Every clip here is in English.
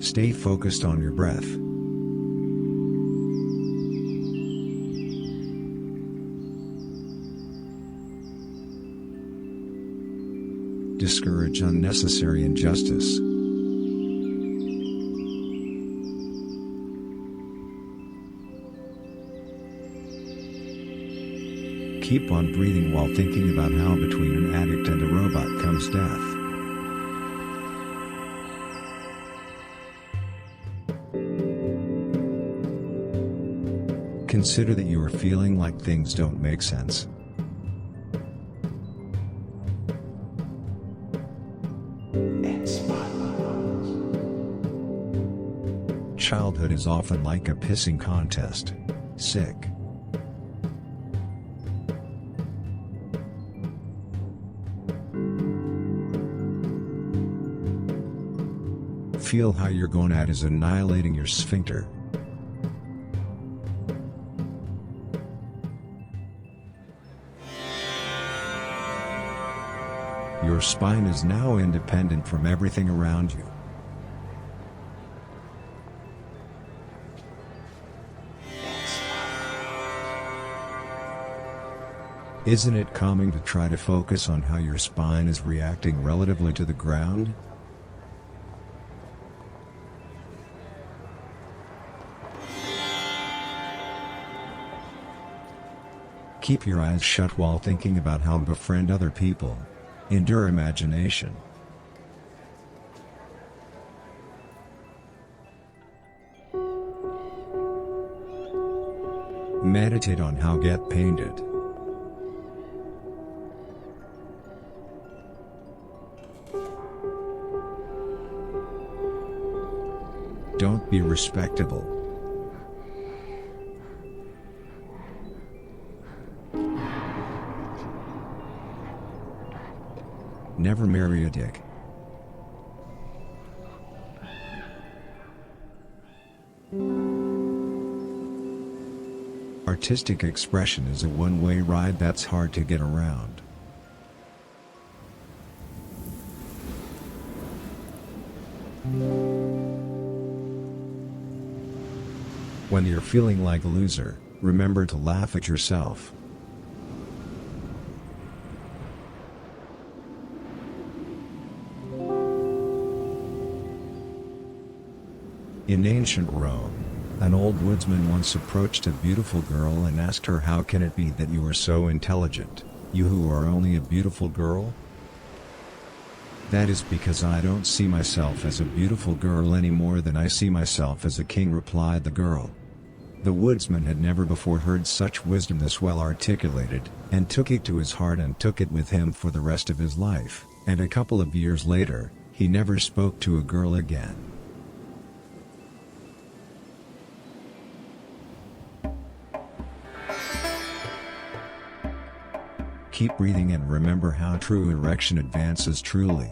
Stay focused on your breath. Discourage unnecessary injustice. Keep on breathing while thinking about how between an addict and a robot comes death. Consider that you are feeling like things don't make sense. Childhood is often like a pissing contest. Sick. Feel how your gonad is annihilating your sphincter. Your spine is now independent from everything around you. Isn't it calming to try to focus on how your spine is reacting relatively to the ground? Keep your eyes shut while thinking about how to befriend other people. Endure imagination. Meditate on how get painted. Don't be respectable. Never marry a dick. Artistic expression is a one-way ride that's hard to get around. When you're feeling like a loser, remember to laugh at yourself. In ancient Rome, an old woodsman once approached a beautiful girl and asked her, "How can it be that you are so intelligent, you who are only a beautiful girl?" "That is because I don't see myself as a beautiful girl any more than I see myself as a king," replied the girl. The woodsman had never before heard such wisdom this well articulated, and took it to his heart and took it with him for the rest of his life, and a couple of years later, he never spoke to a girl again. Keep breathing and remember how true erection advances truly.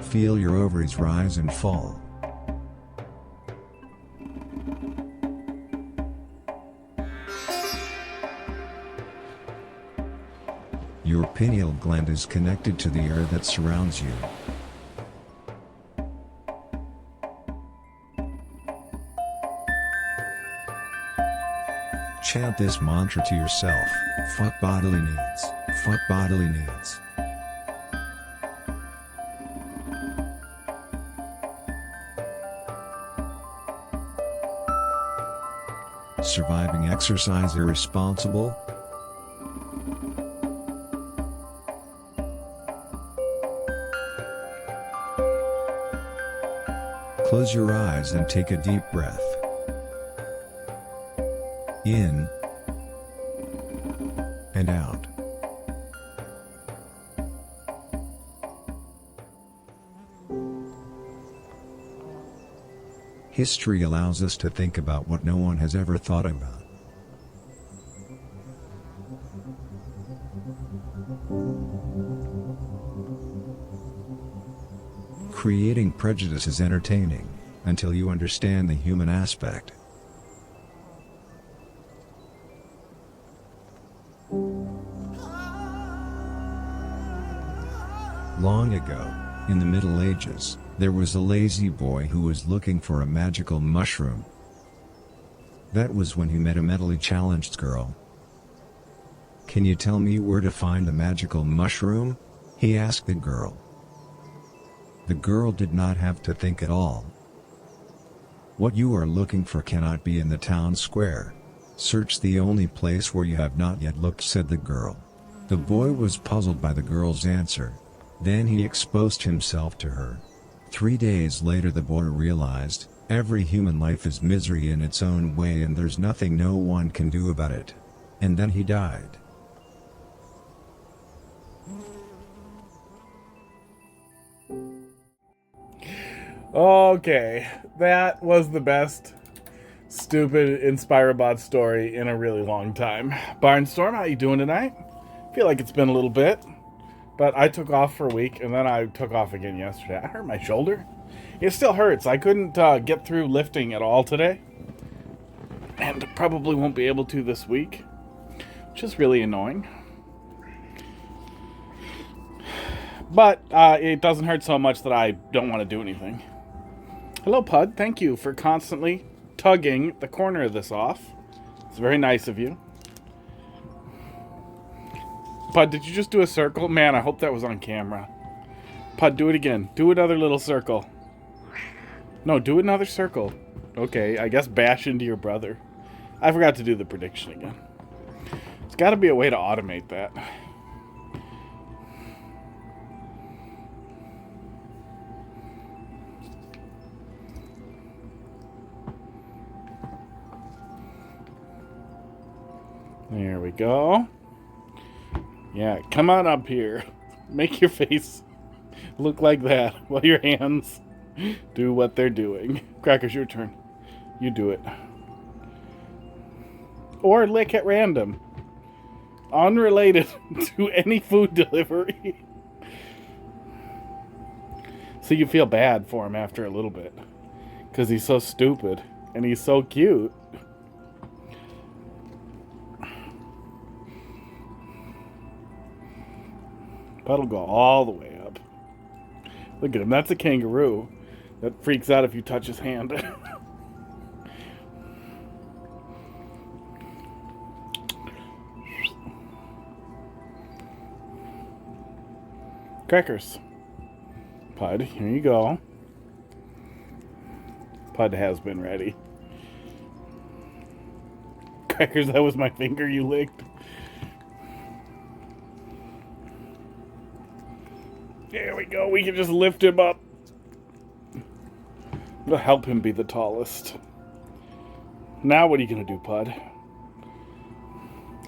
Feel your ovaries rise and fall. Your pineal gland is connected to the air that surrounds you. Chant this mantra to yourself: fuck bodily needs, fuck bodily needs. Surviving exercise irresponsible? Close your eyes and take a deep breath. In and out. History allows us to think about what no one has ever thought about. Creating prejudice is entertaining, until you understand the human aspect. Long ago, in the Middle Ages, there was a lazy boy who was looking for a magical mushroom. That was when he met a mentally challenged girl. "Can you tell me where to find the magical mushroom?" he asked the girl. The girl did not have to think at all. "What you are looking for cannot be in the town square. Search the only place where you have not yet looked," said the girl. The boy was puzzled by the girl's answer. Then he exposed himself to her. 3 days later the boy realized, every human life is misery in its own way and there's nothing no one can do about it. And then he died. Okay, that was the best stupid Inspirabot story in a really long time. Barnstorma, how you doing tonight? Feel like it's been a little bit, but I took off for a week and then I took off again yesterday. I hurt my shoulder. It still hurts. I couldn't get through lifting at all today, and probably won't be able to this week, which is really annoying. But it doesn't hurt so much that I don't want to do anything. Hello, Pud. Thank you for constantly tugging the corner of this off. It's very nice of you. Pud, did you just do a circle? Man, I hope that was on camera. Pud, do it again. Do another little circle. No, do another circle. Okay, I guess bash into your brother. I forgot to do the prediction again. There's got to be a way to automate that. There we go. Yeah, come on up here. Make your face look like that while your hands do what they're doing. Crackers, your turn. You do it. Or lick at random. Unrelated to any food delivery. So you feel bad for him after a little bit. Because he's so stupid. And he's so cute. That'll go all the way up. Look at him. That's a kangaroo that freaks out if you touch his hand. Crackers. Pud, here you go. Pud has been ready. Crackers, that was my finger you licked. There we go. We can just lift him up. It'll help him be the tallest. Now what are you going to do, Pud?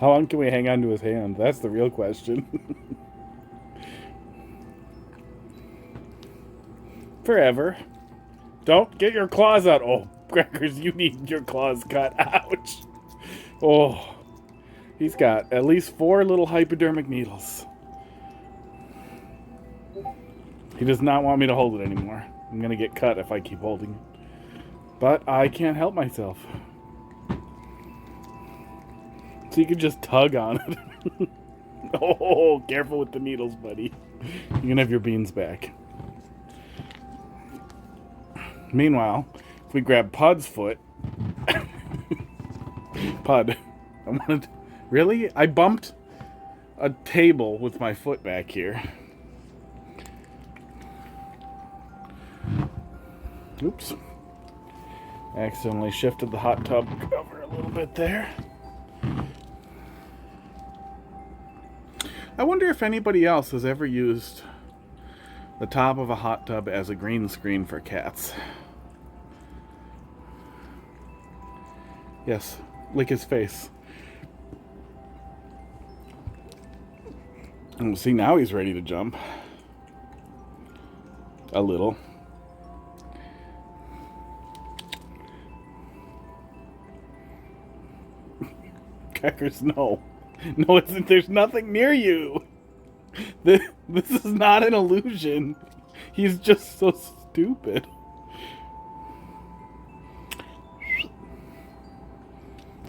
How long can we hang on to his hand? That's the real question. Forever. Don't get your claws out. Oh, Crackers, you need your claws cut. Ouch. Oh, he's got at least 4 little hypodermic needles. He does not want me to hold it anymore. I'm going to get cut if I keep holding it. But I can't help myself. So you can just tug on it. Oh, careful with the needles, buddy. You can have your beans back. Meanwhile, if we grab Pud's foot... Pud, I wanted... Really? I bumped a table with my foot back here. Oops. Accidentally shifted the hot tub cover a little bit there. I wonder if anybody else has ever used the top of a hot tub as a green screen for cats. Yes, lick his face. And see, now he's ready to jump. A little. Crackers, no. No, there's nothing near you. This is not an illusion. He's just so stupid.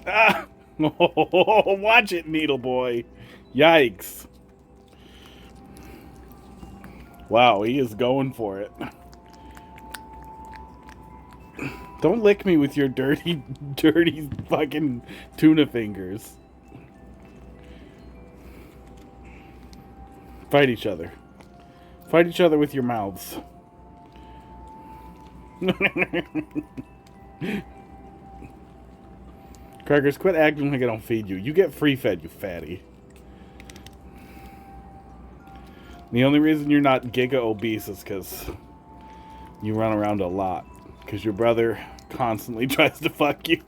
Ah! Oh, watch it, Needle Boy. Yikes. Wow, he is going for it. Don't lick me with your dirty, dirty fucking tuna fingers. Fight each other. Fight each other with your mouths. Crackers, quit acting like I don't feed you. You get free fed, you fatty. The only reason you're not giga obese is because you run around a lot. Because your brother constantly tries to fuck you.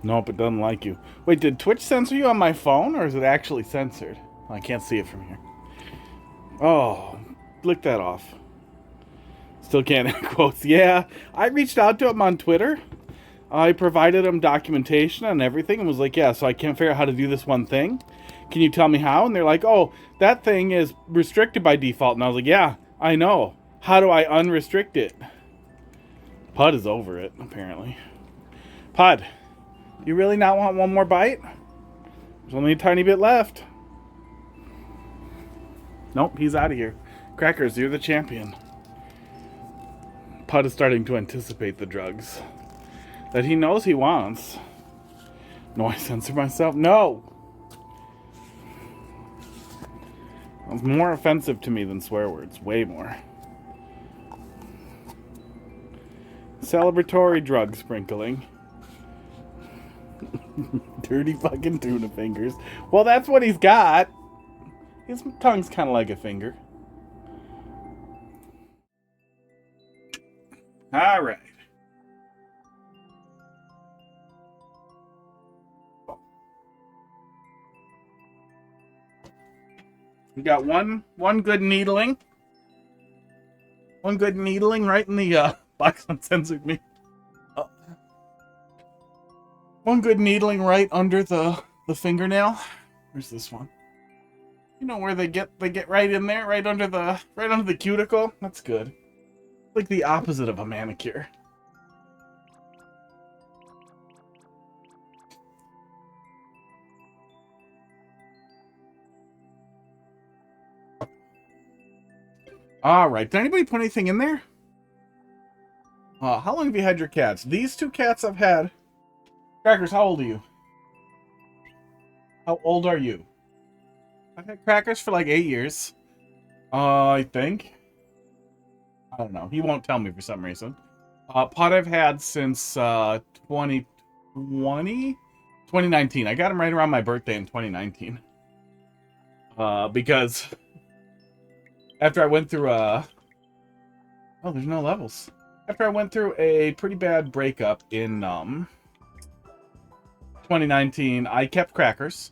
Nope, it doesn't like you. Wait, did Twitch censor you on my phone, or is it actually censored? I can't see it from here. Oh, flick that off. Still can't add quotes. Yeah, I reached out to him on Twitter. I provided him documentation and everything and was like, yeah, so I can't figure out how to do this one thing. Can you tell me how? And they're like, oh, that thing is restricted by default. And I was like, yeah, I know. How do I unrestrict it? Pud is over it, apparently. Pud, you really not want one more bite? There's only a tiny bit left. Nope, he's out of here. Crackers, you're the champion. Pud is starting to anticipate the drugs that he knows he wants. No, I censor myself. No! It's more offensive to me than swear words. Way more. Celebratory drug sprinkling. Dirty fucking tuna fingers. Well, that's what he's got. His tongue's kind of like a finger. All right. We got one good needling. One good needling right in the box uncensored me. One good needling right under the fingernail. Where's this one? You know where they get right in there, right under the cuticle. That's good. Like the opposite of a manicure. All right. Did anybody put anything in there? How long have you had your cats? These two cats I've had. Crackers, how old are you? How old are you? I've had Crackers for like 8 years. I think. I don't know. He won't tell me for some reason. Pot I've had since 2019. I got him right around my birthday in 2019. Because after I went through oh, there's no levels. After I went through a pretty bad breakup in 2019, I kept Crackers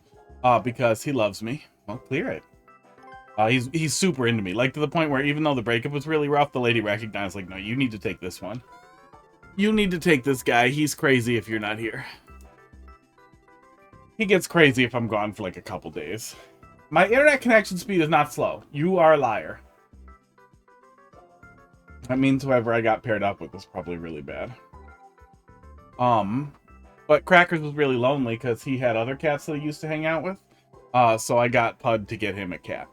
because he loves me. Well, clear it. He's super into me, like to the point where even though the breakup was really rough, the lady recognized, like, no, you need to take this one. You need to take this guy. He's crazy if you're not here. He gets crazy if I'm gone for like a couple days. My internet connection speed is not slow. You are a liar. That means whoever I got paired up with was probably really bad. But Crackers was really lonely because he had other cats that he used to hang out with. So I got Pud to get him a cat.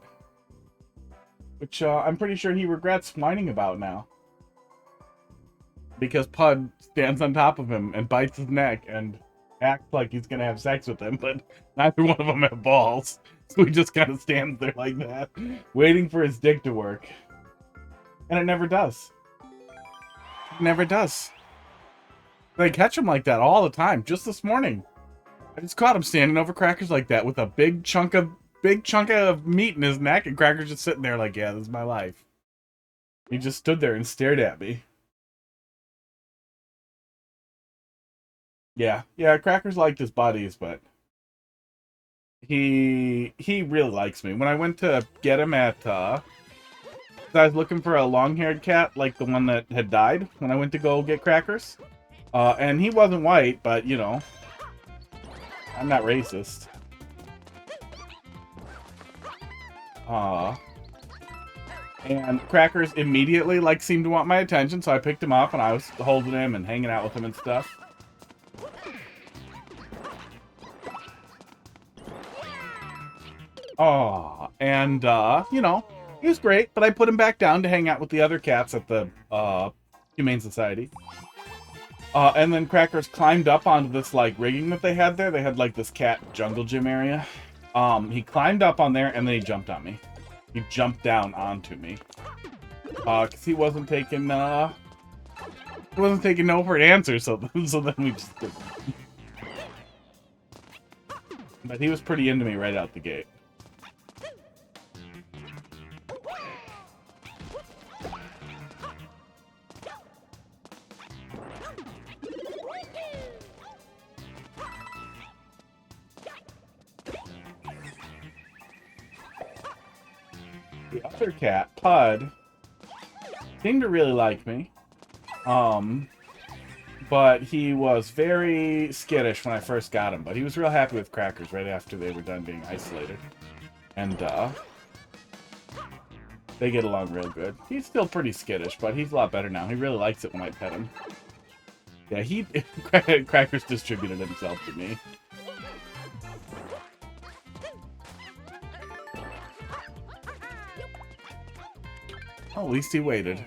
Which I'm pretty sure he regrets whining about now. Because Pud stands on top of him and bites his neck and acts like he's going to have sex with him, but neither one of them have balls. So he just kind of stands there like that, waiting for his dick to work. And it never does. It never does. They catch him like that all the time. Just this morning, I just caught him standing over Crackers like that with a big chunk of meat in his neck, and Crackers just sitting there like, yeah, this is my life. He just stood there and stared at me. Yeah, Crackers liked his buddies, but he really likes me. When I went to get him at, I was looking for a long-haired cat, like the one that had died when I went to go get Crackers. And he wasn't white, but, you know, I'm not racist. And Crackers immediately, like, seemed to want my attention, so I picked him up, and I was holding him and hanging out with him and stuff. Oh, and, you know, he was great, but I put him back down to hang out with the other cats at the, Humane Society. And then Crackers climbed up onto this, like, rigging that they had there. They had, like, this cat jungle gym area. He climbed up on there, and then he jumped on me. He jumped down onto me. Because he wasn't taking, no for an answer, so then we just... But he was pretty into me right out the gate. The other cat, Pud, seemed to really like me. But he was very skittish when I first got him. But he was real happy with Crackers right after they were done being isolated. And, they get along real good. He's still pretty skittish, but he's a lot better now. He really likes it when I pet him. Yeah, Crackers distributed himself to me. Oh, at least he waited.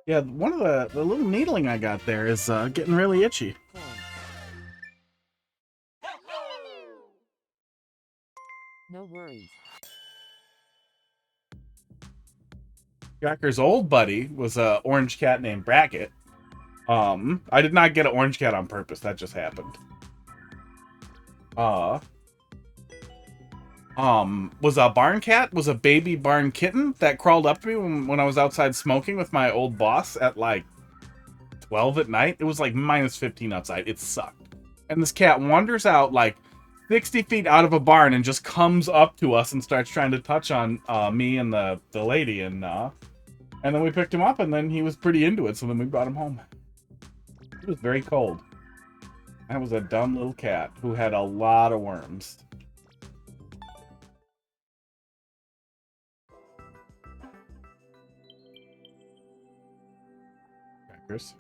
Yeah, one of the little needling I got there is getting really itchy. No worries. Cracker's old buddy was a orange cat named Bracket. I did not get an orange cat on purpose. That just happened. Was a barn cat, was a baby barn kitten that crawled up to me when I was outside smoking with my old boss at like 12 at night. It was like minus 15 outside. It sucked. And this cat wanders out like 60 feet out of a barn and just comes up to us and starts trying to touch on me and the lady. And then we picked him up, and then he was pretty into it, so then we brought him home. It was very cold. That was a dumb little cat who had a lot of worms. Crackers.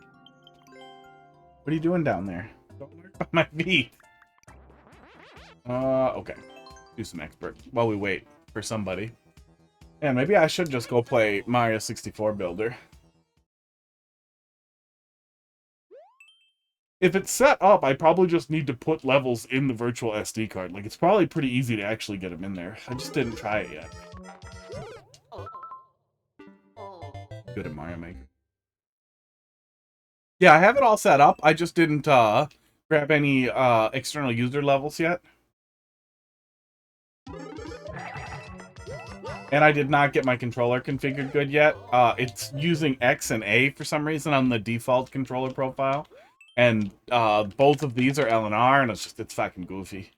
What are you doing down there? Don't lurk by my feet. Okay. Do some expert while we wait for somebody. And maybe I should just go play Mario 64 Builder. If it's set up, I probably just need to put levels in the virtual SD card. Like, it's probably pretty easy to actually get them in there. I just didn't try it yet. Good at Mario Maker. Yeah, I have it all set up. I just didn't grab any external user levels yet. And I did not get my controller configured good yet. It's using X and A for some reason on the default controller profile. And both of these are LNR, and it's fucking goofy.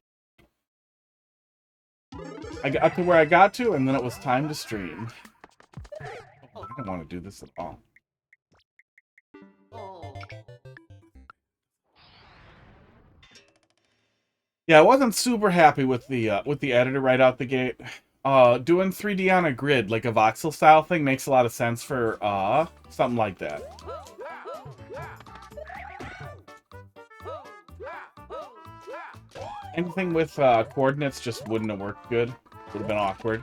I got to where I got to, and then it was time to stream. Oh, I don't want to do this at all. Yeah, I wasn't super happy with the editor right out the gate. Doing 3D on a grid, like a voxel style thing, makes a lot of sense for something like that. Anything with coordinates just wouldn't have worked good. Would have been awkward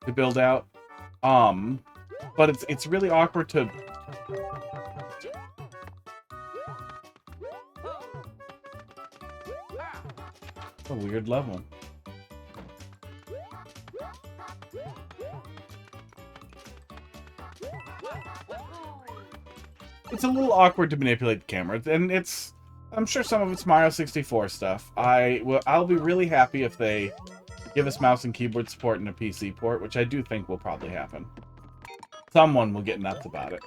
to build out. But it's really awkward to... It's a weird level. It's a little awkward to manipulate the camera, and I'm sure some of it's Mario 64 stuff. I'll be really happy if they give us mouse and keyboard support and a PC port, which I do think will probably happen. Someone will get nuts about it.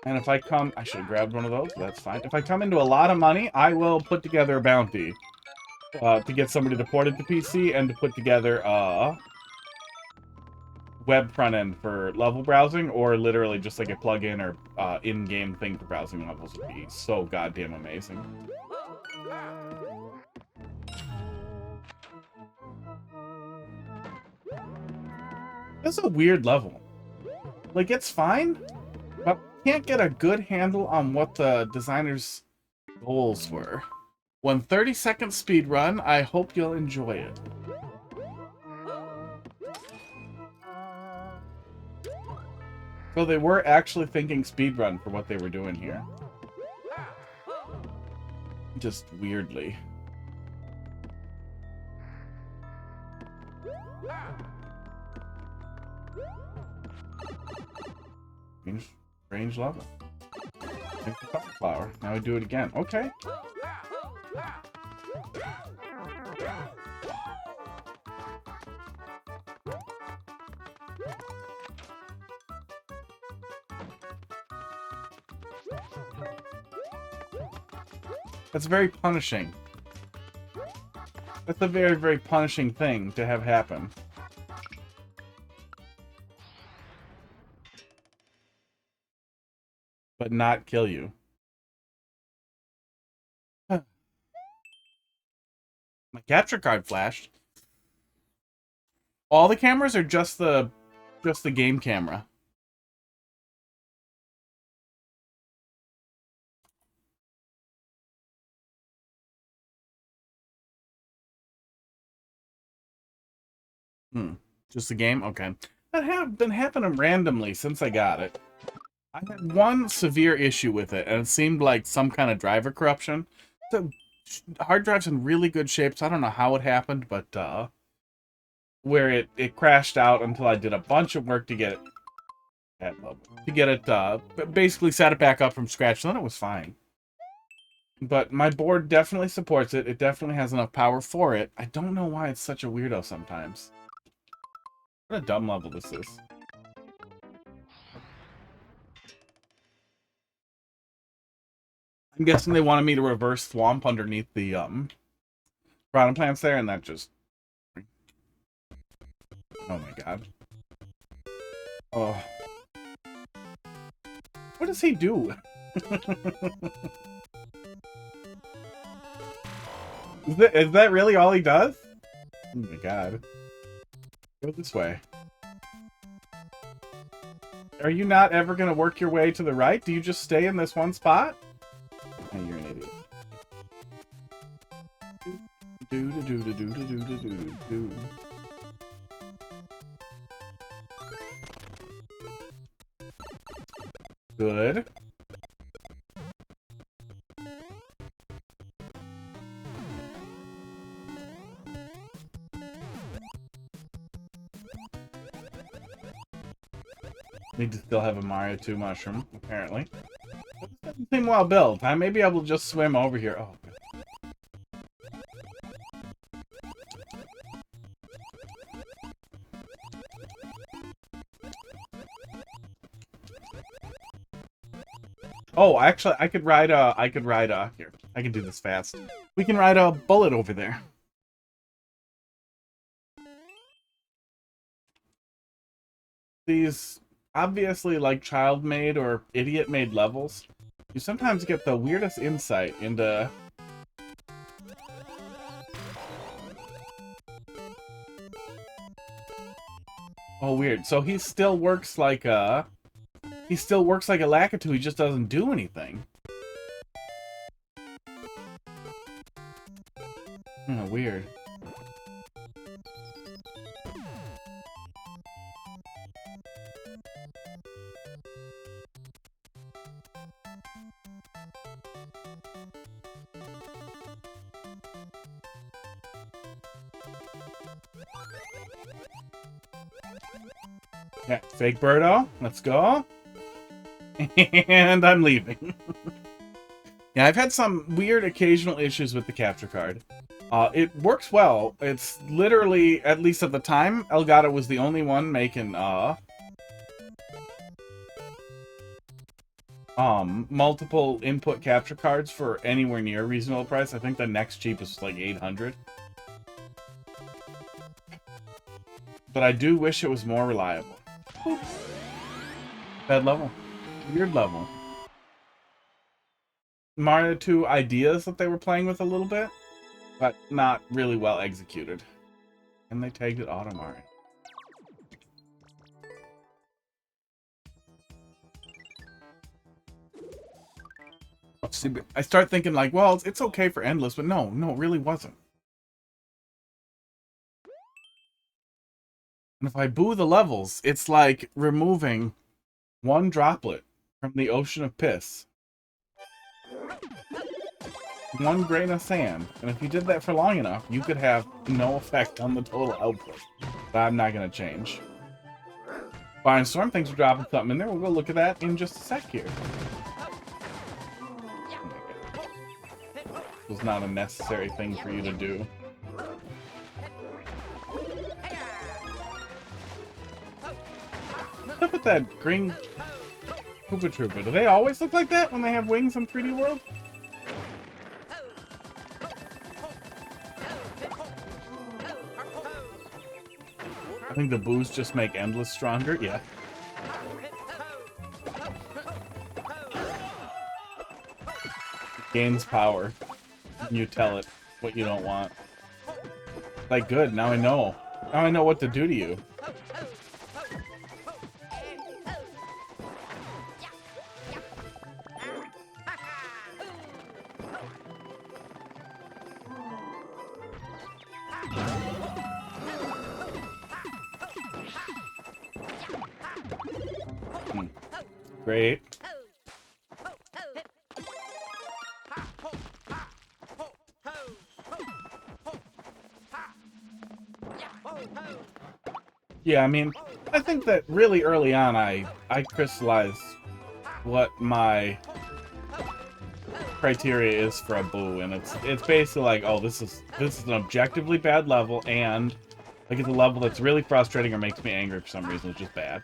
And if I should have grabbed one of those, but that's fine. If I come into a lot of money, I will put together a bounty. To get somebody to port it to PC and to put together, web front end for level browsing, or literally just like a plugin or in-game thing for browsing levels would be so goddamn amazing. This is a weird level. Like, it's fine, but I can't get a good handle on what the designer's goals were. 1 30-second speed run. I hope you'll enjoy it. So they were actually thinking speedrun for what they were doing here. Just weirdly. Strange level. Flower. Now we do it again. Okay. That's very punishing. That's a very, very punishing thing to have happen. But not kill you. My capture card flashed. All the cameras or just the game camera? Just the game? Okay. That have been happening randomly since I got it. I had one severe issue with it, and it seemed like some kind of driver corruption. The hard drive's in really good shape, so I don't know how it happened, but where it crashed out until I did a bunch of work to get it basically set it back up from scratch, and then it was fine. But my board definitely supports it. It definitely has enough power for it. I don't know why it's such a weirdo sometimes. What a dumb level this is. I'm guessing they wanted me to reverse swamp underneath the piranha plants there, and that just... Oh my god. Oh. What does he do? Is that really all he does? Oh my god. Go this way. Are you not ever going to work your way to the right? Do you just stay in this one spot? Oh, you're an idiot. Good. Need to still have a Mario 2 mushroom, apparently. Well, this doesn't seem well built. I may be able to just swim over here. Oh, God. Oh, actually, I could ride here. I can do this fast. We can ride a bullet over there. These obviously like child-made or idiot-made levels, you sometimes get the weirdest insight into... Oh, weird. So he still works like a... He still works like a Lakitu, he just doesn't do anything. Oh, weird. Yeah, fake Birdo. Let's go. And I'm leaving. Yeah, I've had some weird occasional issues with the capture card. It works well. It's literally, at least at the time, Elgato was the only one making multiple input capture cards for anywhere near a reasonable price. I think the next cheapest was like 800. but I do wish it was more reliable. Bad level. Weird level. Mario 2 ideas that they were playing with a little bit, but not really well executed. And they tagged it Auto Mario. I start thinking like, well, it's okay for endless, but no, it really wasn't. And if I boo the levels, it's like removing one droplet from the ocean of piss. One grain of sand. And if you did that for long enough, you could have no effect on the total output. But I'm not going to change. Barnstorm, thanks for dropping something in there. We'll go look at that in just a sec here. This was not a necessary thing for you to do. What's up with that green Koopa Troopa? Do they always look like that when they have wings in 3D World? I think the boos just make Endless stronger. Yeah. It gains power. You tell it what you don't want. Like, good. Now I know. Now I know what to do to you. Great. Yeah, I mean, I think that really early on I crystallized what my criteria is for a boo, and it's basically like, oh, this is an objectively bad level, and like it's a level that's really frustrating or makes me angry for some reason, which is bad.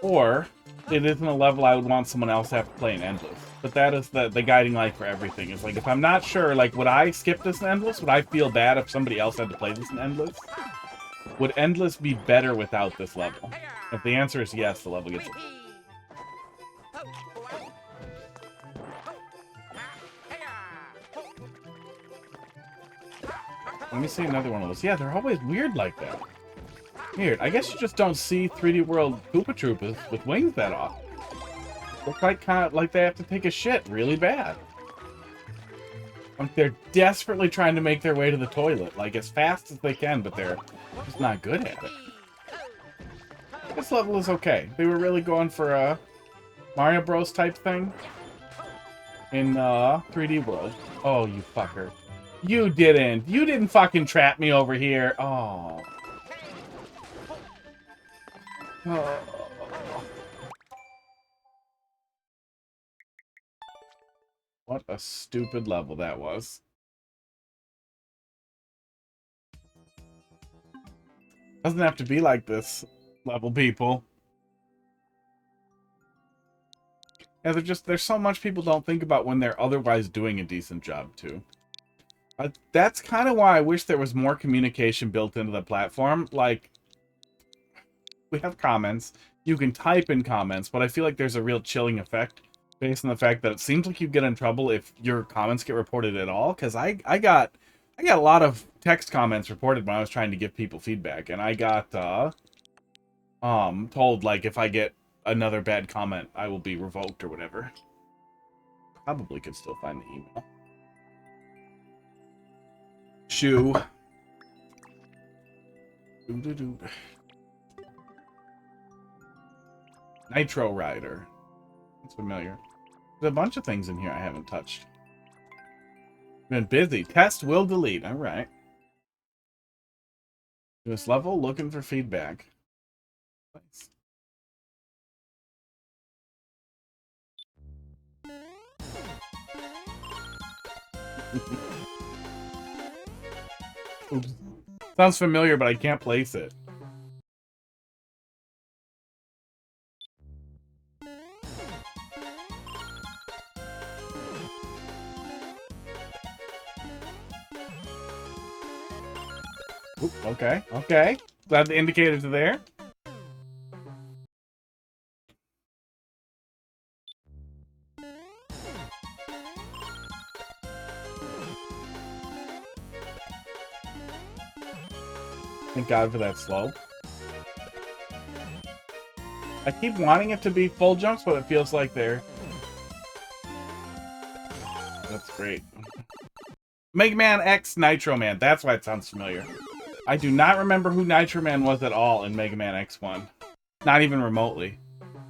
Or it isn't a level I would want someone else to have to play in Endless. But that is the guiding light for everything. It's like, if I'm not sure, like, would I skip this in Endless? Would I feel bad if somebody else had to play this in Endless? Would Endless be better without this level? If the answer is yes, the level gets... Let me see another one of those. Yeah, they're always weird like that. Weird. I guess you just don't see 3D World Koopa Troopas with wings that often. Look like kind of like they have to take a shit really bad. Like they're desperately trying to make their way to the toilet, like as fast as they can, but they're just not good at it. This level is okay. They were really going for a Mario Bros type thing in 3D World. Oh, you fucker. You didn't fucking trap me over here. Oh. Oh. What a stupid level that was. Doesn't have to be like this, level people. Yeah, there's so much people don't think about when they're otherwise doing a decent job too. That's kind of why I wish there was more communication built into the platform. Like, we have comments. You can type in comments, but I feel like there's a real chilling effect based on the fact that it seems like you get in trouble if your comments get reported at all. Because I got a lot of text comments reported when I was trying to give people feedback, and I got told like if I get another bad comment, I will be revoked or whatever. Probably could still find the email. Shoo. Doo-doo-doo. Nitro Rider. That's familiar. There's a bunch of things in here I haven't touched. Been busy. Test will delete. Alright. This level, looking for feedback. Nice. Oops. Sounds familiar, but I can't place it. Oop, okay, okay. Glad the indicators are there. Thank God for that slope. I keep wanting it to be full jumps, but it feels like they're... That's great. Mega Man X Nitro Man. That's why it sounds familiar. I do not remember who Nitro Man was at all in Mega Man X1. Not even remotely.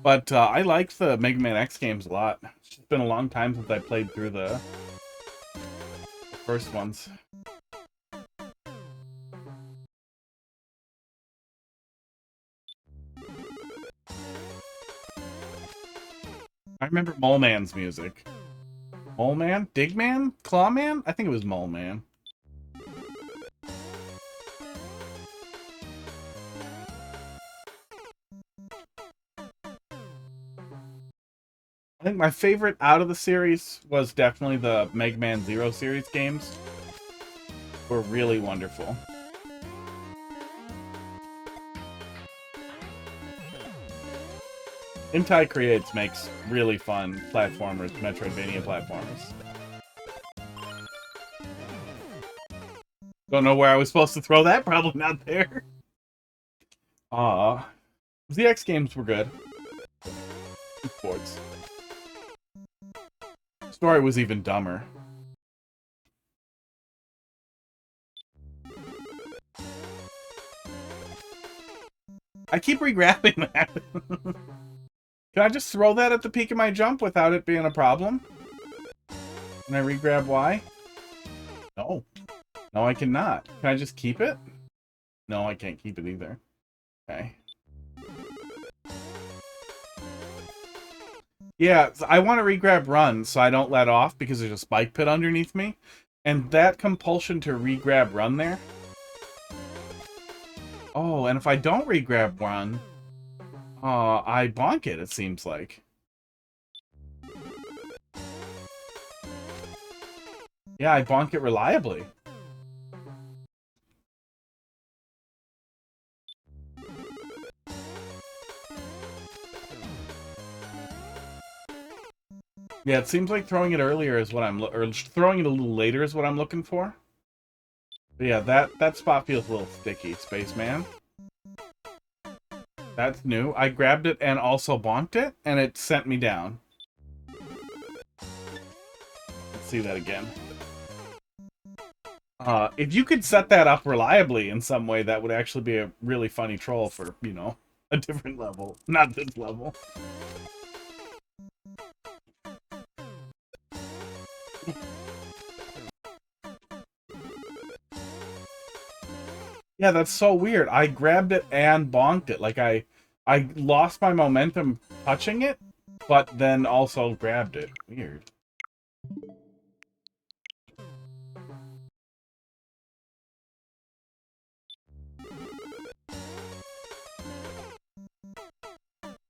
But I liked the Mega Man X games a lot. It's been a long time since I played through the first ones. I remember Mole Man's music. Mole Man? Dig Man? Claw Man? I think it was Mole Man. I think my favorite out of the series was definitely the Mega Man Zero series games. Were really wonderful. Intai Creates makes really fun platformers, Metroidvania platformers. Don't know where I was supposed to throw that, probably not there. ZX games were good. Sports. Story was even dumber. I keep re-grabbing that. Can I just throw that at the peak of my jump without it being a problem? Can I re-grab Y? No. No, I cannot. Can I just keep it? No, I can't keep it either. Okay. Yeah, I want to re-grab run so I don't let off because there's a spike pit underneath me. And that compulsion to re-grab run there. Oh, and if I don't re-grab run, I bonk it, it seems like. Yeah, I bonk it reliably. Yeah, it seems like throwing it earlier is what I'm... or throwing it a little later is what I'm looking for. But yeah, that spot feels a little sticky, Spaceman. That's new. I grabbed it and also bonked it, and it sent me down. Let's see that again. If you could set that up reliably in some way, that would actually be a really funny troll for, you know, a different level. Not this level. Yeah, that's so weird. I grabbed it and bonked it. Like, I lost my momentum touching it, but then also grabbed it. Weird.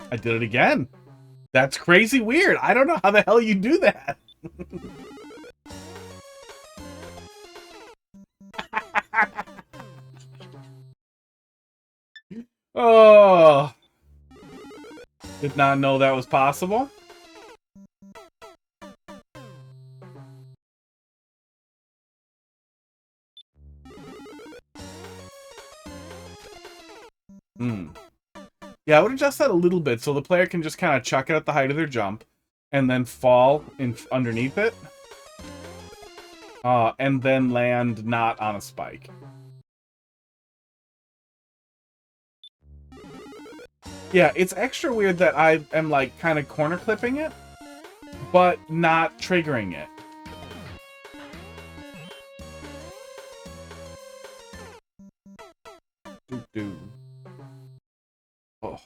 I did it again. That's crazy weird. I don't know how the hell you do that. Oh. Did not know that was possible. Yeah, I would adjust that a little bit so the player can just kind of chuck it at the height of their jump and then fall in underneath it. And then land not on a spike. Yeah, it's extra weird that I am, like, kind of corner clipping it, but not triggering it. Oh.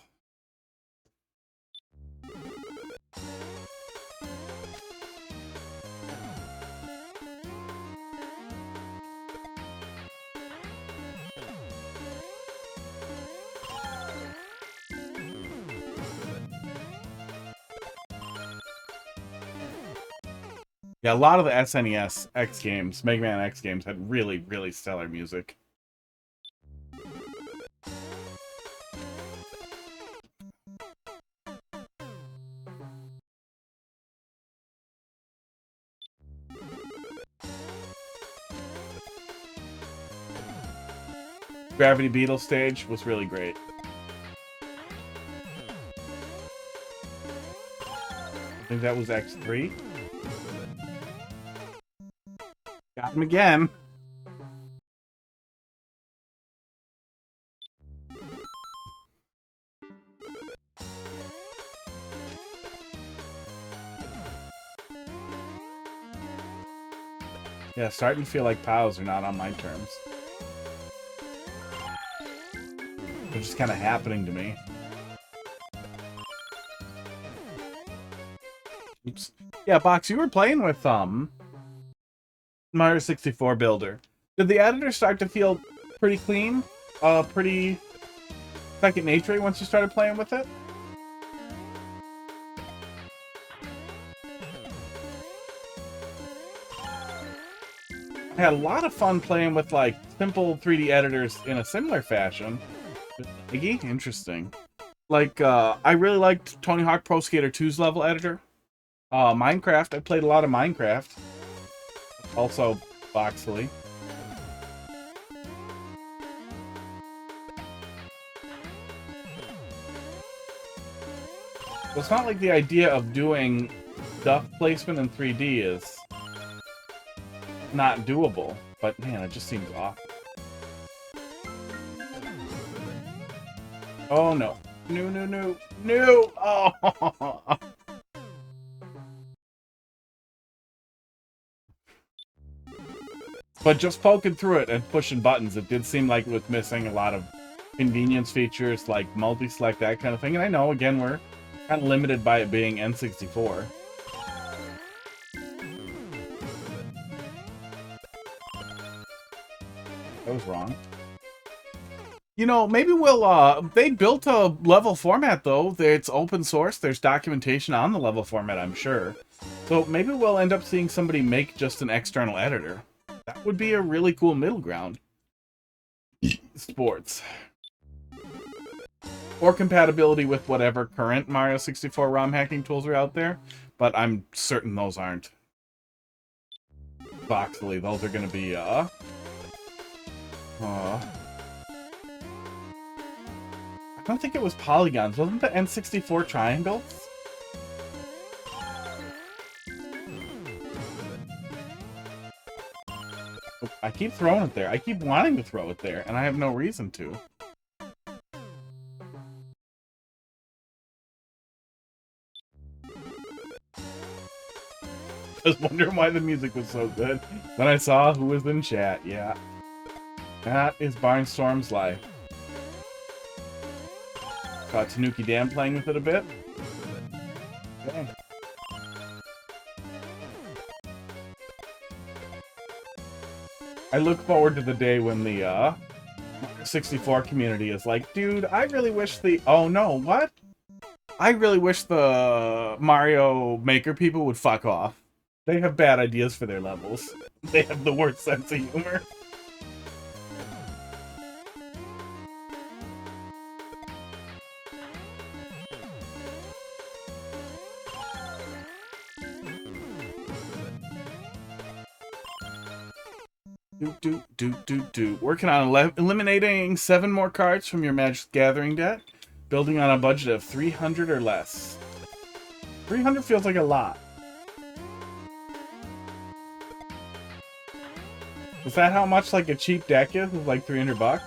Yeah, a lot of the SNES X games, Mega Man X games, had really, really stellar music. Gravity Beetle stage was really great. I think that was X3. Got him again. Yeah, starting to feel like POWs are not on my terms. They're just kind of happening to me. Oops. Yeah, Box, you were playing with Mario 64 Builder. Did the editor start to feel pretty clean? Pretty second nature once you started playing with it? I had a lot of fun playing with like simple 3D editors in a similar fashion. Iggy? Interesting. Like, I really liked Tony Hawk Pro Skater 2's level editor. Minecraft, I played a lot of Minecraft. Also, Boxley. So it's not like the idea of doing stuff placement in 3D is not doable, but man, it just seems awful. Oh no. No, no, no. No! Oh! But just poking through it and pushing buttons, it did seem like it was missing a lot of convenience features like multi-select, that kind of thing. And I know, again, we're kind of limited by it being N64. That was wrong. You know, maybe we'll, they built a level format, though. It's open source. There's documentation on the level format, I'm sure. So maybe we'll end up seeing somebody make just an external editor. That would be a really cool middle ground. Sports. Or compatibility with whatever current Mario 64 ROM hacking tools are out there. But I'm certain those aren't. Voxely, those are going to be, I don't think it was polygons. Wasn't the N64 triangles? I keep throwing it there. I keep wanting to throw it there, and I have no reason to. I was wondering why the music was so good. Then I saw who was in chat. Yeah. That is Barnstorm's life. Caught Tanuki Dan playing with it a bit. Okay. I look forward to the day when the 64 community is like, dude, I really wish the... Oh no, what? I really wish the Mario Maker people would fuck off. They have bad ideas for their levels. They have the worst sense of humor. Working on eliminating 7 more cards from your Magic Gathering deck. Building on a budget of 300 or less. 300 feels like a lot. Is that how much like a cheap deck is? It's like 300 bucks?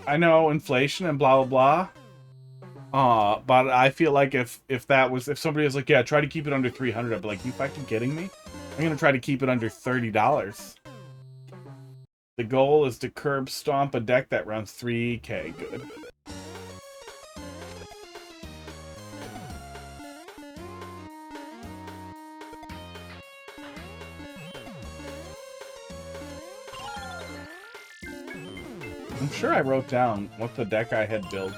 I know inflation and blah blah blah. But I feel like if somebody was like, yeah, try to keep it under 300, I'd be like, you fucking kidding me? I'm gonna try to keep it under $30. The goal is to curb stomp a deck that runs 3K. Good. I'm sure I wrote down what the deck I had built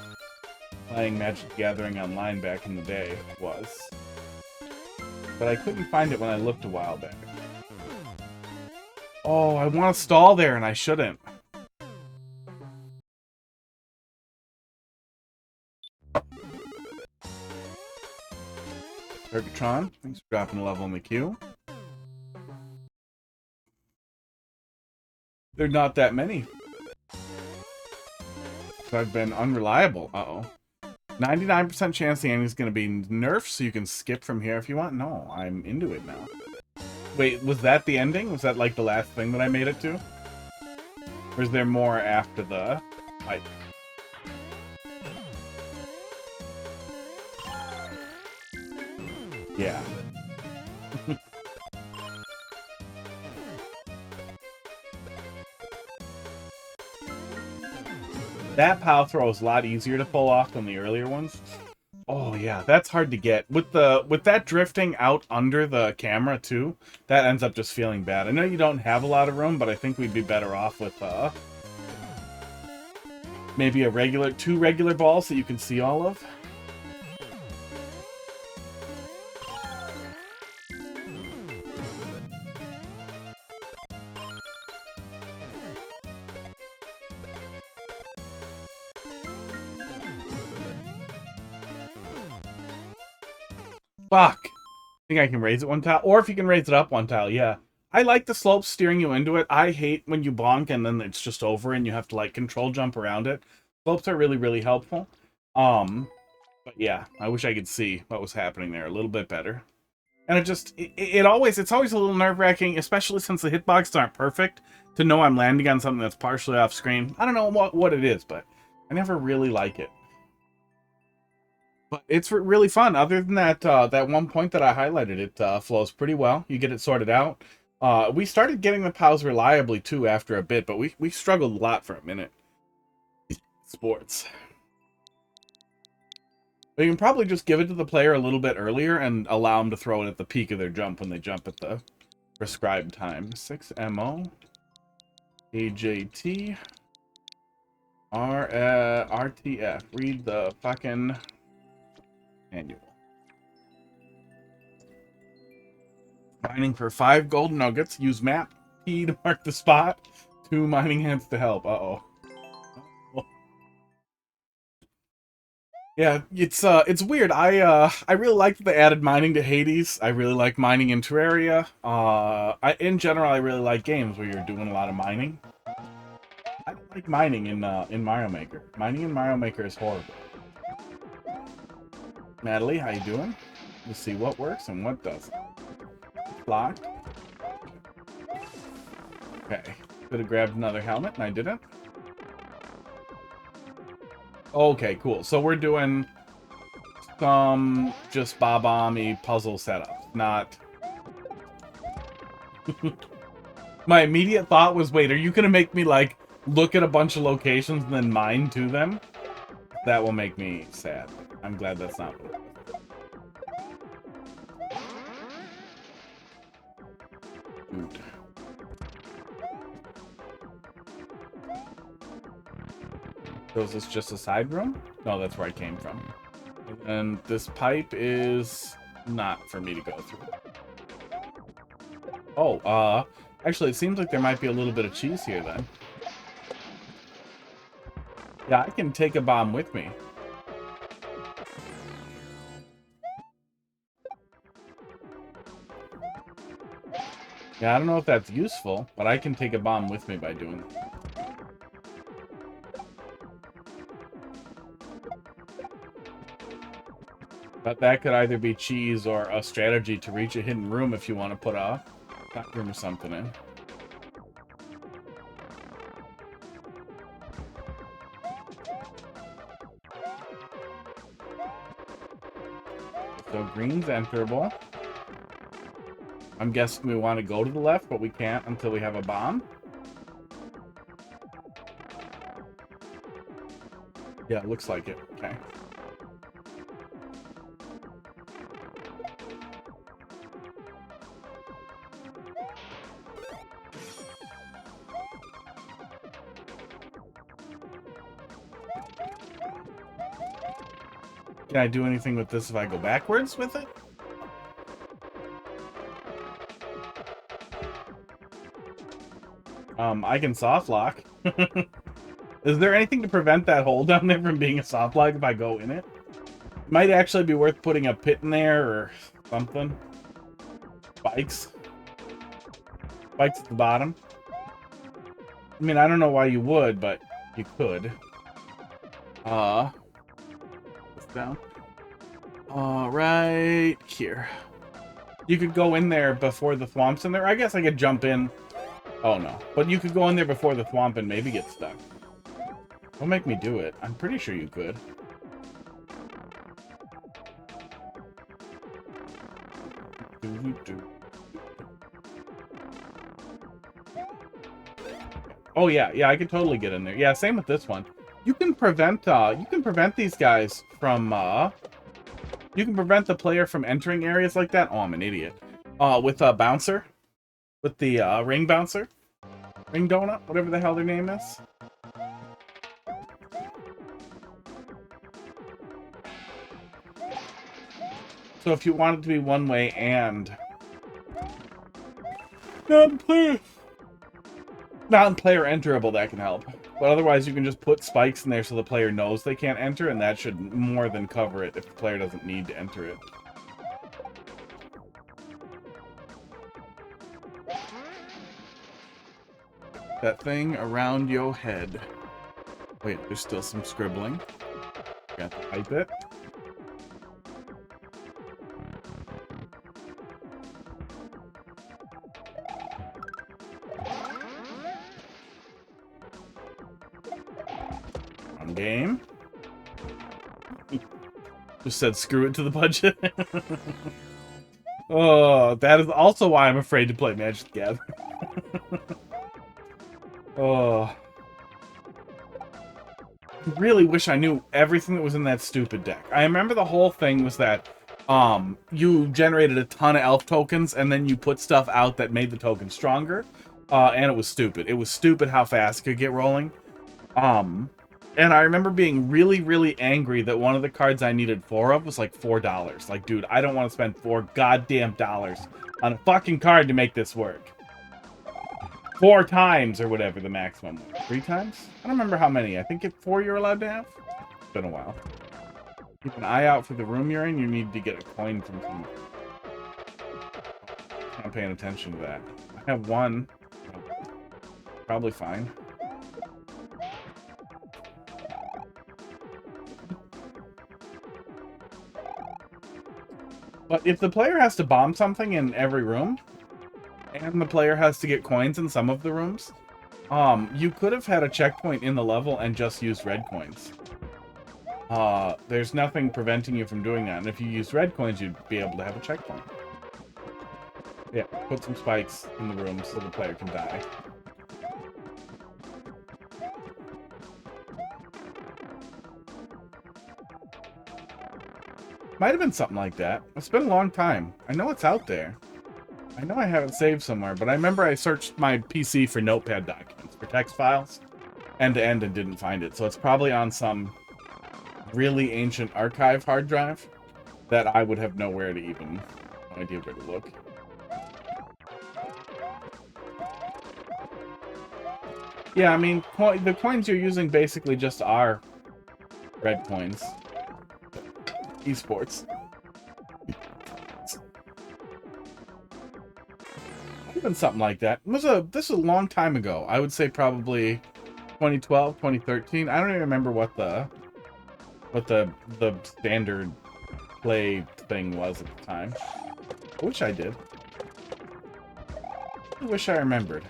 playing Magic the Gathering Online back in the day was. But I couldn't find it when I looked a while back. Oh, I want to stall there and I shouldn't. Turkitron, thanks for dropping a level in the queue. There are not that many. So I've been unreliable. Uh-oh. 99% chance the ending's going to be nerfed, so you can skip from here if you want. No, I'm into it now. Wait, was that the ending? Was that like the last thing that I made it to? Or is there more after the pipe? Yeah. That pow throw is a lot easier to pull off than the earlier ones. Oh yeah, that's hard to get. With that drifting out under the camera too, that ends up just feeling bad. I know you don't have a lot of room, but I think we'd be better off with maybe two regular balls that you can see all of. Fuck. I think I can raise it one tile. Or if you can raise it up one tile, yeah. I like the slopes steering you into it. I hate when you bonk and then it's just over and you have to like control jump around it. Slopes are really, really helpful. But yeah, I wish I could see what was happening there a little bit better. And it's always a little nerve-wracking, especially since the hitboxes aren't perfect, to know I'm landing on something that's partially off screen. I don't know what it is, but I never really like it. But it's really fun. Other than that, that one point that I highlighted, it flows pretty well. You get it sorted out. We started getting the POWs reliably, too, after a bit, but we struggled a lot for a minute. Sports. But you can probably just give it to the player a little bit earlier and allow them to throw it at the peak of their jump when they jump at the prescribed time. 6MO. AJT. RTF. Read the fucking manual. Mining for 5 gold nuggets. Use map P to mark the spot. 2 mining hands to help. Uh-oh. Yeah, it's weird. I really like that they added mining to Hades. I really like mining in Terraria. In general, I really like games where you're doing a lot of mining. I don't like mining in Mario Maker. Mining in Mario Maker is horrible. MadaleeD, how you doing? Let's see what works and what doesn't. Locked. Okay. Could have grabbed another helmet and I didn't. Okay, cool. So we're doing some just Bob-ommy puzzle setup, not... My immediate thought was, wait, are you gonna make me, like, look at a bunch of locations and then mine to them? That will make me sad. I'm glad that's not what it is. Dude. So is this just a side room? No, that's where I came from. And this pipe is not for me to go through. Oh, actually, it seems like there might be a little bit of cheese here, then. Yeah, I can take a bomb with me. Yeah, I don't know if that's useful, but I can take a bomb with me by doing that. But that could either be cheese or a strategy to reach a hidden room if you want to put a back room or something in. So green's enterable. I'm guessing we want to go to the left, but we can't until we have a bomb. Yeah, it looks like it. Okay. Can I do anything with this if I go backwards with it? I can soft lock. Is there anything to prevent that hole down there from being a soft lock if I go in it? Might actually be worth putting a pit in there or something. Spikes. Spikes at the bottom. I mean, I don't know why you would, but you could. This down. Right here. You could go in there before the thwomp's in there. I guess I could jump in. Oh, no. But you could go in there before the thwomp and maybe get stuck. Don't make me do it. I'm pretty sure you could. Oh, yeah. Yeah, I could totally get in there. Yeah, same with this one. You can prevent these guys from, you can prevent the player from entering areas like that. Oh, I'm an idiot. With a bouncer. With the, ring bouncer. Ring donut, whatever the hell their name is. So if you want it to be one way and non-player enterable, that can help. But otherwise, you can just put spikes in there so the player knows they can't enter, and that should more than cover it if the player doesn't need to enter it. That thing around your head. Wait, there's still some scribbling. Got to type it. On game. Just said screw it to the budget. Oh, that is also why I'm afraid to play Magic the Gathering. Oh. I really wish I knew everything that was in that stupid deck. I remember the whole thing was that you generated a ton of elf tokens and then you put stuff out that made the token stronger. And it was stupid. It was stupid how fast it could get rolling. And I remember being really, really angry that one of the cards I needed 4 of was like $4. Like, dude, I don't want to spend $4 goddamn dollars on a fucking card to make this work. 4 times or whatever the maximum was. 3 times? I don't remember how many. I think 4 you're allowed to have. It's been a while. Keep an eye out for the room you're in. You need to get a coin from someone. I'm not paying attention to that. I have 1. Probably fine. But if the player has to bomb something in every room, and the player has to get coins in some of the rooms, you could have had a checkpoint in the level and just used red coins. There's nothing preventing you from doing that, and if you use red coins, you'd be able to have a checkpoint. Yeah, put some spikes in the room so the player can die. Might have been something like that. It's been a long time. I know it's out there. I know I have it saved somewhere, but I remember I searched my PC for notepad documents, for text files, end to end, and didn't find it. So it's probably on some really ancient archive hard drive that I would have nowhere to even, no idea where to look. Yeah, I mean, the coins you're using basically just are red coins. Esports. Been something like that. This was a long time ago. I would say probably 2012, 2013. I don't even remember what the standard play thing was at the time. I wish I did. I wish I remembered.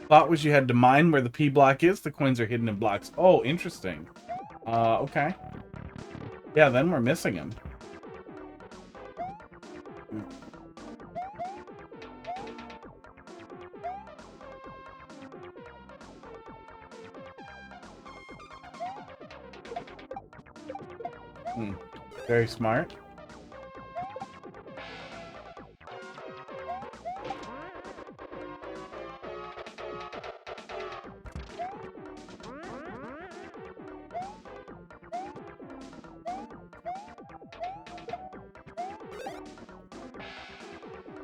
Thought was you had to mine where the P block is. The coins are hidden in blocks. Oh, interesting. Okay. Yeah, then we're missing them. Very smart.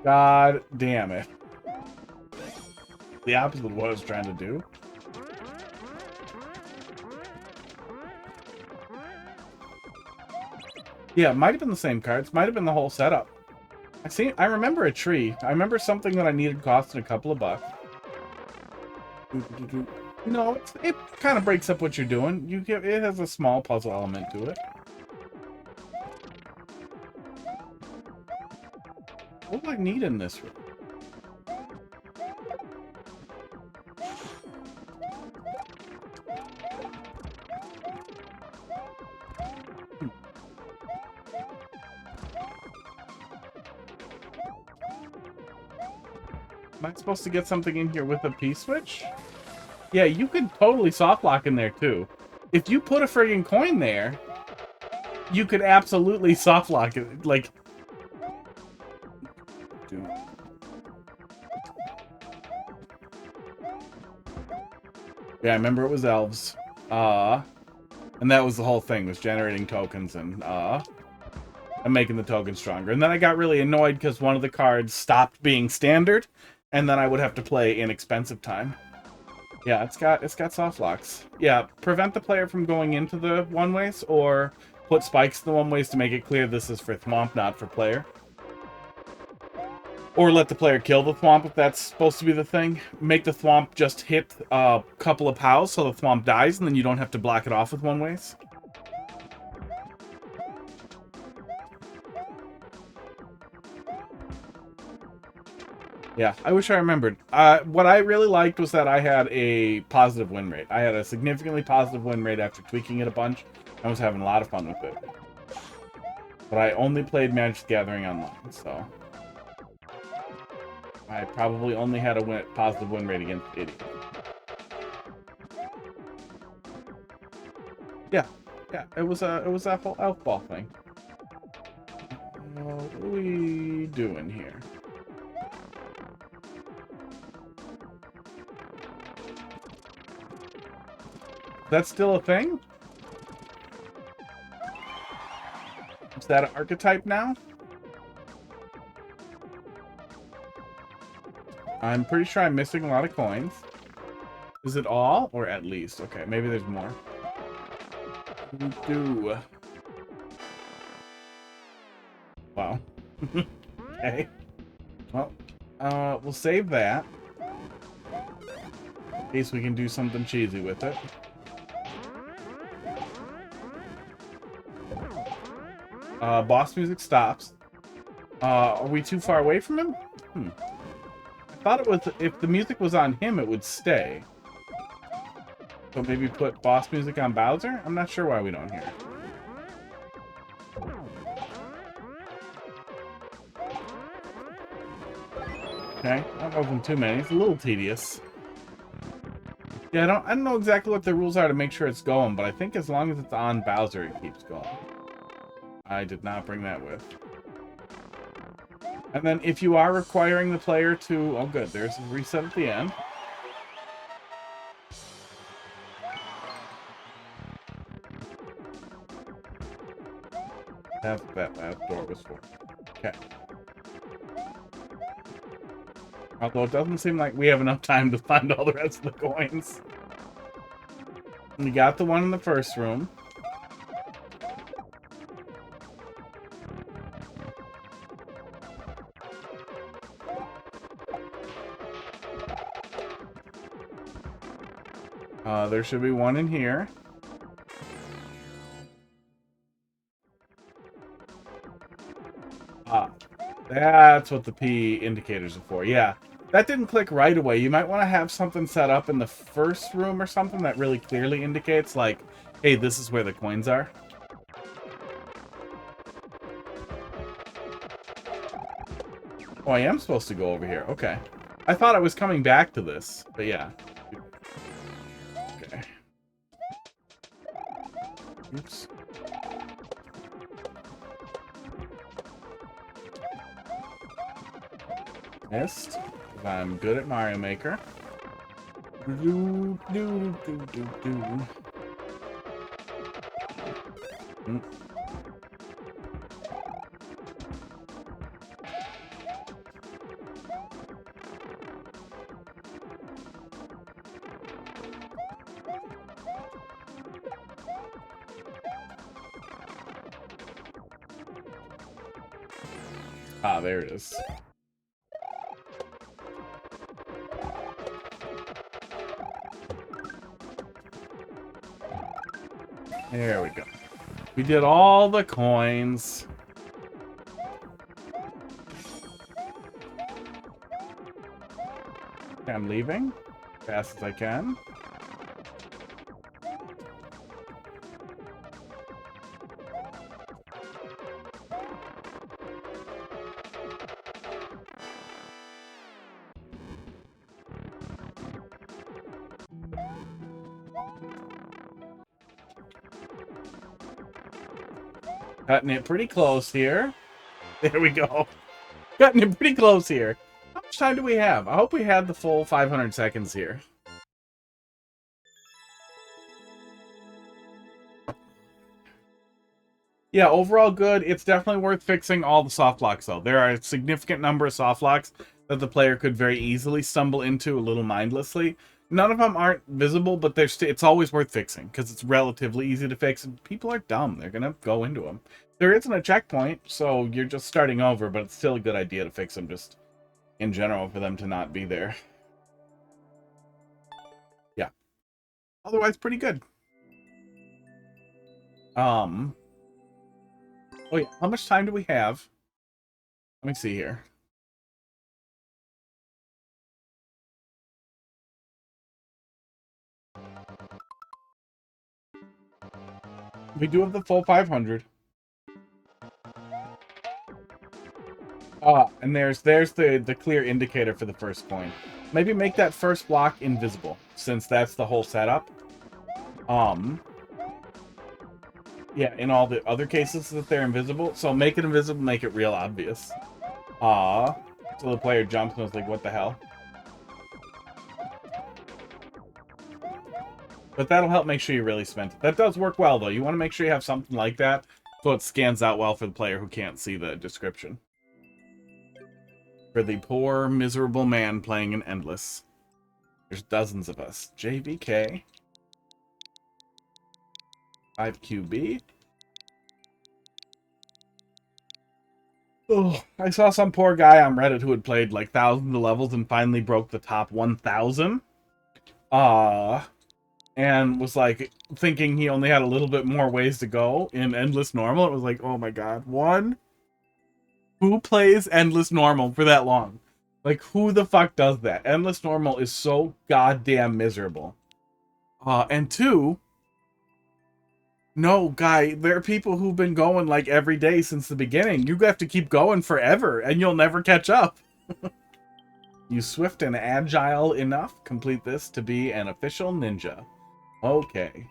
God damn it. The opposite of what I was trying to do. Yeah, it might have been the same cards. Might have been the whole setup. I remember a tree. I remember something that I needed costing a couple of bucks. No, it kind of breaks up what you're doing. It has a small puzzle element to it. What do I need in this room? Am I supposed to get something in here with a P-switch? Yeah, you could totally soft lock in there too. If you put a friggin' coin there, you could absolutely soft lock it. Like, dude. Yeah, I remember it was elves. And that was the whole thing, was generating tokens and making the tokens stronger. And then I got really annoyed because one of the cards stopped being standard, and then I would have to play inexpensive time. Yeah, it's got soft locks. Yeah, prevent the player from going into the one-ways, or put spikes in the one-ways to make it clear this is for Thwomp, not for player. Or let the player kill the Thwomp if that's supposed to be the thing. Make the Thwomp just hit a couple of pows so the Thwomp dies, and then you don't have to block it off with one-ways. Yeah, I wish I remembered. What I really liked was that I had a positive win rate. I had a significantly positive win rate after tweaking it a bunch. I was having a lot of fun with it. But I only played Magic the Gathering online, so I probably only had a positive win rate against idiots. Yeah, it was that whole elf ball thing. What are we doing here? That's still a thing? Is that an archetype now? I'm pretty sure I'm missing a lot of coins. Is it all? Or at least? Okay, maybe there's more. Do. Wow. Okay. Well, we'll save that. In case we can do something cheesy with it. Boss music stops. Are we too far away from him? I thought it was, if the music was on him, it would stay. So maybe put boss music on Bowser? I'm not sure why we don't hear it. Okay, not open too many. It's a little tedious. Yeah, I don't know exactly what the rules are to make sure it's going, but I think as long as it's on Bowser, it keeps going. I did not bring that with. And then if you are requiring the player to... Oh, good. There's a reset at the end. That's what that last door was for. Okay. Although it doesn't seem like we have enough time to find all the rest of the coins. We got the one in the first room. There should be one in here. That's what the P indicators are for. Yeah, that didn't click right away. You might want to have something set up in the first room or something that really clearly indicates, like, hey, this is where the coins are. Oh, I am supposed to go over here. Okay. I thought I was coming back to this, but yeah. Okay. Oops. Missed. I'm good at Mario Maker. Do, do, do, do, do. Ah, there it is. There we go. We did all the coins. Okay, I'm leaving as fast as I can. Cutting it pretty close here. There we go. Cutting it pretty close here. How much time do we have? I hope we had the full 500 seconds here. Yeah, overall good. It's definitely worth fixing all the soft locks, though. There are a significant number of soft locks that the player could very easily stumble into a little mindlessly. None of them aren't visible, but it's always worth fixing because it's relatively easy to fix. And people are dumb. They're going to go into them. There isn't a checkpoint, so you're just starting over, but it's still a good idea to fix them just in general for them to not be there. Yeah. Otherwise, pretty good. Oh yeah, how much time do we have? Let me see here. We do have the full 500. And there's the clear indicator for the first coin. Maybe make that first block invisible, since that's the whole setup. Yeah, in all the other cases that they're invisible. So make it invisible, make it real obvious. So the player jumps and was like, what the hell? But that'll help make sure you really spent it. That does work well, though. You want to make sure you have something like that so it scans out well for the player who can't see the description. For the poor, miserable man playing an Endless. There's dozens of us. JVK. 5QB. Oh, I saw some poor guy on Reddit who had played like thousands of levels and finally broke the top 1,000. And was like thinking he only had a little bit more ways to go in Endless Normal. It was like, oh my god, who plays Endless Normal for that long? Like, who the fuck does that? Endless Normal is so goddamn miserable. And two, no, guy, there are people who've been going like every day since the beginning. You have to keep going forever and you'll never catch up. You swift and agile enough, complete this to be an official ninja. Okay.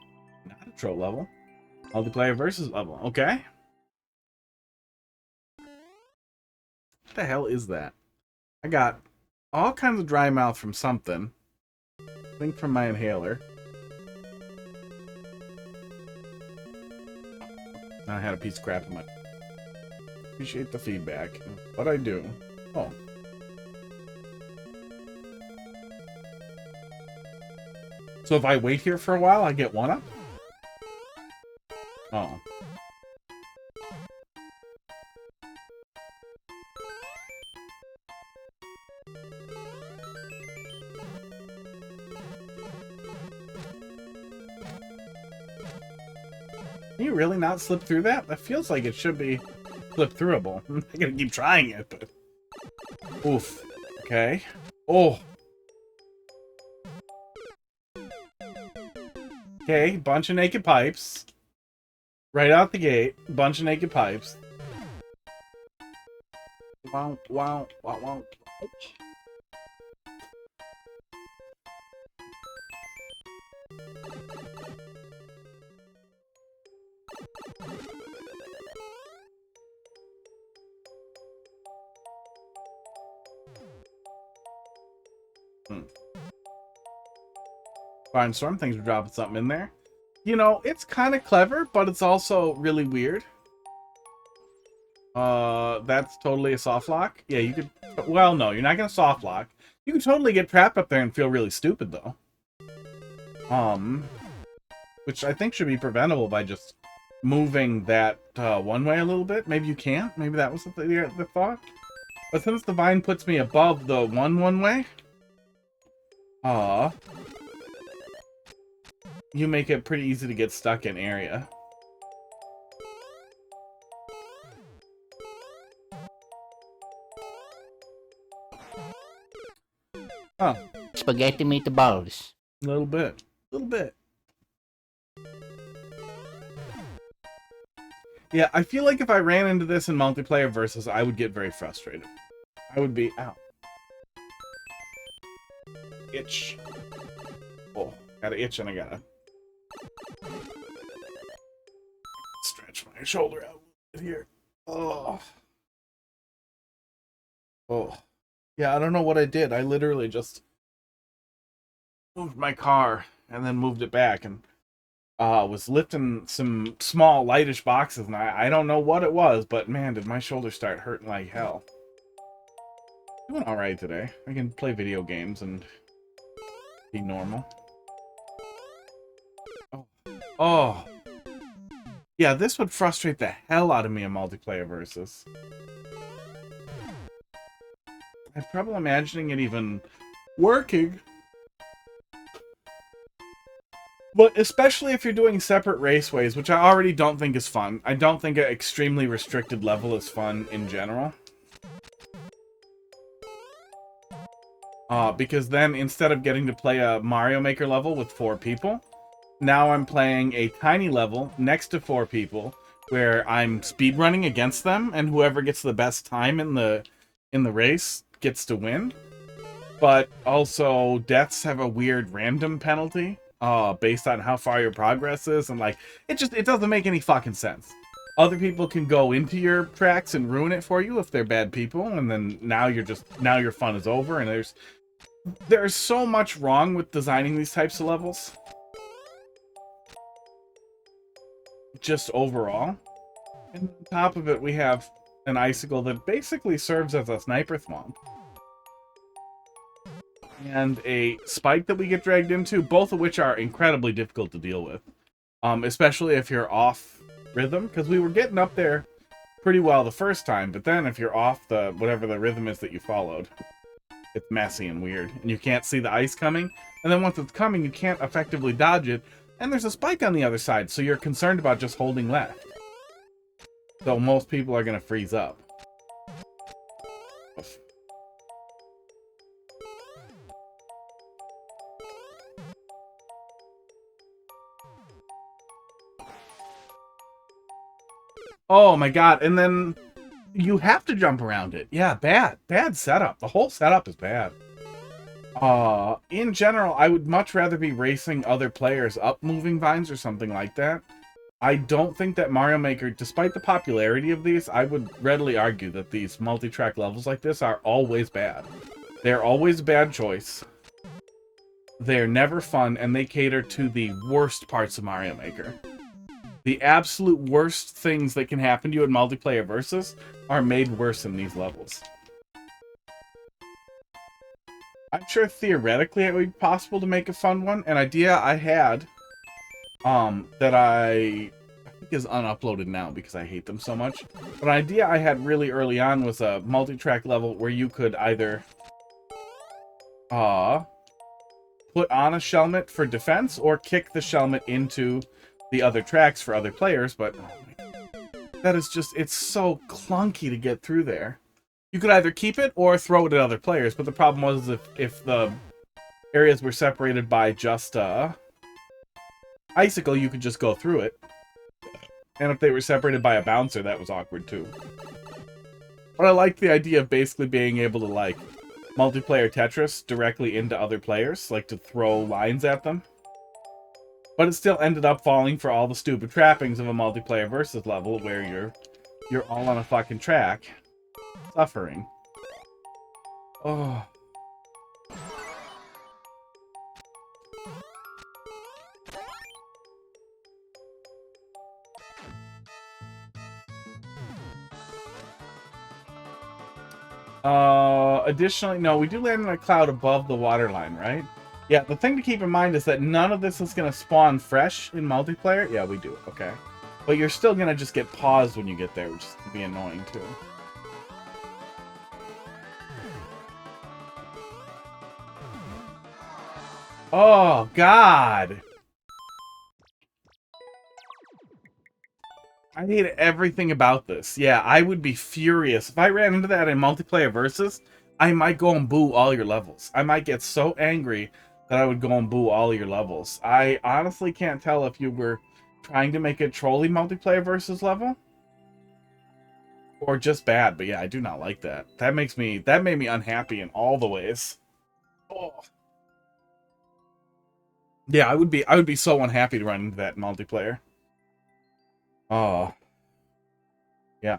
Nitro level. Multiplayer versus level. Okay. What the hell is that? I got all kinds of dry mouth from something. I think from my inhaler. I had a piece of crap in my... Appreciate the feedback. What'd I do? Oh. So if I wait here for a while, I get one up? Oh. Can you really not slip through that? That feels like it should be slip-throughable. I'm gonna keep trying it, but... Oof. Okay. Oh. Okay, bunch of naked pipes. Right out the gate, bunch of naked pipes. Wow, wow, wow, wow. Barnstorma, thanks for dropping something in there. You know, it's kind of clever, but it's also really weird. That's totally a soft lock. Yeah, you could... Well, no, you're not gonna soft lock. You could totally get trapped up there and feel really stupid, though. Which I think should be preventable by just moving that one way a little bit. Maybe you can't. Maybe that was the thought. But since the vine puts me above the one way, you make it pretty easy to get stuck in area. Oh. Spaghetti meatballs. A little bit. A little bit. Yeah, I feel like if I ran into this in multiplayer versus, I would get very frustrated. I would be out. Itch. Oh, got an itch and I gotta stretch my shoulder out here. Oh. Oh. Yeah, I don't know what I did. I literally just moved my car and then moved it back and was lifting some small lightish boxes, and I don't know what it was, but man, did my shoulder start hurting like hell. Doing alright today. I can play video games and be normal. Oh. Yeah, this would frustrate the hell out of me in multiplayer versus. I have trouble imagining it even working. But especially if you're doing separate raceways, which I already don't think is fun. I don't think an extremely restricted level is fun in general. Because then instead of getting to play a Mario Maker level with 4 people, now I'm playing a tiny level next to 4 people where I'm speedrunning against them, and whoever gets the best time in the race gets to win. But also deaths have a weird random penalty. Based on how far your progress is, and like it doesn't make any fucking sense. Other people can go into your tracks and ruin it for you if they're bad people, and then now your fun is over. And there's so much wrong with designing these types of levels. Just overall. And on top of it, we have an icicle that basically serves as a sniper thwomp. And a spike that we get dragged into, both of which are incredibly difficult to deal with. Especially if you're off rhythm, because we were getting up there pretty well the first time, but then if you're off the whatever the rhythm is that you followed, it's messy and weird, and you can't see the ice coming, and then once it's coming, you can't effectively dodge it, and there's a spike on the other side, so you're concerned about just holding left. So most people are going to freeze up. Oh my god, and then you have to jump around it. Yeah, bad setup. The whole setup is bad. In general, I would much rather be racing other players up moving vines or something like that. I don't think that Mario Maker, despite the popularity of these, I would readily argue that these multi-track levels like this are always bad. They're always a bad choice. They're never fun, and they cater to the worst parts of Mario Maker. The absolute worst things that can happen to you in multiplayer versus are made worse in these levels. I'm sure theoretically it would be possible to make a fun one. An idea I had, that I think is unuploaded now because I hate them so much. But an idea I had really early on was a multi-track level where you could either put on a shelmet for defense or kick the shelmet into the other tracks for other players, but that is just, it's so clunky to get through there. You could either keep it or throw it at other players, but the problem was if the areas were separated by just icicle, you could just go through it. And if they were separated by a bouncer, that was awkward too. But I like the idea of basically being able to, like, multiplayer Tetris directly into other players, like to throw lines at them. But it still ended up falling for all the stupid trappings of a multiplayer versus level where you're all on a fucking track, suffering. Oh. Additionally, no, we do land in a cloud above the waterline, right? Yeah, the thing to keep in mind is that none of this is going to spawn fresh in multiplayer. Yeah, we do. Okay. But you're still going to just get paused when you get there, which is going to be annoying, too. Oh, God. I hate everything about this. Yeah, I would be furious. If I ran into that in multiplayer versus, I might go and boo all your levels. I might get so angry that I would go and boo all your levels. I honestly can't tell if you were trying to make a trolly multiplayer versus level or just bad, but yeah, I do not like that. That made me unhappy in all the ways. Oh. Yeah, I would be so unhappy to run into that in multiplayer. Oh. Yeah.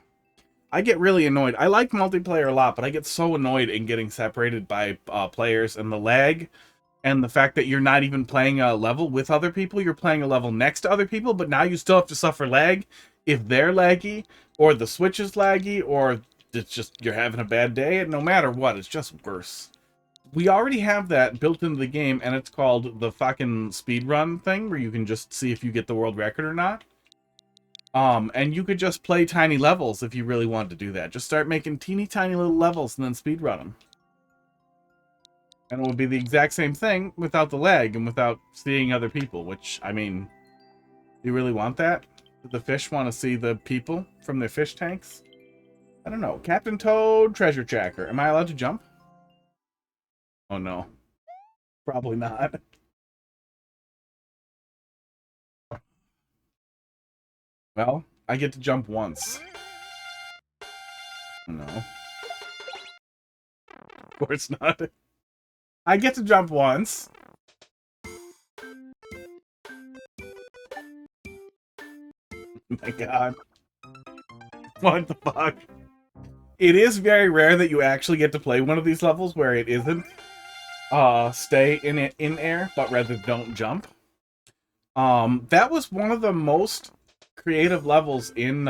I get really annoyed. I like multiplayer a lot, but I get so annoyed in getting separated by players and the lag and the fact that you're not even playing a level with other people. You're playing a level next to other people, but now you still have to suffer lag if they're laggy or the Switch is laggy or it's just you're having a bad day. And no matter what, it's just worse. We already have that built into the game, and it's called the fucking speedrun thing where you can just see if you get the world record or not. And you could just play tiny levels if you really wanted to do that. Just start making teeny tiny little levels and then speedrun them. And it would be the exact same thing without the lag and without seeing other people, which, I mean, do you really want that? Do the fish want to see the people from their fish tanks? I don't know. Captain Toad, Treasure Tracker. Am I allowed to jump? Oh, no. Probably not. Well, I get to jump once. No. Of course not. I get to jump once. Oh my god. What the fuck? It is very rare that you actually get to play one of these levels where it isn't stay in air, but rather don't jump. That was one of the most creative levels in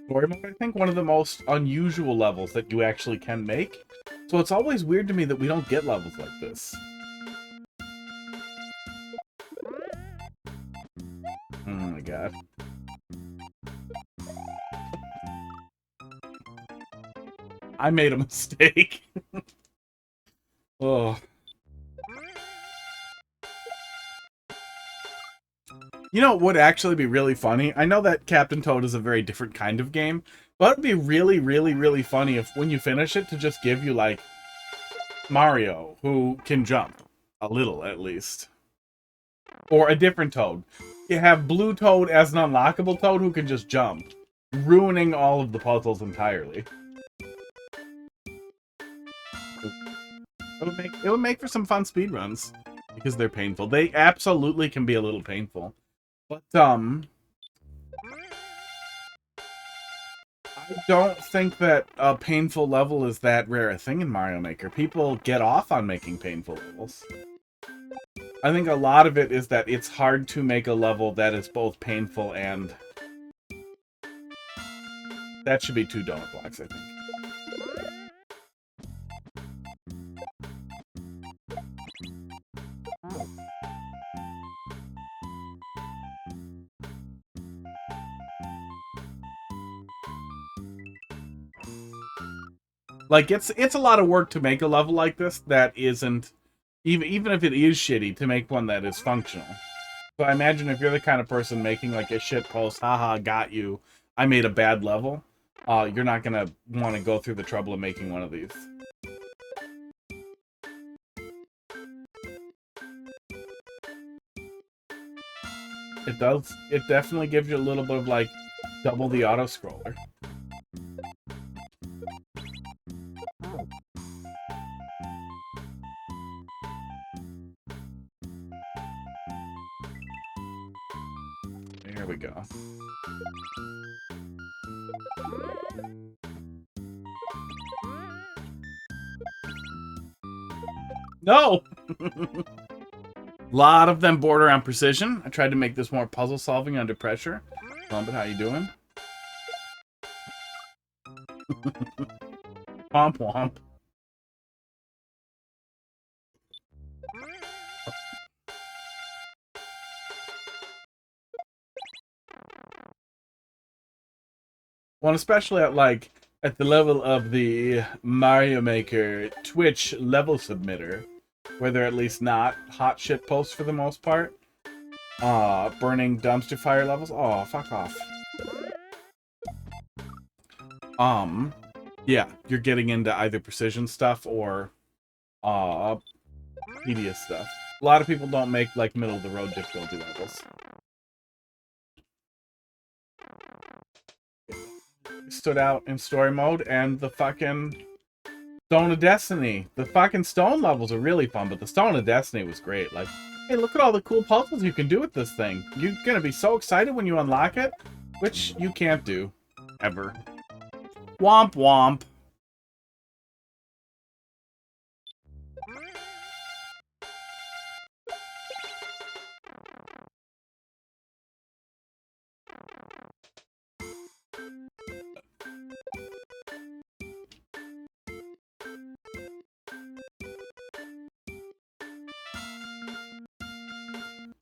story mode, I think. One of the most unusual levels that you actually can make. So it's always weird to me that we don't get levels like this. Oh my god. I made a mistake. Oh. You know what would actually be really funny? I know that Captain Toad is a very different kind of game, but it'd be really, really, really funny if when you finish it to just give you, like, Mario, who can jump. A little, at least. Or a different Toad. You have Blue Toad as an unlockable Toad who can just jump, ruining all of the puzzles entirely. It would make for some fun speedruns, because they're painful. They absolutely can be a little painful. But, I don't think that a painful level is that rare a thing in Mario Maker. People get off on making painful levels. I think a lot of it is that it's hard to make a level that is both painful and... That should be 2 donut blocks, I think. Like, it's a lot of work to make a level like this that isn't... Even if it is shitty, to make one that is functional. So I imagine if you're the kind of person making, like, a shit post, haha, got you, I made a bad level, you're not gonna want to go through the trouble of making one of these. It does. It definitely gives you a little bit of, like, double the auto-scroller. There we go. No! Lot of them border on precision. I tried to make this more puzzle solving under pressure. But how you doing? Womp womp. Well, especially at the level of the Mario Maker Twitch level submitter. where they're at least not hot shit posts for the most part. Burning dumpster fire levels. Oh, fuck off. Yeah, you're getting into either precision stuff or tedious stuff. A lot of people don't make like middle of the road difficulty levels. Stood out in story mode, and the fucking Stone of Destiny. The fucking stone levels are really fun, but the Stone of Destiny was great. Like, hey, look at all the cool puzzles you can do with this thing. You're gonna be so excited when you unlock it, which you can't do. Ever. Womp womp.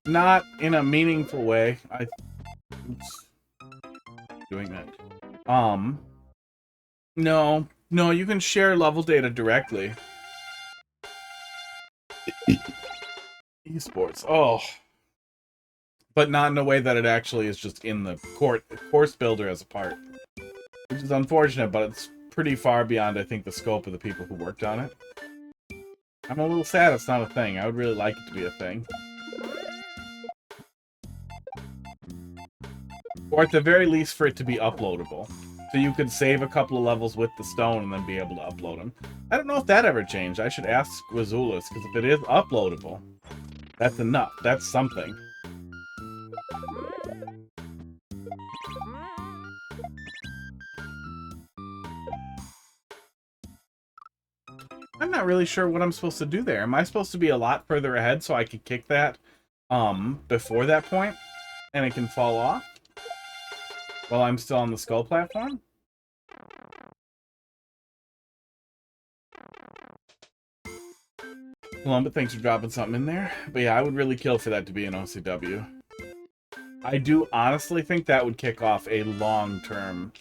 Not in a meaningful way. Oops. Doing that. No, you can share level data directly. Esports. Oh. But not in a way that it actually is just in the course builder as a part. Which is unfortunate, but it's pretty far beyond, I think, the scope of the people who worked on it. I'm a little sad it's not a thing. I would really like it to be a thing. Or at the very least for it to be uploadable. So you could save a couple of levels with the stone and then be able to upload them. I don't know if that ever changed. I should ask Squizulus, because if it is uploadable, that's enough. That's something. I'm not really sure what I'm supposed to do there. Am I supposed to be a lot further ahead so I can kick that before that point and it can fall off while I'm still on the skull platform? But thanks for dropping something in there. But yeah, I would really kill for that to be an OCW. I do honestly think that would kick off a long-term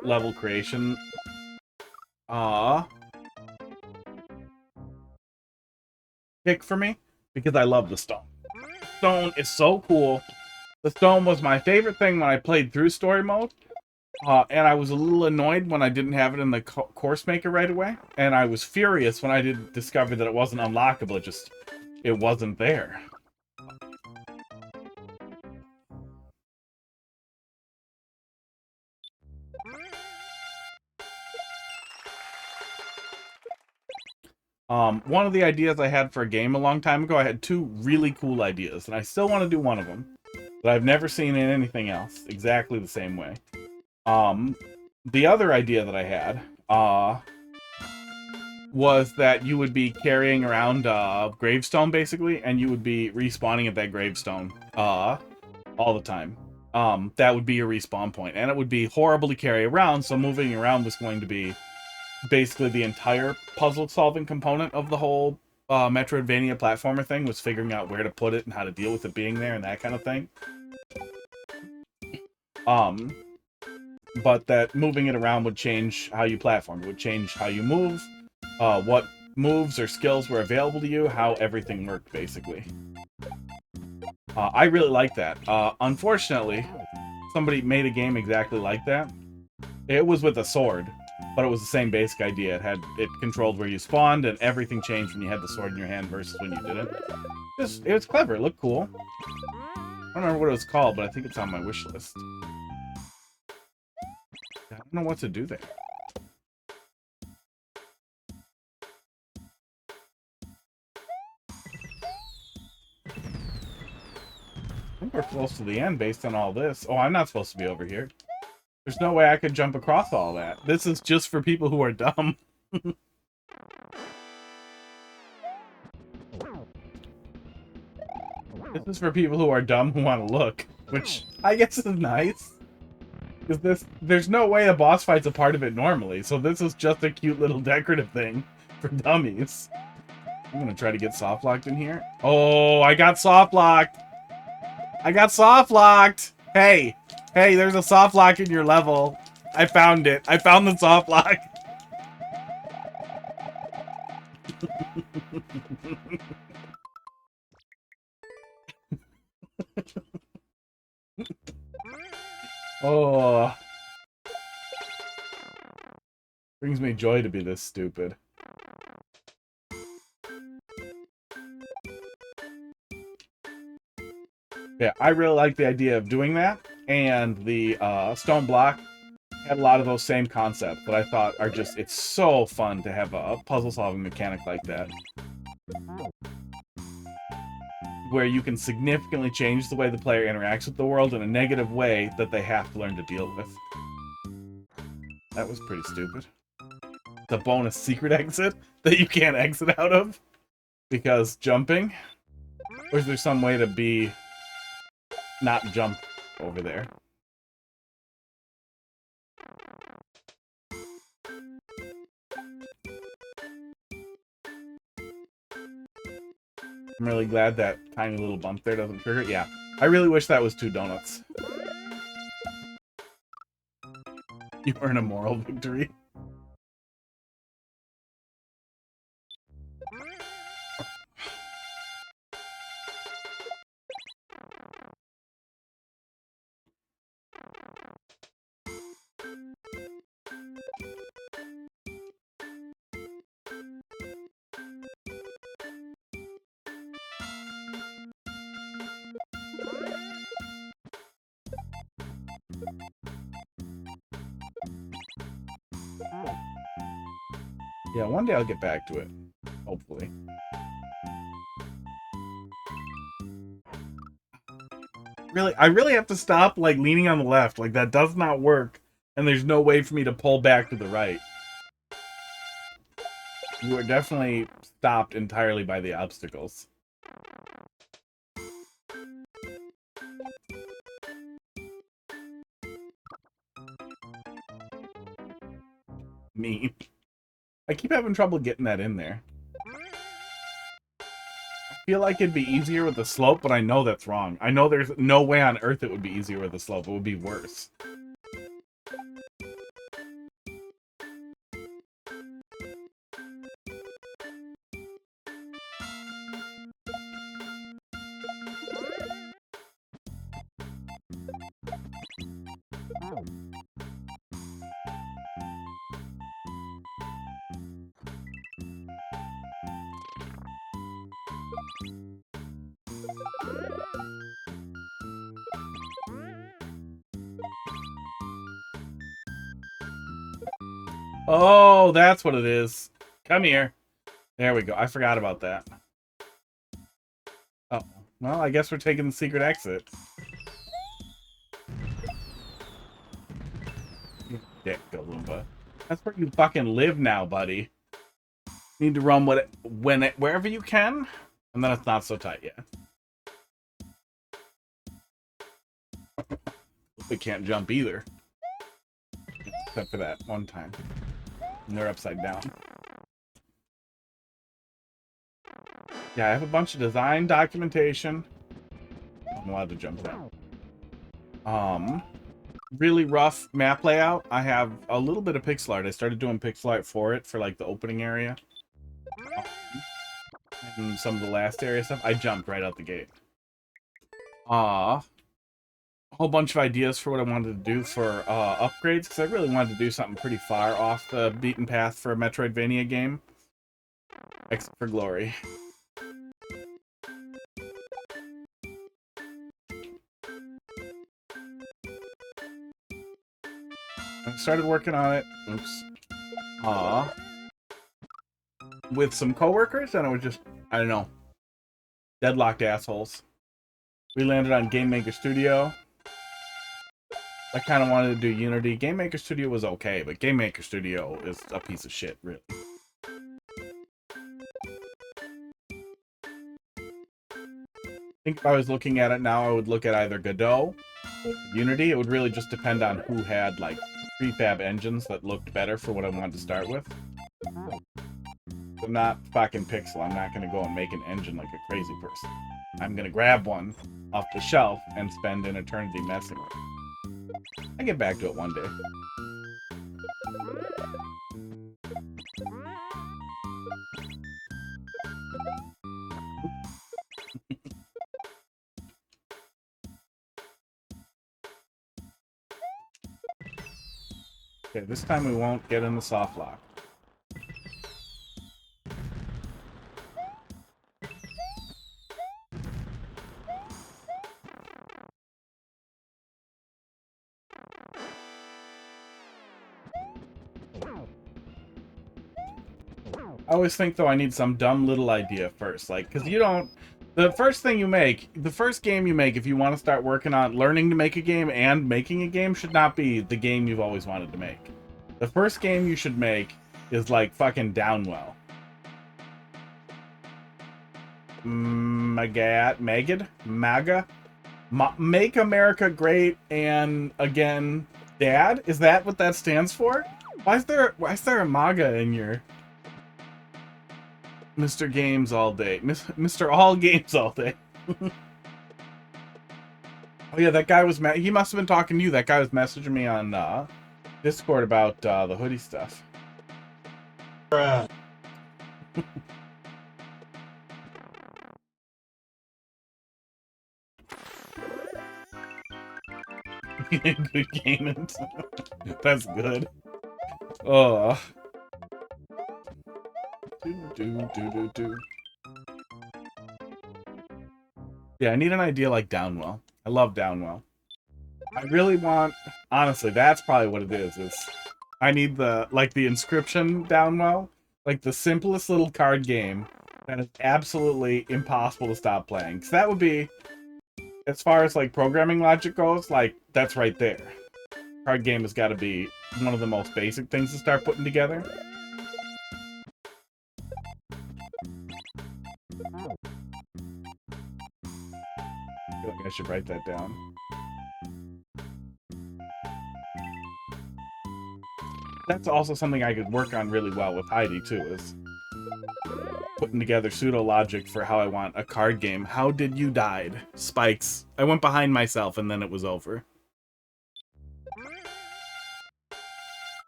level creation pick for me, because I love the stone. Stone is so cool. The stone was my favorite thing when I played through story mode, and I was a little annoyed when I didn't have it in the course maker right away, and I was furious when I did discover that it wasn't unlockable. It wasn't there. One of the ideas I had for a game a long time ago, I had two really cool ideas, and I still want to do one of them, but I've never seen in anything else exactly the same way. The other idea that I had, was that you would be carrying around a gravestone, basically, and you would be respawning at that gravestone, all the time. That would be your respawn point, and it would be horrible to carry around, so moving around was going to be basically the entire puzzle-solving component of the whole Metroidvania platformer thing, was figuring out where to put it and how to deal with it being there and that kind of thing. But that moving it around would change how you platform. It would change how you move, what moves or skills were available to you, how everything worked, basically. I really like that. Unfortunately, somebody made a game exactly like that. It was with a sword, but it was the same basic idea. It controlled where you spawned, and everything changed when you had the sword in your hand versus when you didn't. It was clever. It looked cool. I don't remember what it was called, but I think it's on my wish list. I don't know what to do there. I think we're close to the end based on all this. Oh, I'm not supposed to be over here. There's no way I could jump across all that. This is just for people who are dumb. This is for people who are dumb who want to look, which I guess is nice. Because there's no way a boss fight's a part of it normally, so this is just a cute little decorative thing for dummies. I'm gonna try to get soft locked in here. Oh, I got soft locked! I got soft locked! Hey, there's a soft lock in your level. I found it. I found the soft lock. Oh, brings me joy to be this stupid. Yeah, I really like the idea of doing that, and the stone block had a lot of those same concepts that I thought are just, it's so fun to have a puzzle-solving mechanic like that. Where you can significantly change the way the player interacts with the world in a negative way that they have to learn to deal with. That was pretty stupid. The bonus secret exit that you can't exit out of because jumping? Or is there some way to be not jump over there? I'm really glad that tiny little bump there doesn't trigger it. Yeah, I really wish that was 2 donuts. You earn a moral victory. Yeah, one day I'll get back to it. Hopefully. Really, I really have to stop, like, leaning on the left. Like, that does not work. And there's no way for me to pull back to the right. You are definitely stopped entirely by the obstacles. Me. I keep having trouble getting that in there. I feel like it'd be easier with the slope, but I know that's wrong. I know there's no way on earth it would be easier with the slope. It would be worse. Oh, that's what it is. Come here. There we go. I forgot about that. Oh, well, I guess we're taking the secret exit. You dick, Galumba. That's where you fucking live now, buddy. Need to run wherever you can, and then it's not so tight yet. We can't jump either. Except for that one time. And they're upside down. Yeah, I have a bunch of design documentation. I'm allowed to jump down. Really rough map layout. I have a little bit of pixel art. I started doing pixel art for it, for like the opening area. And some of the last area stuff. I jumped right out the gate. A whole bunch of ideas for what I wanted to do for upgrades, because I really wanted to do something pretty far off the beaten path for a Metroidvania game. Except for glory. I started working on it. Oops. With some coworkers, and it was just, I don't know, deadlocked assholes. We landed on Game Maker Studio. I kind of wanted to do Unity. Game Maker Studio was okay, but Game Maker Studio is a piece of shit, really. I think if I was looking at it now, I would look at either Godot or Unity. It would really just depend on who had, like, prefab engines that looked better for what I wanted to start with. I'm not fucking Pixel. I'm not going to go and make an engine like a crazy person. I'm going to grab one off the shelf and spend an eternity messing with it. I'll get back to it one day. Okay, this time we won't get in the soft lock. I always think, though, I need some dumb little idea first. Like, because you don't... The first thing you make, the first game you make, if you want to start working on learning to make a game and making a game, should not be the game you've always wanted to make. The first game you should make is, like, fucking Downwell. MAGA? Make America Great and, again, Dad? Is that what that stands for? Why is there a MAGA in your... Mr. Games all day. Mr. All Games all day. Oh yeah, that guy was... He must have been talking to you. That guy was messaging me on Discord about the hoodie stuff. Bruh. Good gaming. That's good. Oh. Yeah, I need an idea like Downwell. I love Downwell. I really want... Honestly, that's probably what it is I need the Inscription Downwell. Like, the simplest little card game that is absolutely impossible to stop playing. Because that would be... As far as, like, programming logic goes, like, that's right there. Card game has got to be one of the most basic things to start putting together. I feel like I should write that down. That's also something I could work on really well with Heidi, too, is putting together pseudo-logic for how I want a card game. How did you died? Spikes. I went behind myself and then it was over.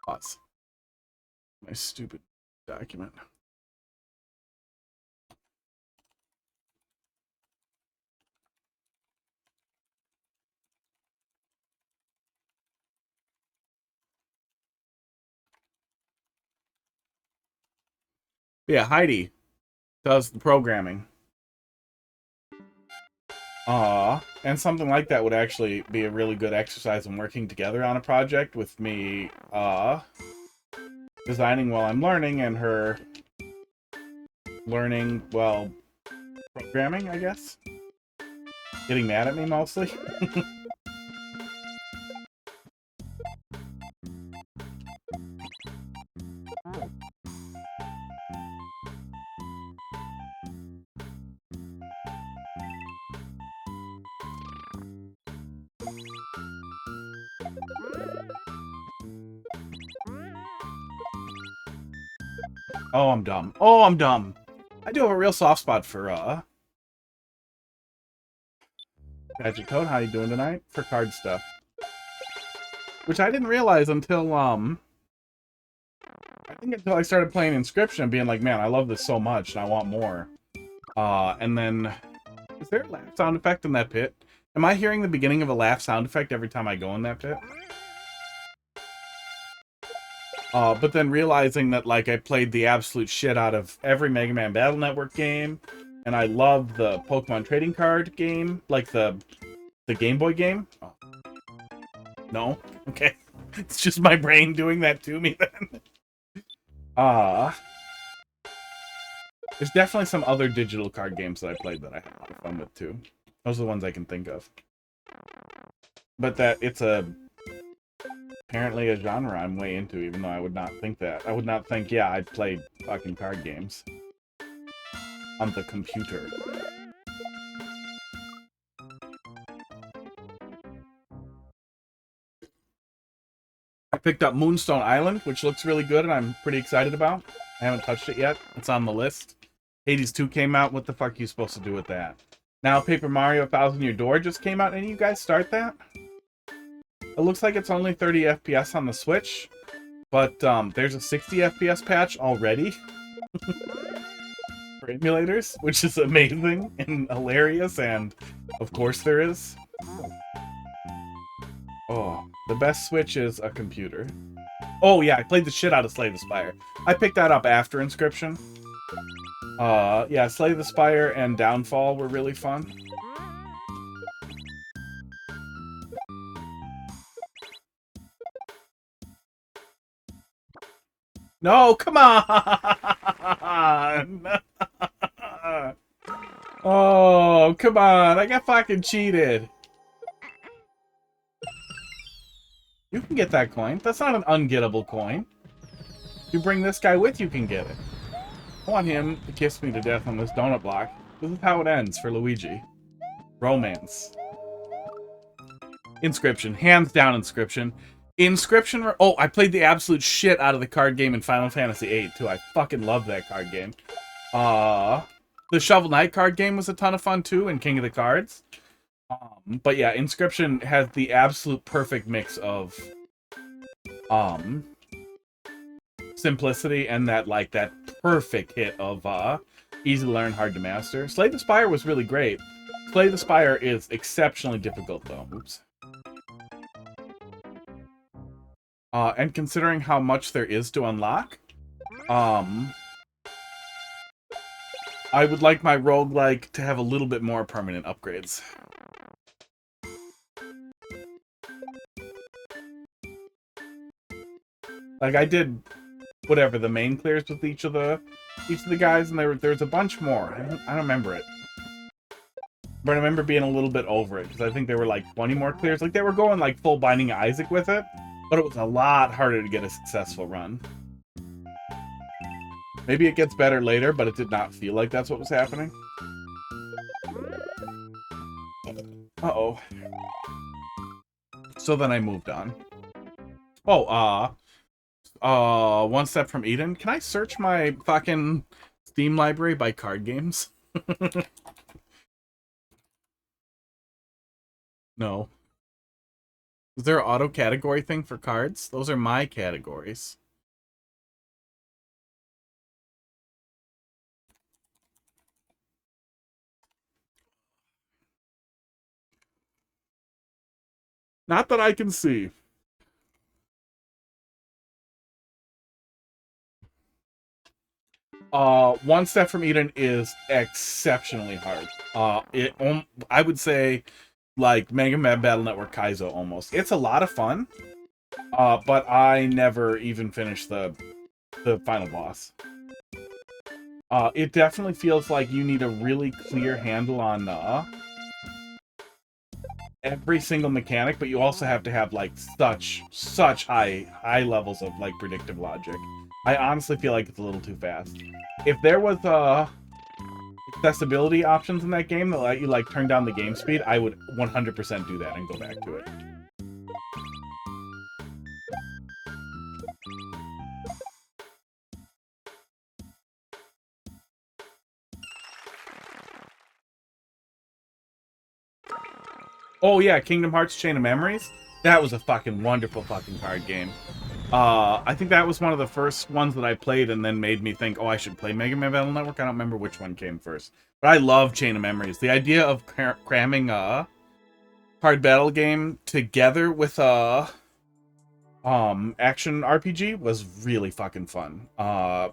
Pause. My stupid document. Yeah, Heidi does the programming. And something like that would actually be a really good exercise in working together on a project with me, designing while I'm learning and her learning, well, programming, I guess. Getting mad at me mostly. Oh, I'm dumb. Oh, I'm dumb. I do have a real soft spot for, Magic Code. How you doing tonight? For card stuff. Which I didn't realize until, I think until I started playing Inscription, being like, man, I love this so much, and I want more. And then... Is there a laugh sound effect in that pit? Am I hearing the beginning of a laugh sound effect every time I go in that pit? But then realizing that, like, I played the absolute shit out of every Mega Man Battle Network game, and I love the Pokemon trading card game, like the Game Boy game. Oh. No? Okay. It's just my brain doing that to me, then. There's definitely some other digital card games that I played that I had a lot of fun with, too. Those are the ones I can think of. But that, it's apparently a genre I'm way into, even though I would not think that. I would not think, yeah, I'd play fucking card games. On the computer. I picked up Moonstone Island, which looks really good, and I'm pretty excited about. I haven't touched it yet. It's on the list. Hades 2 came out. What the fuck are you supposed to do with that? Now Paper Mario 1000 Year Door just came out. Any of you guys start that? It looks like it's only 30 FPS on the Switch, but there's a 60 FPS patch already. for emulators, which is amazing and hilarious, and of course there is. Oh, the best Switch is a computer. Oh yeah, I played the shit out of Slay the Spire. I picked that up after Inscription. Yeah, Slay the Spire and Downfall were really fun. No, come on! Oh, come on. I got fucking cheated. You can get that coin. That's not an ungettable coin. If you bring this guy with, you can get it. I want him to kiss me to death on this donut block. This is how it ends for Luigi. Romance. Inscription. Hands down Inscription. Inscription... Oh, I played the absolute shit out of the card game in Final Fantasy VIII, too. I fucking love that card game. The Shovel Knight card game was a ton of fun, too, in King of the Cards. But yeah, Inscription has the absolute perfect mix of... simplicity and that, like, that perfect hit of, easy to learn, hard to master. Slay the Spire was really great. Slay the Spire is exceptionally difficult, though. Oops. And considering how much there is to unlock, I would like my roguelike to have a little bit more permanent upgrades. Like, I did whatever the main clears with each of the guys, and there's a bunch more. I don't remember it. But I remember being a little bit over it, because I think there were like 20 more clears. Like, they were going like full Binding of Isaac with it, but it was a lot harder to get a successful run. Maybe it gets better later, but it did not feel like that's what was happening. Uh-oh. So then I moved on. Oh, One Step from Eden. Can I search my fucking Steam library by card games? No. Is there an auto category thing for cards? Those are my categories. Not that I can see. One Step from Eden is exceptionally hard. I would say like Mega Man Battle Network Kaizo almost. It's a lot of fun, but I never even finished the final boss. It definitely feels like you need a really clear handle on every single mechanic, but you also have to have like such high levels of like predictive logic. I honestly feel like it's a little too fast. If there was accessibility options in that game that let you like turn down the game speed, I would 100% do that and go back to it. Oh yeah, Kingdom Hearts Chain of Memories. That was a fucking wonderful fucking card game. I think that was one of the first ones that I played and then made me think, oh, I should play Mega Man Battle Network. I don't remember which one came first. But I love Chain of Memories. The idea of cramming a card battle game together with a action RPG was really fucking fun.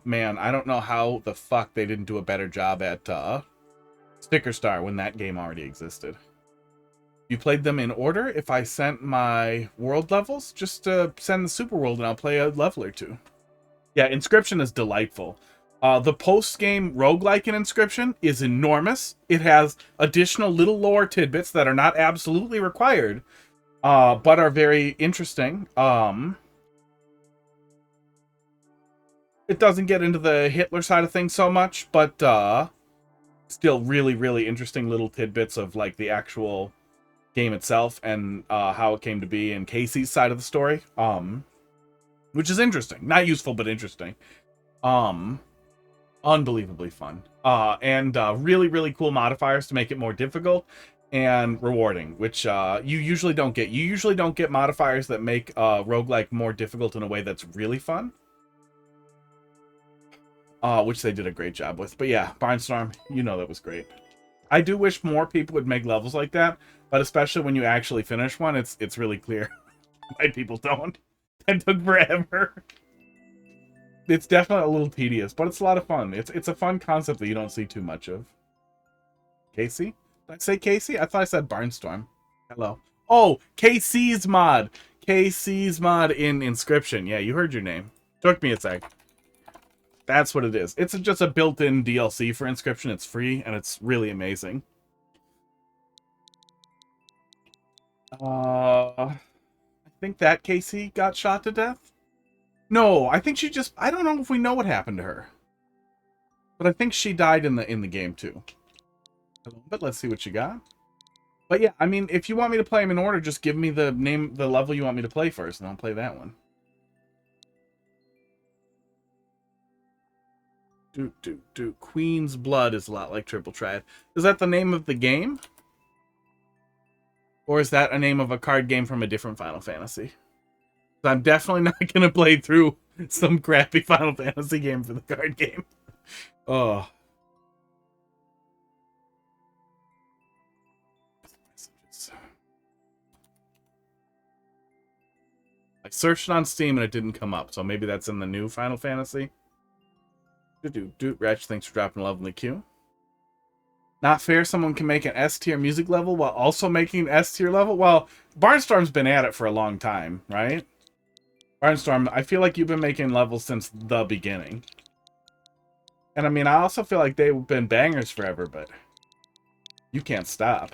Man, I don't know how the fuck they didn't do a better job at Sticker Star when that game already existed. You played them in order. If I sent my world levels, just send the super world and I'll play a level or two. Yeah, Inscription is delightful. The post-game roguelike in Inscription is enormous. It has additional little lore tidbits that are not absolutely required, but are very interesting. It doesn't get into the Hitler side of things so much, but still really, really interesting little tidbits of like the actual game itself and how it came to be, and Casey's side of the story, which is interesting. Not useful, but interesting. Unbelievably fun. And really, really cool modifiers to make it more difficult and rewarding, which you usually don't get. You usually don't get modifiers that make roguelike more difficult in a way that's really fun. which they did a great job with. But yeah, Barnstorm, you know that was great. I do wish more people would make levels like that, but especially when you actually finish one, it's really clear why people don't. It took forever. It's definitely a little tedious, but it's a lot of fun. It's a fun concept that you don't see too much of. Casey? Did I say Casey? I thought I said Barnstorm. Hello. Oh, KC's mod. KC's mod in Inscription. Yeah, you heard your name. Took me a sec. That's what it is. It's just a built-in DLC for Inscription. It's free, and it's really amazing. I think that Casey got shot to death? No, I think she just... I don't know if we know what happened to her. But I think she died in the game, too. But let's see what you got. But yeah, I mean, if you want me to play them in order, just give me the level you want me to play first, and I'll play that one. Queen's Blood is a lot like Triple Triad. Is that the name of the game? Or is that a name of a card game from a different Final Fantasy? I'm definitely not going to play through some crappy Final Fantasy game for the card game. Oh. I searched on Steam and it didn't come up, so maybe that's in the new Final Fantasy. Ratchet, thanks for dropping love in the queue. Not fair someone can make an S-tier music level while also making an S-tier level? Well, Barnstorm's been at it for a long time, right? Barnstorm, I feel like you've been making levels since the beginning. And I mean, I also feel like they've been bangers forever, but you can't stop.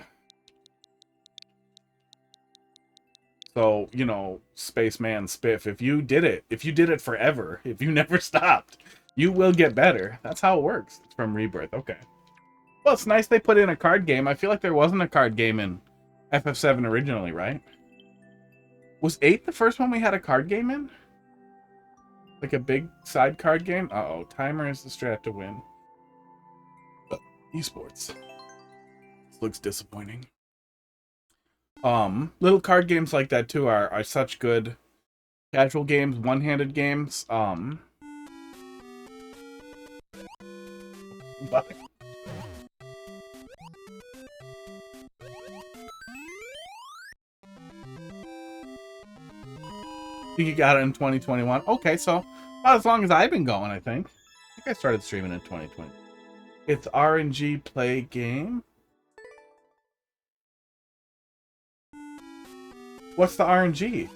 So, you know, Spaceman Spiff, if you did it forever, if you never stopped, you will get better. That's how it works. It's from Rebirth. Okay. Well, it's nice they put in a card game. I feel like there wasn't a card game in FF7 originally, right? Was 8 the first one we had a card game in? Like a big side card game? Uh-oh. Timer is the strat to win. Esports. This looks disappointing. Little card games like that too are such good casual games, one-handed games. But you got it in 2021. Okay, so about as long as I've been going, I think. I think I started streaming in 2020. It's RNG play game. What's the RNG?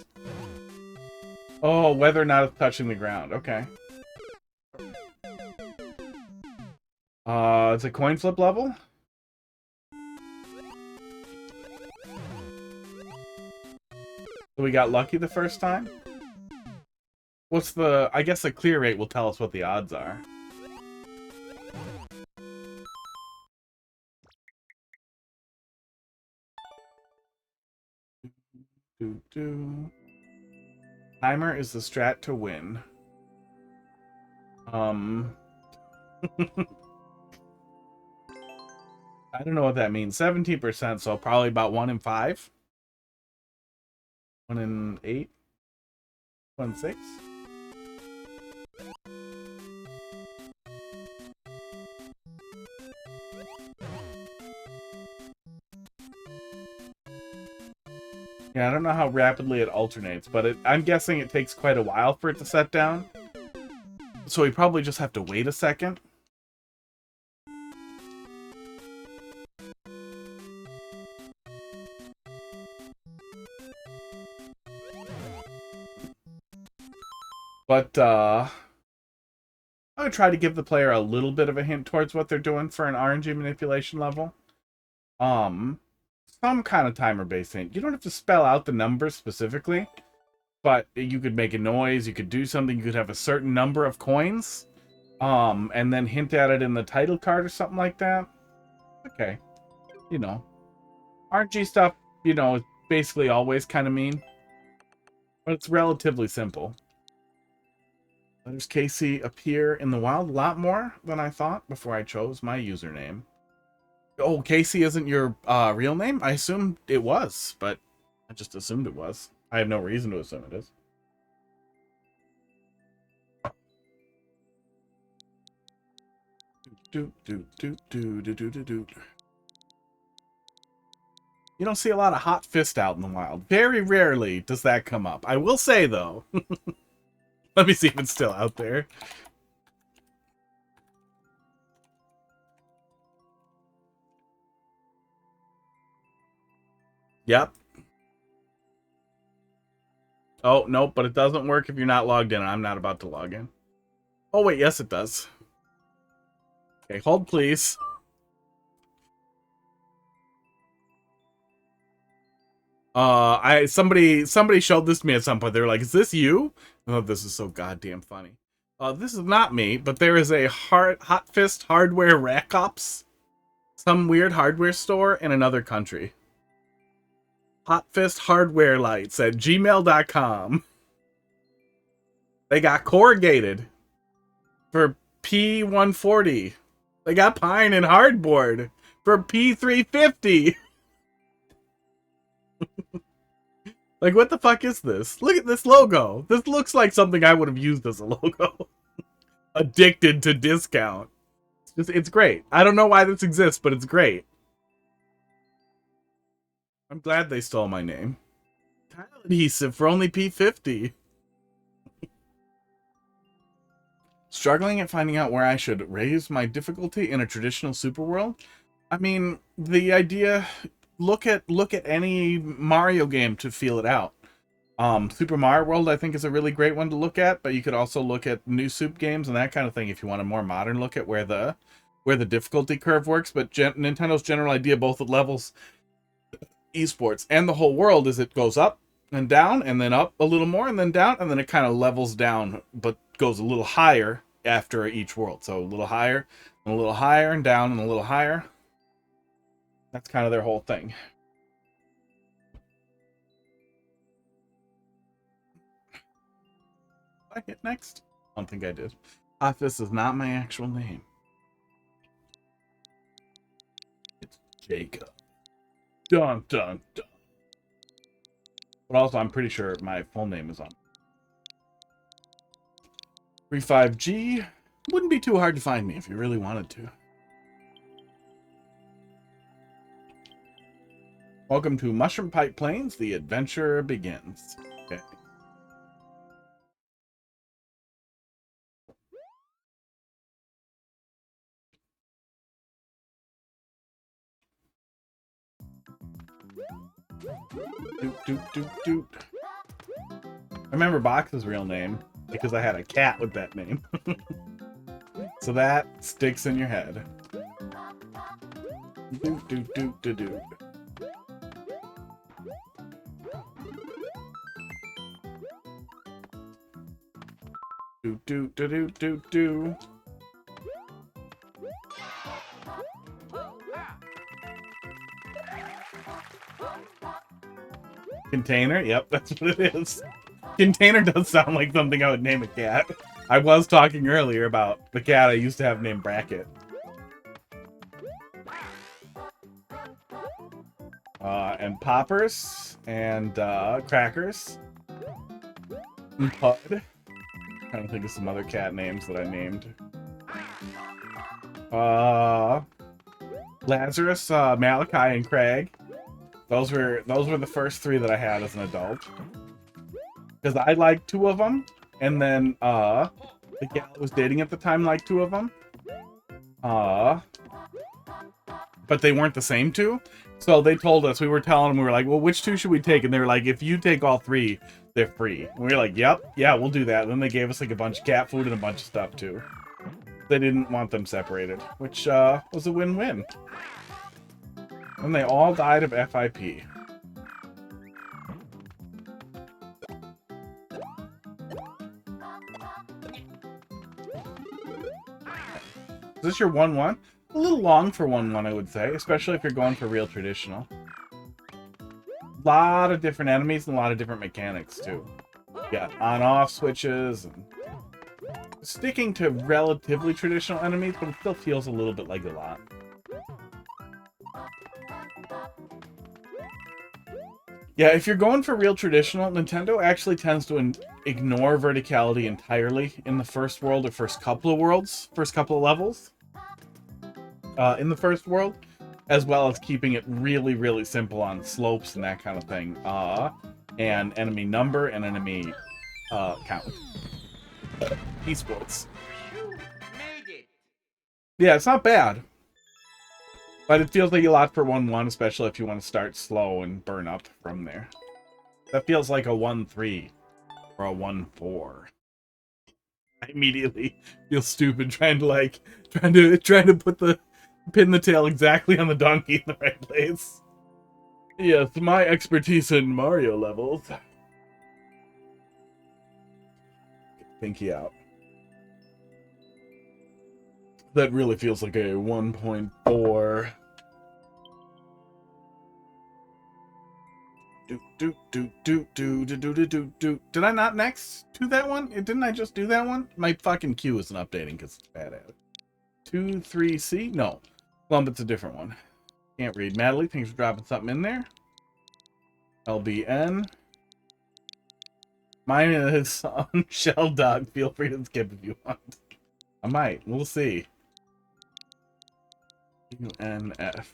Oh, whether or not it's touching the ground. Okay. It's a coin flip level? So we got lucky the first time? What's the... I guess the clear rate will tell us what the odds are. Timer is the strat to win. I don't know what that means. 17%, so probably about 1 in 5. 1 in 8. 1 in 6. Yeah, I don't know how rapidly it alternates, but I'm guessing it takes quite a while for it to set down. So we probably just have to wait a second. But, I would try to give the player a little bit of a hint towards what they're doing for an RNG manipulation level. Some kind of timer-based hint. You don't have to spell out the numbers specifically, but you could make a noise, you could do something, you could have a certain number of coins, and then hint at it in the title card or something like that. Okay. You know. RNG stuff, you know, is basically always kind of mean, but it's relatively simple. Letters KC appear in the wild a lot more than I thought before I chose my username. Oh, Casey isn't your real name? I assumed it was, but I just assumed it was. I have no reason to assume it is. Do, do, do, do, do, do, do, do. You don't see a lot of hot fist out in the wild. Very rarely does that come up. I will say, though. Let me see if it's still out there. Yep. Oh, nope, but it doesn't work if you're not logged in. I'm not about to log in. Oh, wait, yes, it does. Okay, hold, please. Somebody showed this to me at some point. They were like, "Is this you?" Oh, this is so goddamn funny. This is not me, but there is a Hot Fist hardware rack ops, some weird hardware store in another country. Hot Fist hardware lights at gmail.com. They got corrugated for P140. They got pine and hardboard for P350. Like, what the fuck is this? Look at this logo. This looks like something I would have used as a logo. Addicted to discount. It's great. I don't know why this exists, but it's great. I'm glad they stole my name. Tile adhesive for only P50. Struggling at finding out where I should raise my difficulty in a traditional super world? I mean, the idea... Look at any Mario game to feel it out. Super Mario World, I think, is a really great one to look at, but you could also look at new soup games and that kind of thing if you want a more modern look at where the difficulty curve works. But Nintendo's general idea, both at levels, esports, and the whole world, is it goes up and down, and then up a little more, and then down, and then it kind of levels down, but goes a little higher after each world. So a little higher, and a little higher, and down, and a little higher. That's kind of their whole thing. Did I hit next? I don't think I did. This is not my actual name. It's Jacob. Dun, dun, dun. But also, I'm pretty sure my full name is on. 35G. Wouldn't be too hard to find me if you really wanted to. Welcome to Mushroom Pipe Plains. The adventure begins. Okay. Doot, doot, doot, doot. I remember Box's real name because I had a cat with that name. So that sticks in your head. Doot, doot, doot, doot, doot. Do do do do do do. Container? Yep, that's what it is. Container does sound like something I would name a cat. I was talking earlier about the cat I used to have named Bracket. And Poppers and Crackers. And Pud. Trying to think of some other cat names that I named. Lazarus, Malachi, and Craig. Those were the first three that I had as an adult. Because I liked two of them, and then the gal I was dating at the time liked two of them. But they weren't the same two. So they told us, we were telling them, we were like, well, which two should we take? And they were like, if you take all three, they're free. And we were like, yep, yeah, we'll do that. And then they gave us like a bunch of cat food and a bunch of stuff too. They didn't want them separated, which was a win-win. And they all died of FIP. Is this your 1-1? A little long for 1-1, I would say, especially if you're going for real traditional. A lot of different enemies and a lot of different mechanics, too. You got on-off switches, and sticking to relatively traditional enemies, but it still feels a little bit like a lot. Yeah, if you're going for real traditional, Nintendo actually tends to ignore verticality entirely in the first world or first couple of worlds, first couple of levels. in the first world, as well as keeping it really, really simple on slopes and that kind of thing. And enemy number and enemy count. Esports. Yeah, it's not bad. But it feels like a lot for 1-1, especially if you want to start slow and burn up from there. That feels like a 1-3 or a 1-4. I immediately feel stupid trying to pin the tail exactly on the donkey in the right place. Yes, my expertise in Mario levels. Get Pinky out. That really feels like a 1.4. Did I not next to that one? Didn't I just do that one? My fucking queue isn't updating because it's bad at it. 2-3-C? No. It's a different one. Can't read. MadaleeD, thanks for dropping something in there. LBN. Mine is on Shell Dog. Feel free to skip if you want. I might. We'll see. UNF.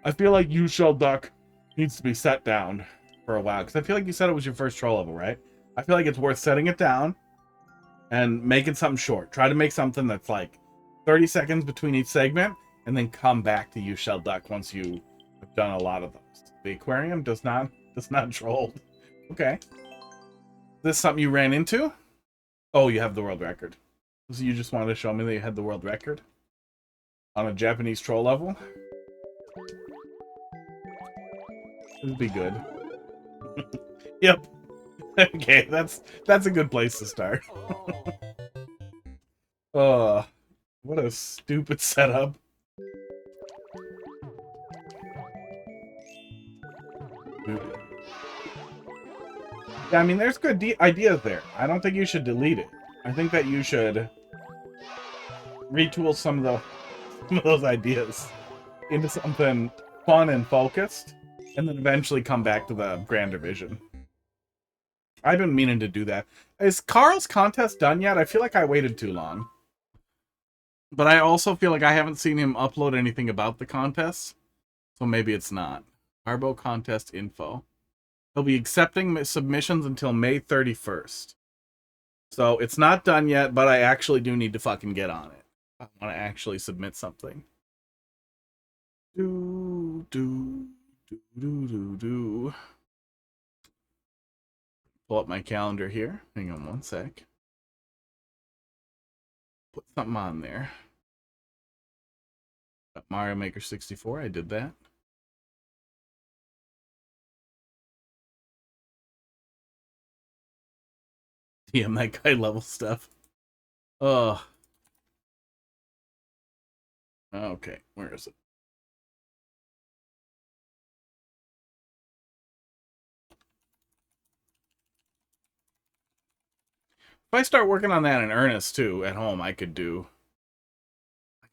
I feel like you Shell Duck needs to be set down for a while. Because I feel like you said it was your first troll level, right? I feel like it's worth setting it down and making something short. Try to make something that's like 30 seconds between each segment and then come back to you Shell Duck once you have done a lot of those. The aquarium does not troll. Okay. Is this something you ran into? Oh, you have the world record. So you just wanted to show me that you had the world record on a Japanese troll level? This would be good. Yep. Okay, that's a good place to start. Oh, what a stupid setup. Yeah, I mean, there's good ideas there. I don't think you should delete it. I think that you should retool some of those ideas into something fun and focused, and then eventually come back to the grander vision. I've been meaning to do that. Is Carl's contest done yet? I feel like I waited too long. But I also feel like I haven't seen him upload anything about the contest, so maybe it's not. Arbo contest info. He'll be accepting submissions until May 31st. So it's not done yet, but I actually do need to fucking get on it. I want to actually submit something. Pull up my calendar here. Hang on one sec. Put something on there. Mario Maker 64, I did that. DM that guy level stuff. Oh. Okay, where is it? If I start working on that in earnest too at home, I could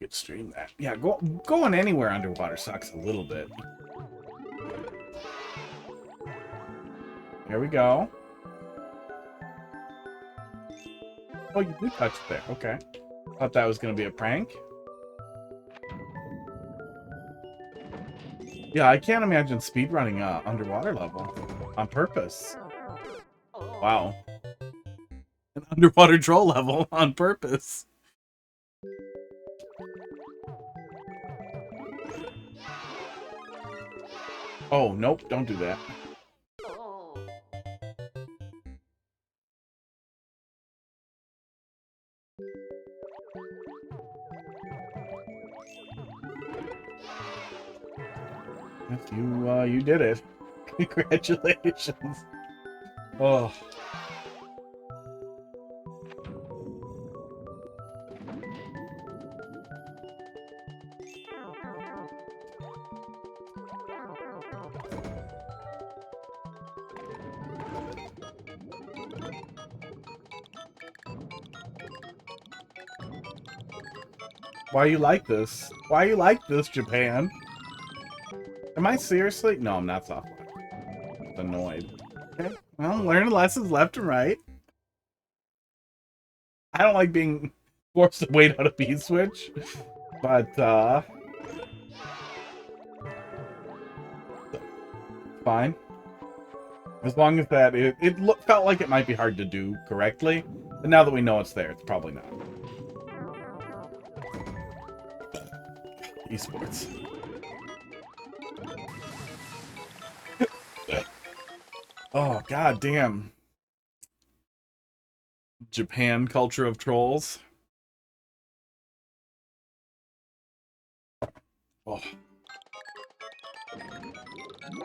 stream that. Yeah, going anywhere underwater sucks a little bit. There we go. Oh, you do touch it there. Okay. Thought that was gonna be a prank. Yeah, I can't imagine speedrunning underwater level on purpose. Wow. An underwater troll level on purpose. Oh, nope, don't do that. Yes, you did it. Congratulations. Oh. Why you like this? Why you like this, Japan? Am I seriously? No, I'm not software. Annoyed. Okay. Well, learning lessons left and right. I don't like being forced to wait out a B-switch. But, fine. As long as that, felt like it might be hard to do correctly. But now that we know it's there, it's probably not. Esports. Oh, god damn. Japan culture of trolls. Oh.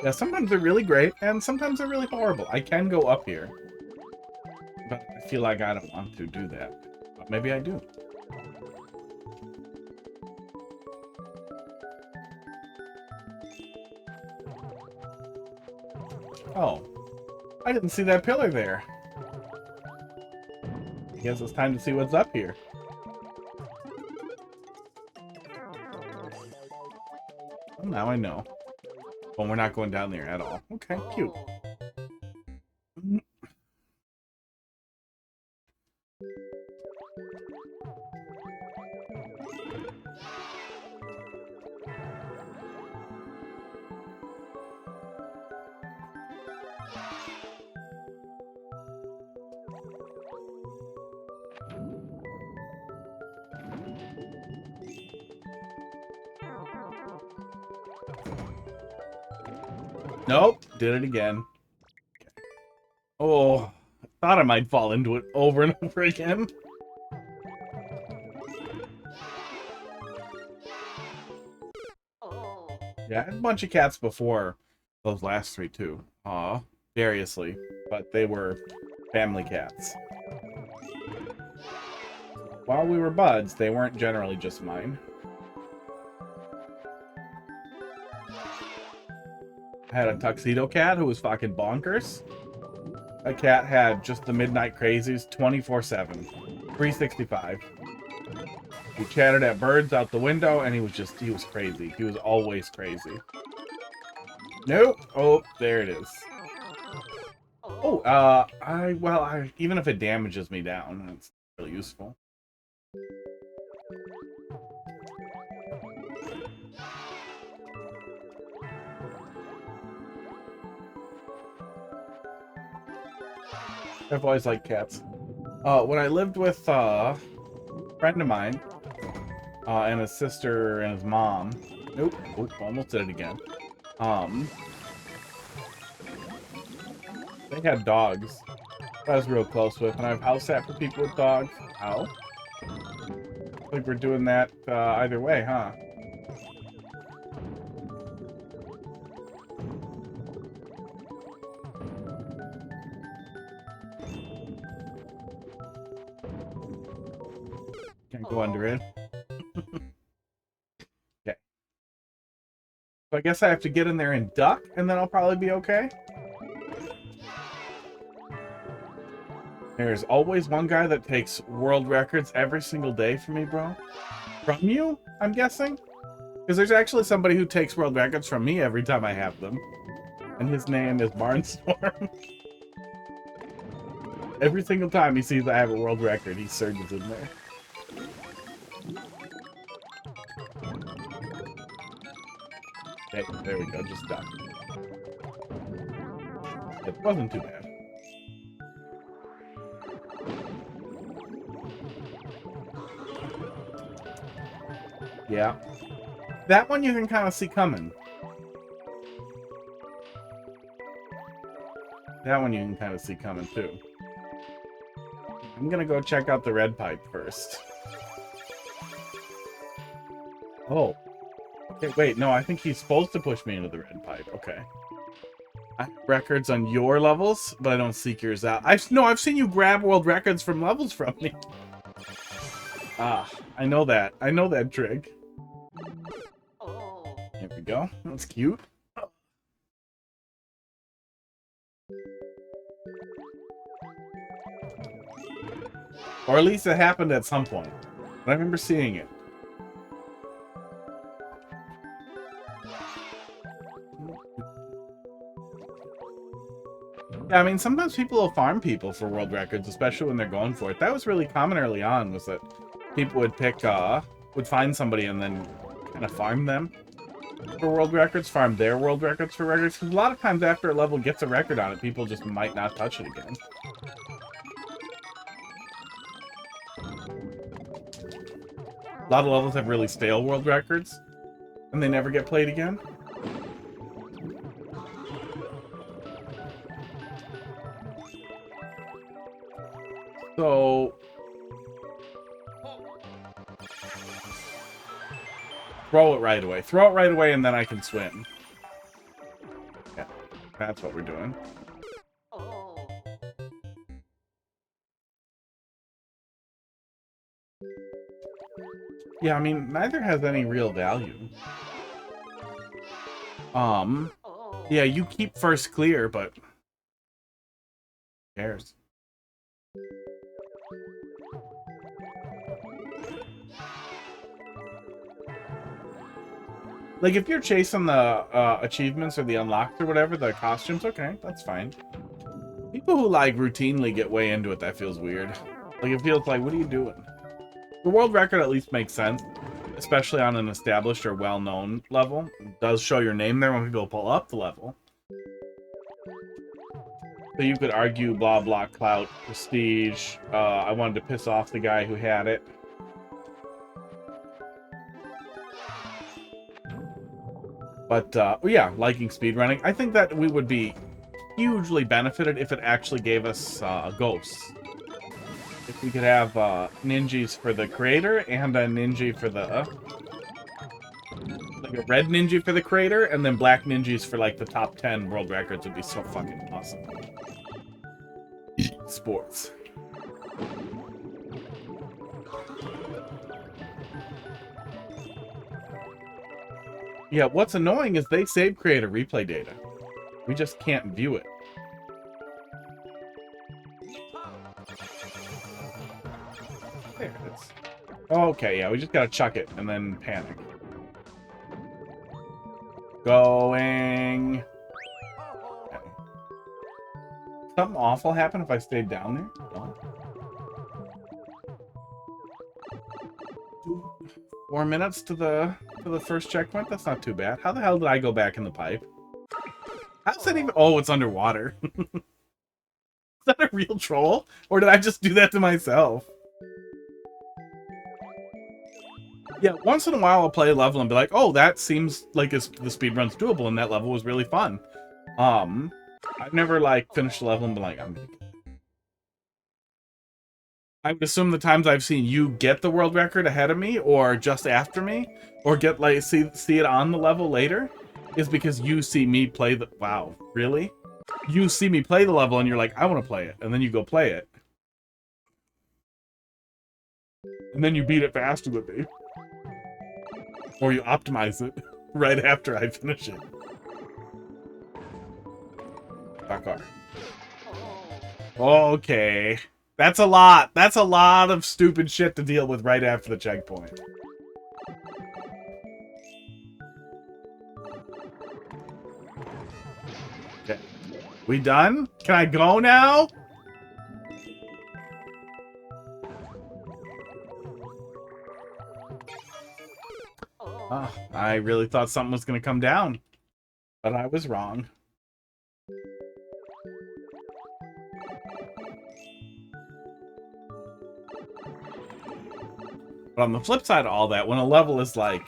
Yeah, sometimes they're really great, and sometimes they're really horrible. I can go up here. But I feel like I don't want to do that. But maybe I do. Oh. I didn't see that pillar there. I guess it's time to see what's up here. Well, now I know. Oh, we're not going down there at all. Okay, cute. Nope, did it again. Oh, I thought I might fall into it over and over again. Yeah, I had a bunch of cats before those last three too. Aw, variously, but they were family cats. While we were buds, they weren't generally just mine. I had a tuxedo cat who was fucking bonkers. That cat had just the midnight crazies 24/7, 365. We chatted at birds out the window, and he was crazy. He was always crazy. Nope. Oh, there it is. Oh, even if it damages me down, it's really useful. I've always liked cats. When I lived with a friend of mine, and his sister and his mom. Nope. Oh, almost did it again. They had dogs. I was real close with, and I've house sat for people with dogs. Ow. I think we're doing that either way, huh? Can't go under it. Okay. So I guess I have to get in there and duck, and then I'll probably be okay. There's always one guy that takes world records every single day for me, bro. From you, I'm guessing? Because there's actually somebody who takes world records from me every time I have them. And his name is Barnstorma. Every single time he sees I have a world record, he surges in there. Okay, there we go, just duck. It wasn't too bad. Yeah. That one you can kind of see coming. That one you can kind of see coming, too. I'm gonna go check out the red pipe first. Oh. Okay, wait, no, I think he's supposed to push me into the red pipe. Okay. I have records on your levels, but I don't seek yours out. I've seen you grab world records from levels from me. Ah, I know that. I know that trick. There we go. That's cute. Or at least it happened at some point. I remember seeing it. Yeah, I mean, sometimes people will farm people for world records, especially when they're going for it. That was really common early on, was that people would pick, would find somebody and then kind of farm them for world records, farm their world records for records. Because a lot of times after a level gets a record on it, people just might not touch it again. A lot of levels have really stale world records, and they never get played again. So... throw it right away. Throw it right away, and then I can swim. Yeah, that's what we're doing. Yeah, I mean, neither has any real value. Yeah, you keep first clear, but... who cares? Like, if you're chasing the achievements or the unlocks or whatever, the costumes, okay, that's fine. People who, like, routinely get way into it, that feels weird. Like, it feels like, what are you doing? The world record at least makes sense, especially on an established or well-known level. It does show your name there when people pull up the level. So you could argue blah, blah, clout, prestige. I wanted to piss off the guy who had it. But, yeah, liking speedrunning. I think that we would be hugely benefited if it actually gave us ghosts. If we could have ninjas for the creator and a ninja for the... like a red ninja for the creator, and then black ninjas for, like, the top 10 world records would be so fucking awesome. Sports. Yeah, what's annoying is they save creator replay data. We just can't view it. There it is. Okay, yeah, we just gotta chuck it and then panic. Going. Okay. Something awful happen if I stayed down there? No. 4 minutes to the first checkpoint? That's not too bad. How the hell did I go back in the pipe? How's that even... oh, it's underwater. Is that a real troll? Or did I just do that to myself? Yeah, once in a while I'll play a level and be like, oh, that seems like the speedrun's doable and that level was really fun. I've never, like, finished a level and been like, I would assume the times I've seen you get the world record ahead of me, or just after me, or get, like, see it on the level later, is because you see me play the... wow, really? You see me play the level and you're like, I want to play it, and then you go play it. And then you beat it faster than me. Or you optimize it right after I finish it. Dakar. Okay. That's a lot. That's a lot of stupid shit to deal with right after the checkpoint. Okay. We done? Can I go now? Oh, I really thought something was going to come down. But I was wrong. But on the flip side of all that, when a level is, like,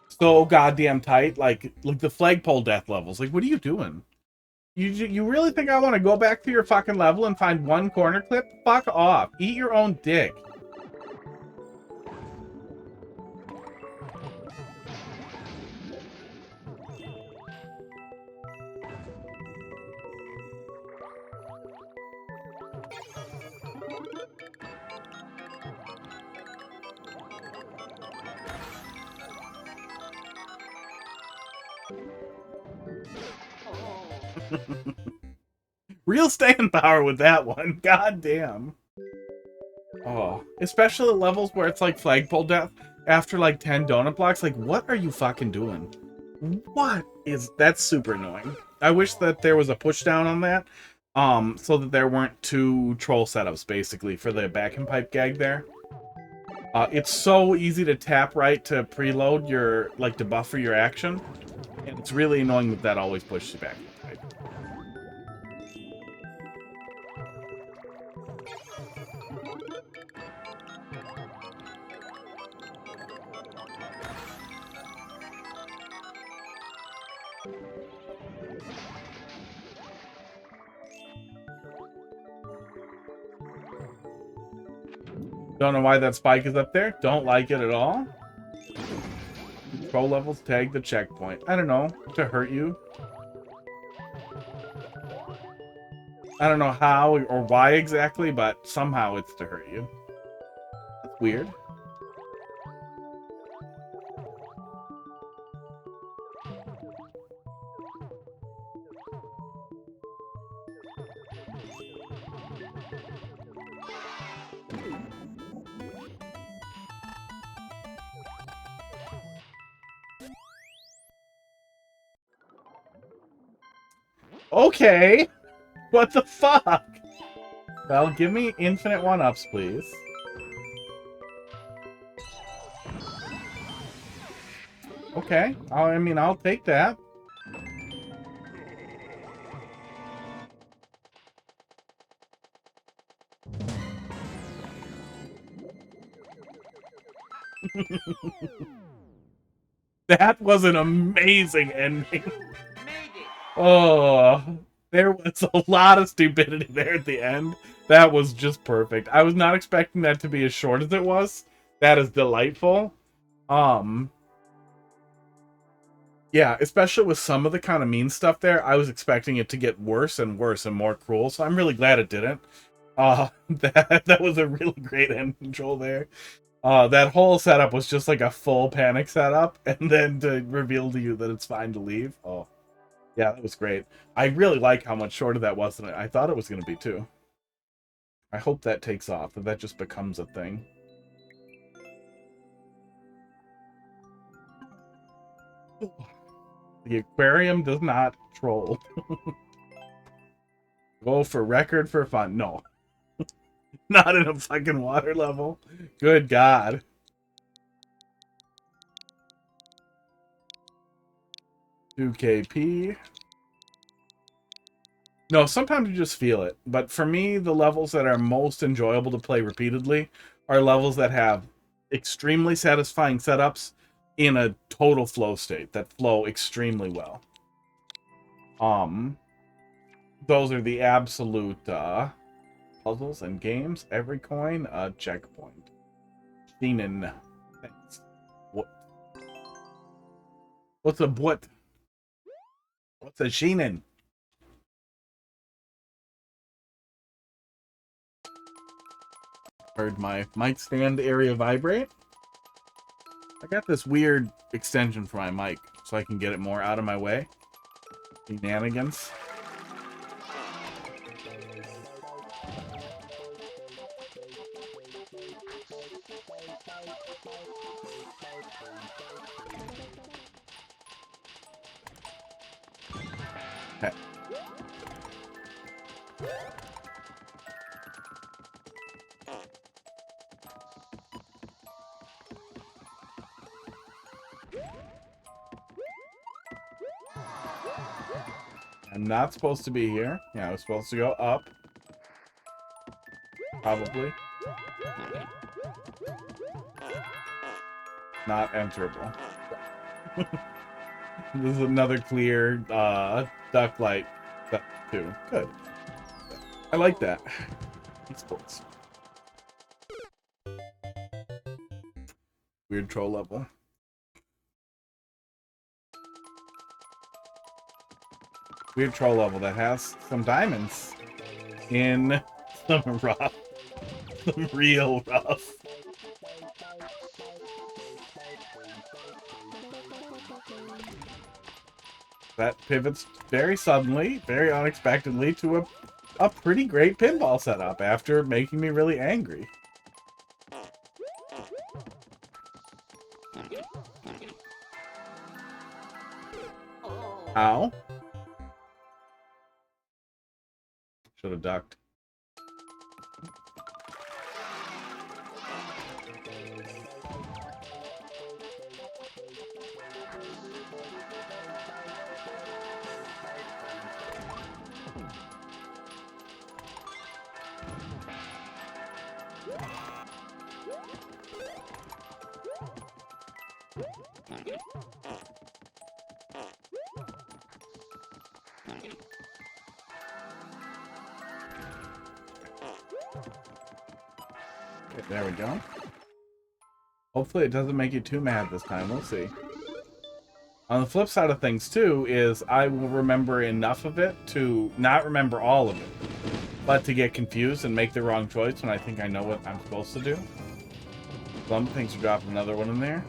so goddamn tight, like the flagpole death levels, like, what are you doing? You really think I want to go back to your fucking level and find one corner clip? Fuck off. Eat your own dick. Real staying power with that one. God damn. Oh, especially the levels where it's like flagpole death after like 10 donut blocks. Like, what are you fucking doing? What is... that's super annoying. I wish that there was a push down on that. So that there weren't two troll setups, basically, for the back and pipe gag there. It's so easy to tap right to preload your, like, to buffer your action. And it's really annoying that that always pushes you back. Right? Don't know why that spike is up there. Don't like it at all. Control levels tag the checkpoint. I don't know. To hurt you. I don't know how or why exactly, but somehow it's to hurt you. That's weird. Okay. What the fuck? Well, give me infinite one-ups, please. Okay. I mean, I'll take that. That was an amazing ending. Oh, there was a lot of stupidity there at the end. That was just perfect. I was not expecting that to be as short as it was. That is delightful. Yeah, especially with some of the kind of mean stuff there, I was expecting it to get worse and worse and more cruel, so I'm really glad it didn't. That was a really great end control there. That whole setup was just like a full panic setup, and then to reveal to you that it's fine to leave. Oh, yeah, that was great. I really like how much shorter that was than I thought it was going to be, too. I hope that takes off, that just becomes a thing. The aquarium does not troll. Go for record for fun. No. Not in a fucking water level. Good God. $2KP. No, sometimes you just feel it. But for me, the levels that are most enjoyable to play repeatedly are levels that have extremely satisfying setups in a total flow state that flow extremely well. Those are the absolute puzzles and games. Every coin a checkpoint. Sheenan. Thanks. What? What's a what? What's a Sheenan? Heard my mic stand area vibrate. I got this weird extension for my mic so I can get it more out of my way. Shenanigans. Okay. I'm not supposed to be here. Yeah, I was supposed to go up. Probably. Not enterable. This is another clear duck light stuff too. Good. I like that. Esports. Weird troll level. Weird troll level that has some diamonds in some rough. Some real rough. That pivots very suddenly, very unexpectedly to a pretty great pinball setup after making me really angry. Ow. Should have ducked. Okay, there we go. Hopefully it doesn't make you too mad this time. We'll see. On the flip side of things, too, is I will remember enough of it to not remember all of it, but to get confused and make the wrong choice when I think I know what I'm supposed to do. Some things to drop another one in there.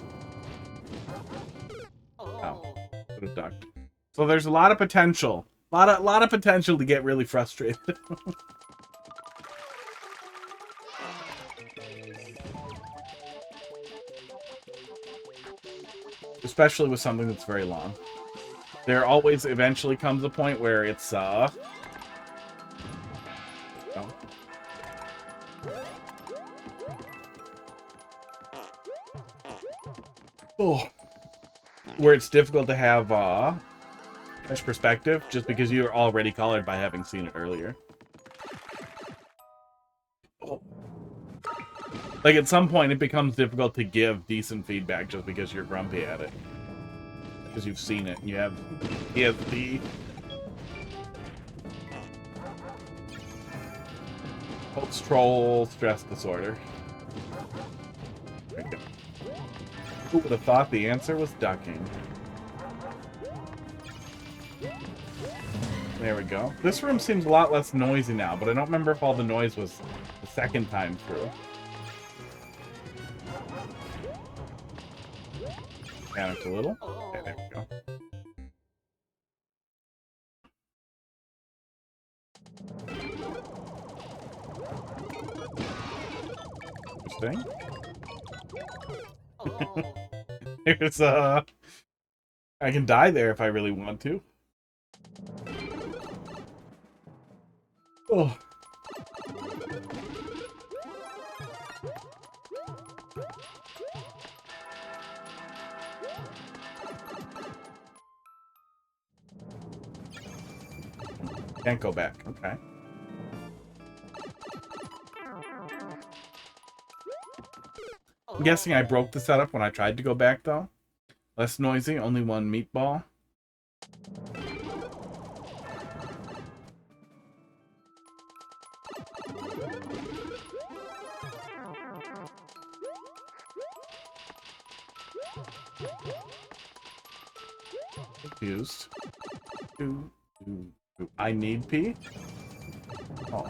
Oh, could have ducked. So there's a lot of potential. A lot of potential to get really frustrated. Especially with something that's very long. There always eventually comes a point where it's, oh. Oh. Where it's difficult to have, fresh perspective, just because you're already colored by having seen it earlier. Oh. Like, at some point, it becomes difficult to give decent feedback just because you're grumpy at it. Because you've seen it, and you have the post-troll stress disorder. There we go. Who would have thought the answer was ducking? There we go. This room seems a lot less noisy now, but I don't remember if all the noise was the second time through. Panicked a little. Okay, there we go. Interesting. There's I can die there if I really want to. Oh. Can't go back. Okay. I'm guessing I broke the setup when I tried to go back, though. Less noisy, only one meatball. Confused. I need pee? Oh.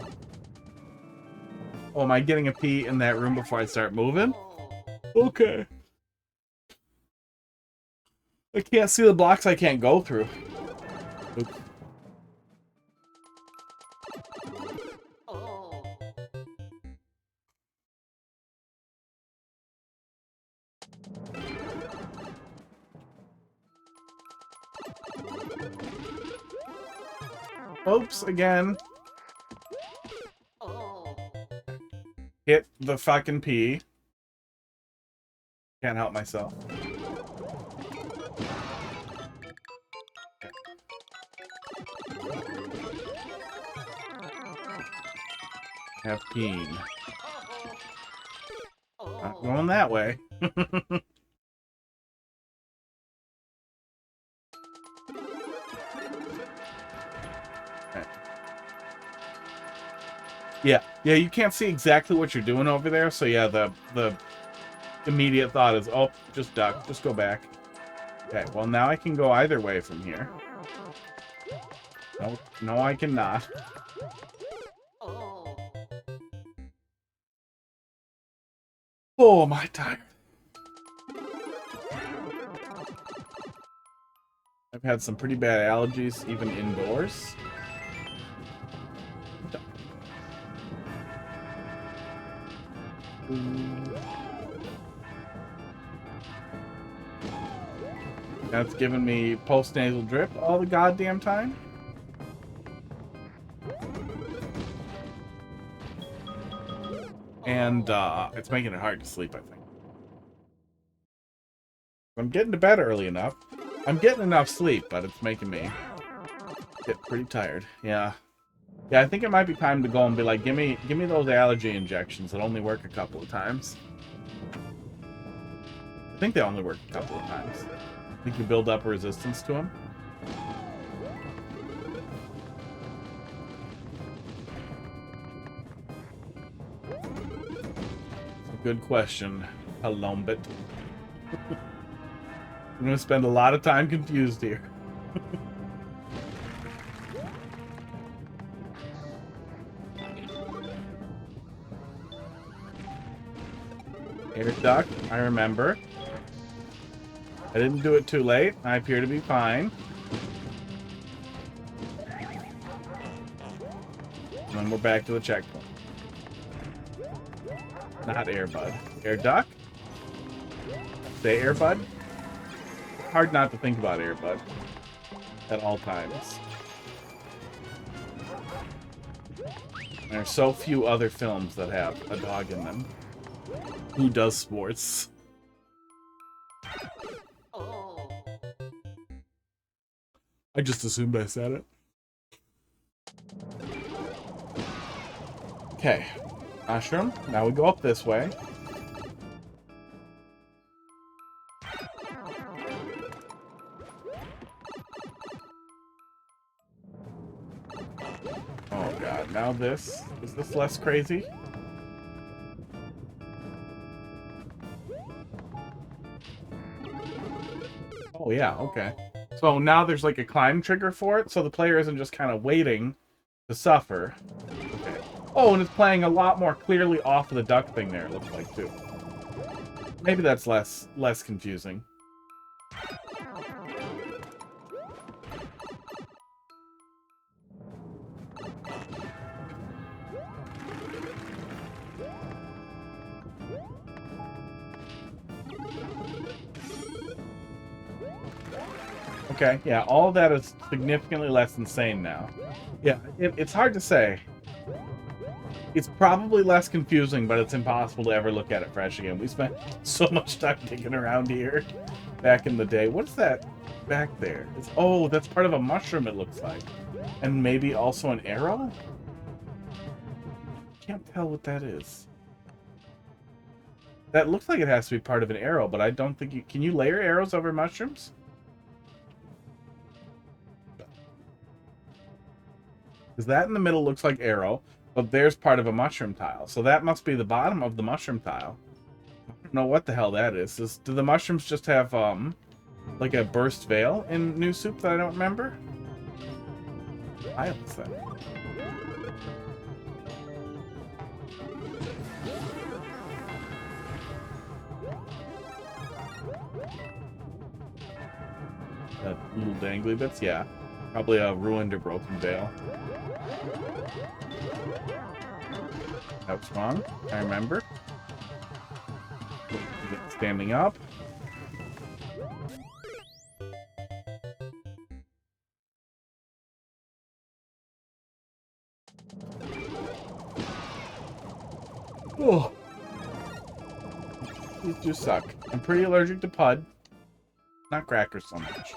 Oh, am I getting a pee in that room before I start moving? Okay. I can't see the blocks I can't go through. Oops. Oops, again. Hit the fucking pee. Can't help myself. Have peen. Not going that way. Yeah, you can't see exactly what you're doing over there, so yeah, the immediate thought is, oh, just duck, just go back. Okay, well now I can go either way from here. No, I cannot. Oh, am I tired? I've had some pretty bad allergies, even indoors. That's giving me post-nasal drip all the goddamn time. And it's making it hard to sleep, I think. I'm getting to bed early enough. I'm getting enough sleep, but it's making me get pretty tired. Yeah. Yeah, I think it might be time to go and be like, give me those allergy injections that only work a couple of times. think they only work a couple of times. I think you build up a resistance to them. Good question, Palombit. I'm gonna spend a lot of time confused here. Air duck, I remember. I didn't do it too late. I appear to be fine. And then we're back to the checkpoint. Not Airbud. Air duck? Say Airbud? Hard not to think about Airbud at all times. There are so few other films that have a dog in them. Who does sports? I just assumed I said it. Okay. Mushroom. Now we go up this way. Oh god, now this. Is this less crazy? Oh yeah, okay. So now there's like a climb trigger for it, so the player isn't just kind of waiting to suffer. Okay. Oh, and it's playing a lot more clearly off of the duck thing there, it looks like, too. Maybe that's less confusing. Okay, yeah, all of that is significantly less insane now. Yeah, it's hard to say. It's probably less confusing, but it's impossible to ever look at it fresh again. We spent so much time digging around here back in the day. What's that back there? Oh, that's part of a mushroom, it looks like. And maybe also an arrow? Can't tell what that is. That looks like it has to be part of an arrow, but I don't think you... Can you layer arrows over mushrooms? Because that in the middle looks like arrow, but there's part of a mushroom tile. So that must be the bottom of the mushroom tile. I don't know what the hell that is. Do the mushrooms just have, like a burst veil in New Soup that I don't remember? Tiles then. That little dangly bits, yeah. Probably a ruined or broken veil. That was wrong. I remember. Standing up. Oh. These just suck. I'm pretty allergic to Pud. Not crackers so much.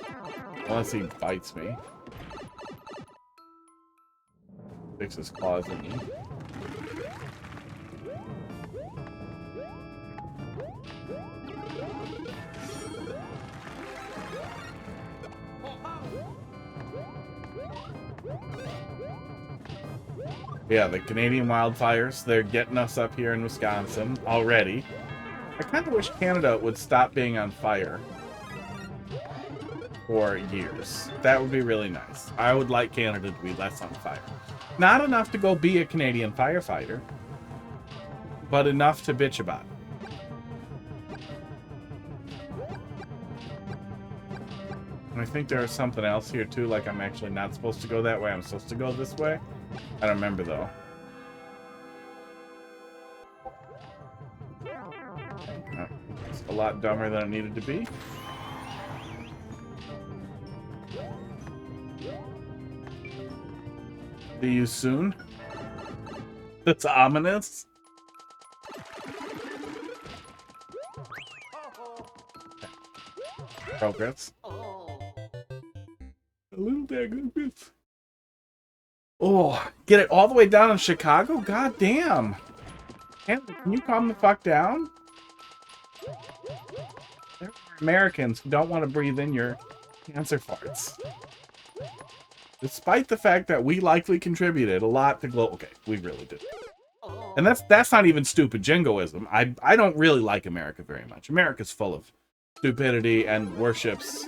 Unless he bites me. Sticks his claws in me. Yeah, the Canadian wildfires, they're getting us up here in Wisconsin already. I kind of wish Canada would stop being on fire for years. That would be really nice. I would like Canada to be less on fire. Not enough to go be a Canadian firefighter, but enough to bitch about it. And I think there is something else here too, like I'm actually not supposed to go that way. I'm supposed to go this way. I don't remember though. It's a lot dumber than it needed to be. See you soon. That's ominous. Progress. A little dagger bits. Oh, get it all the way down in Chicago? God damn. Can you calm the fuck down? Americans who don't want to breathe in your cancer farts. Despite the fact that we likely contributed a lot to global... Okay, we really did. And that's not even stupid jingoism. I don't really like America very much. America's full of stupidity and worships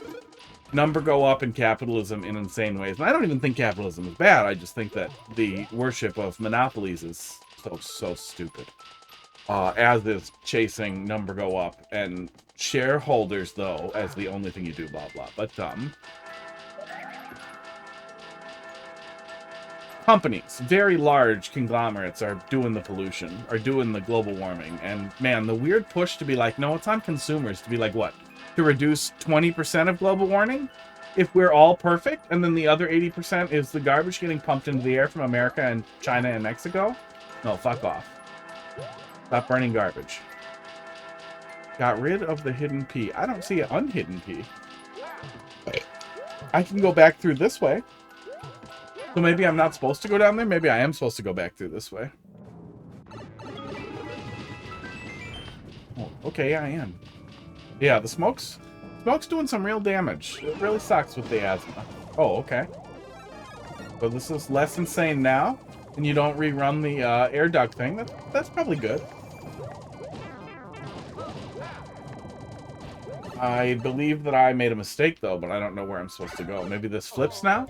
number go up in capitalism in insane ways. And I don't even think capitalism is bad. I just think that the worship of monopolies is so stupid. As is chasing number go up and shareholders, though, as the only thing you do, blah, blah. But, companies, very large conglomerates are doing the pollution, are doing the global warming. And, man, the weird push to be like, no, it's on consumers to be like, what? To reduce 20% of global warming? If we're all perfect, and then the other 80% is the garbage getting pumped into the air from America and China and Mexico? No, fuck off. Stop burning garbage. Got rid of the hidden P. I don't see an unhidden P. I can go back through this way. So maybe I'm not supposed to go down there? Maybe I am supposed to go back through this way. Oh, okay, I am. Yeah, the smoke's doing some real damage. It really sucks with the asthma. Oh, okay. So this is less insane now, and you don't rerun the air duct thing. That's probably good. I believe that I made a mistake, though, but I don't know where I'm supposed to go. Maybe this flips now?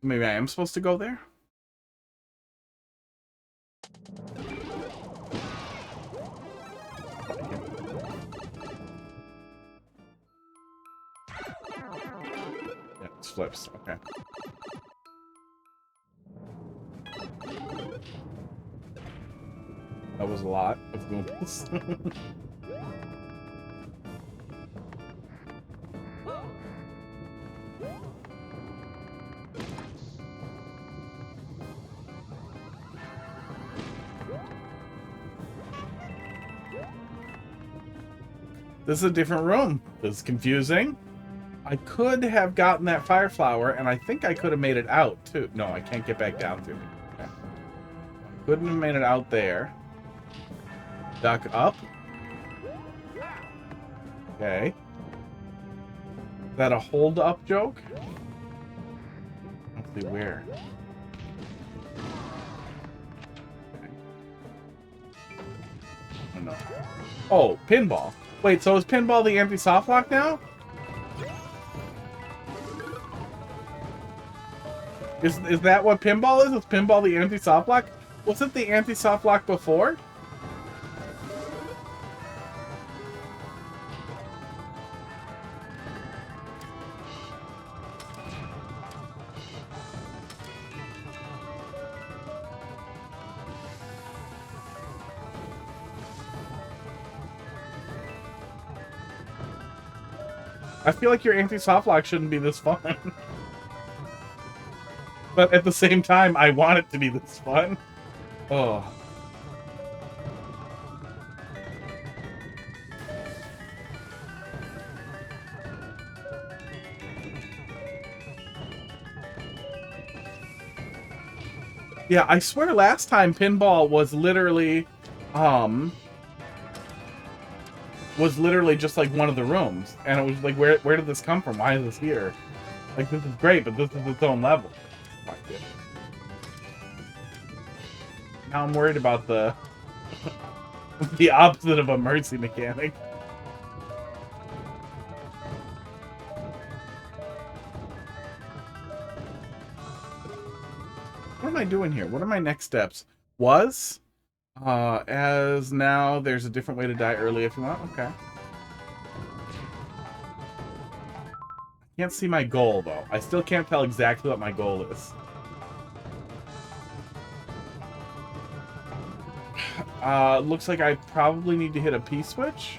Maybe I am supposed to go there? Yeah, it flips. Okay. That was a lot of Goombas. This is a different room. This is confusing. I could have gotten that fire flower, and I think I could have made it out, too. No, I can't get back down through it. Okay. Couldn't have made it out there. Duck up. Okay. Is that a hold-up joke? Let's see where. Okay. Oh, no. Oh, pinball. Wait, so is pinball the anti-soft lock now? Is that what pinball is? Is pinball the anti-soft lock? Was it the anti-soft lock before? I feel like your anti-soft lock shouldn't be this fun. But at the same time, I want it to be this fun. Oh. Yeah, I swear last time pinball was literally just like one of the rooms, and it was like, where did this come from? Why is this here? Like, this is great, but this is its own level. My goodness. Now I'm worried about the the opposite of a mercy mechanic. What am I doing here? What are my next steps? As now there's a different way to die early if you want. Okay. Can't see my goal, though. I still can't tell exactly what my goal is. Looks like I probably need to hit a P-switch.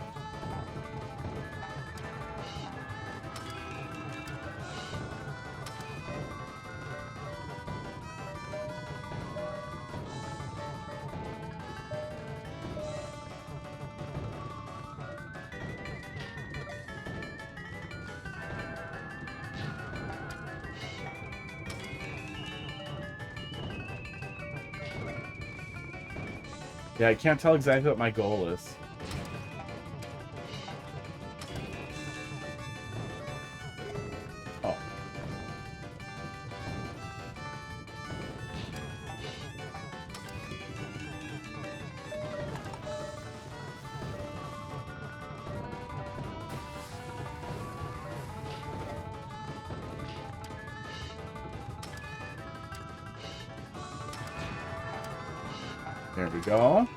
Yeah, I can't tell exactly what my goal is. There we go.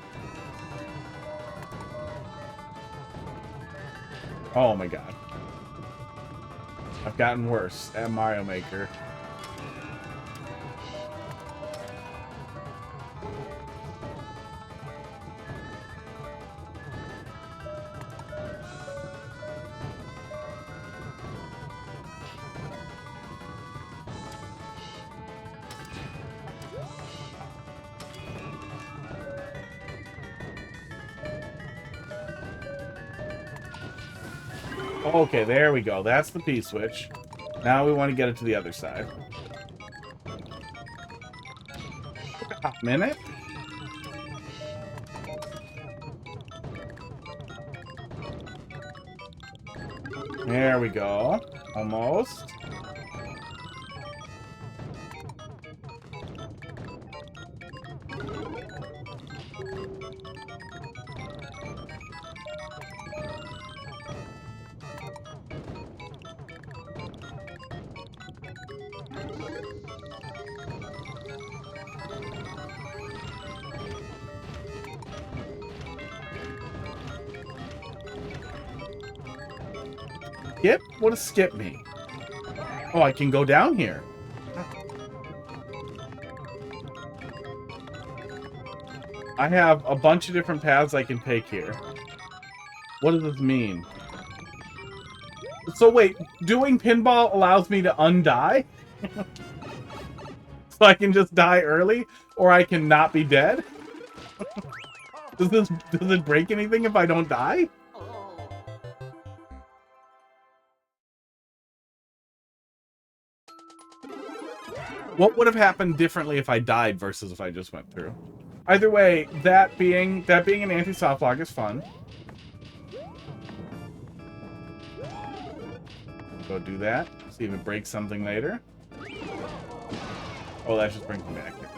Oh my god. I've gotten worse at Mario Maker. Okay, there we go. That's the P-switch. Now we want to get it to the other side. Took a hot minute. There we go. Almost. Skip? What does skip mean? Oh, I can go down here. I have a bunch of different paths I can take here. What does this mean? So wait, doing pinball allows me to undie? So I can just die early? Or I can not be dead? Does it break anything if I don't die? What would have happened differently if I died versus if I just went through? Either way, that being an anti-soft lock is fun. Go do that. See if it breaks something later. Oh, that just brings me back here.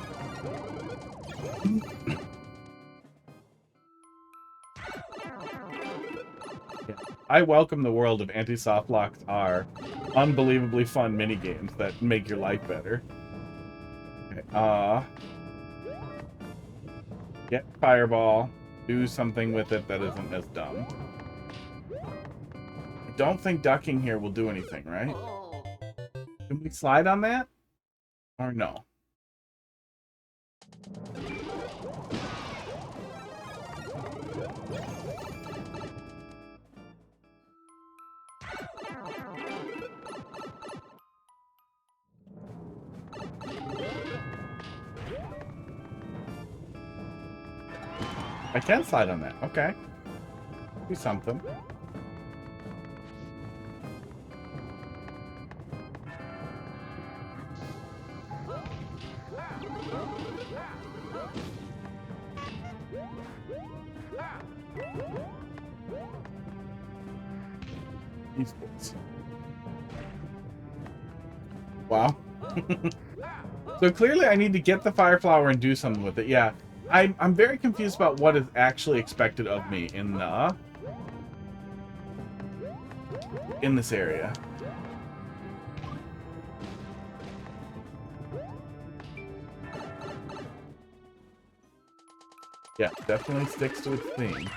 Yeah. I welcome the world of anti-soft locks are unbelievably fun mini games that make your life better. Okay, get fireball. Do something with it that isn't as dumb. I don't think ducking here will do anything, right? Can we slide on that? Or no? I can slide on that. Okay. Do something. Esports. Wow. So clearly I need to get the fire flower and do something with it. Yeah. I'm very confused about what is actually expected of me in this area. Yeah, definitely sticks to its theme.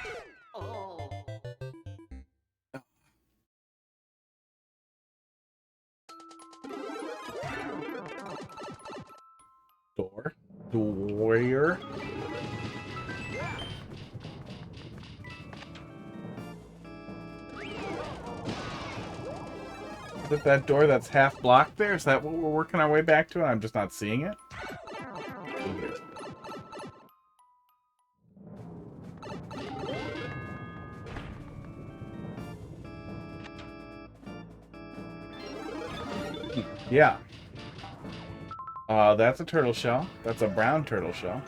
Door. Warrior. Is it that door that's half blocked there? Is that what we're working our way back to? And I'm just not seeing it? Yeah. That's a turtle shell. That's a brown turtle shell.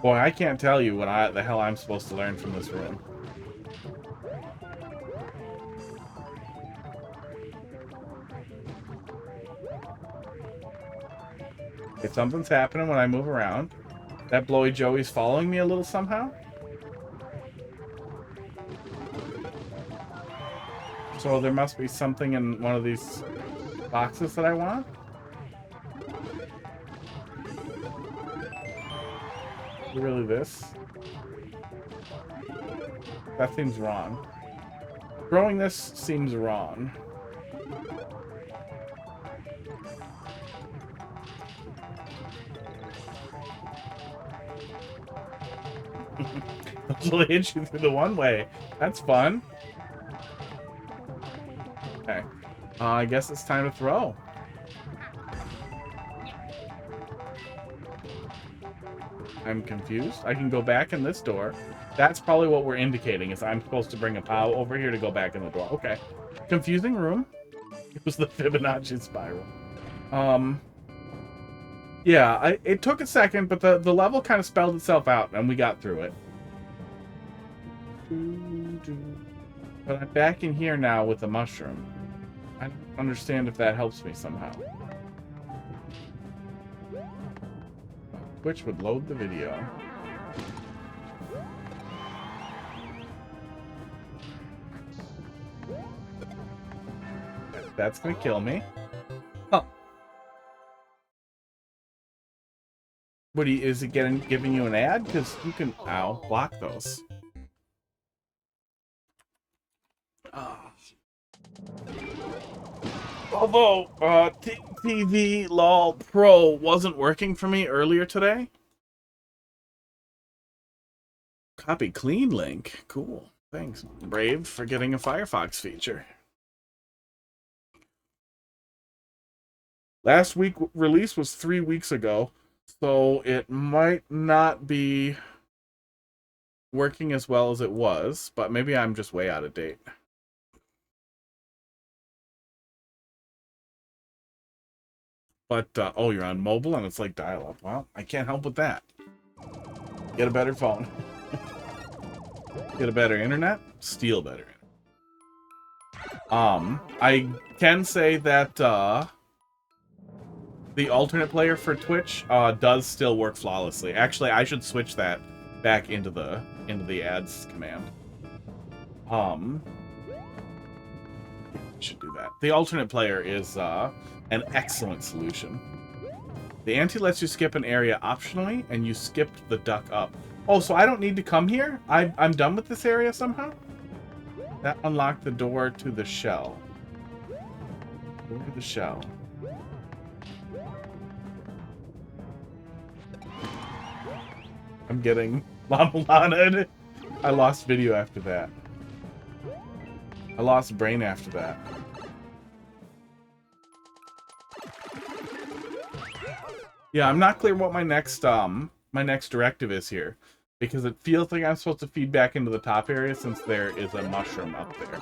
Boy, I can't tell you what the hell I'm supposed to learn from this room. Okay, something's happening when I move around. That blowy Joey's following me a little somehow. So there must be something in one of these boxes that I want. Really this? That seems wrong. Throwing this seems wrong. They'll hit you through the one way. That's fun. Okay. I guess it's time to throw. I'm confused. I can go back in this door. That's probably what we're indicating, is I'm supposed to bring a POW over here to go back in the door. Okay. Confusing room. It was the Fibonacci spiral. Yeah, it took a second, but the level kind of spelled itself out, and we got through it. But I'm back in here now with the mushroom. I don't understand if that helps me somehow. Which would load the video. That's gonna kill me. Huh. What is it giving you an ad? Because you can block those. Although TV LOL Pro wasn't working for me earlier today. Copy clean link. Cool. Thanks, Brave, for getting a Firefox feature. Last week release was 3 weeks ago, so it might not be working as well as it was, but maybe I'm just way out of date. But, oh, you're on mobile and it's like dial-up. Well, I can't help with that. Get a better phone. Get a better internet. Steal better internet. I can say that, the alternate player for Twitch, does still work flawlessly. Actually, I should switch that back into the ads command. Should do that. The alternate player is, an excellent solution. The ante lets you skip an area optionally, and you skipped the duck up. Oh, so I don't need to come here? I'm done with this area somehow? That unlocked the door to the shell. Door to the shell. I'm getting Llama. I lost video after that. I lost brain after that. Yeah, I'm not clear what my next directive is here, because it feels like I'm supposed to feed back into the top area since there is a mushroom up there.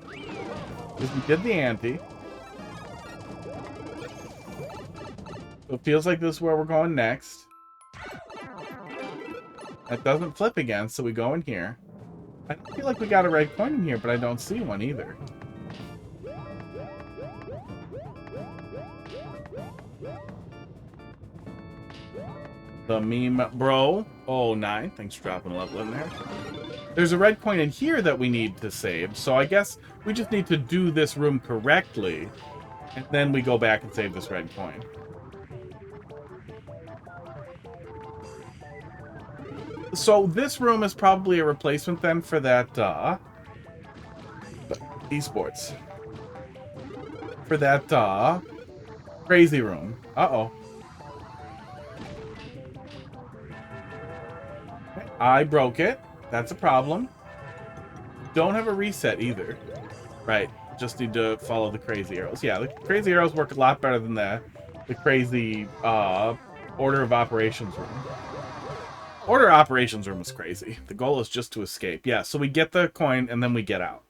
Because we did the ante. So it feels like this is where we're going next. That doesn't flip again, so we go in here. I feel like we got a red coin in here, but I don't see one either. The meme bro. Oh, 9. Thanks for dropping a level in there. There's a red coin in here that we need to save, so I guess we just need to do this room correctly, and then we go back and save this red coin. So this room is probably a replacement then for that esports. For that crazy room. Uh-oh. I broke it. That's a problem. Don't have a reset either. Right. Just need to follow the crazy arrows. Yeah, the crazy arrows work a lot better than the crazy order of operations room. Order of operations room is crazy. The goal is just to escape. Yeah, so we get the coin and then we get out.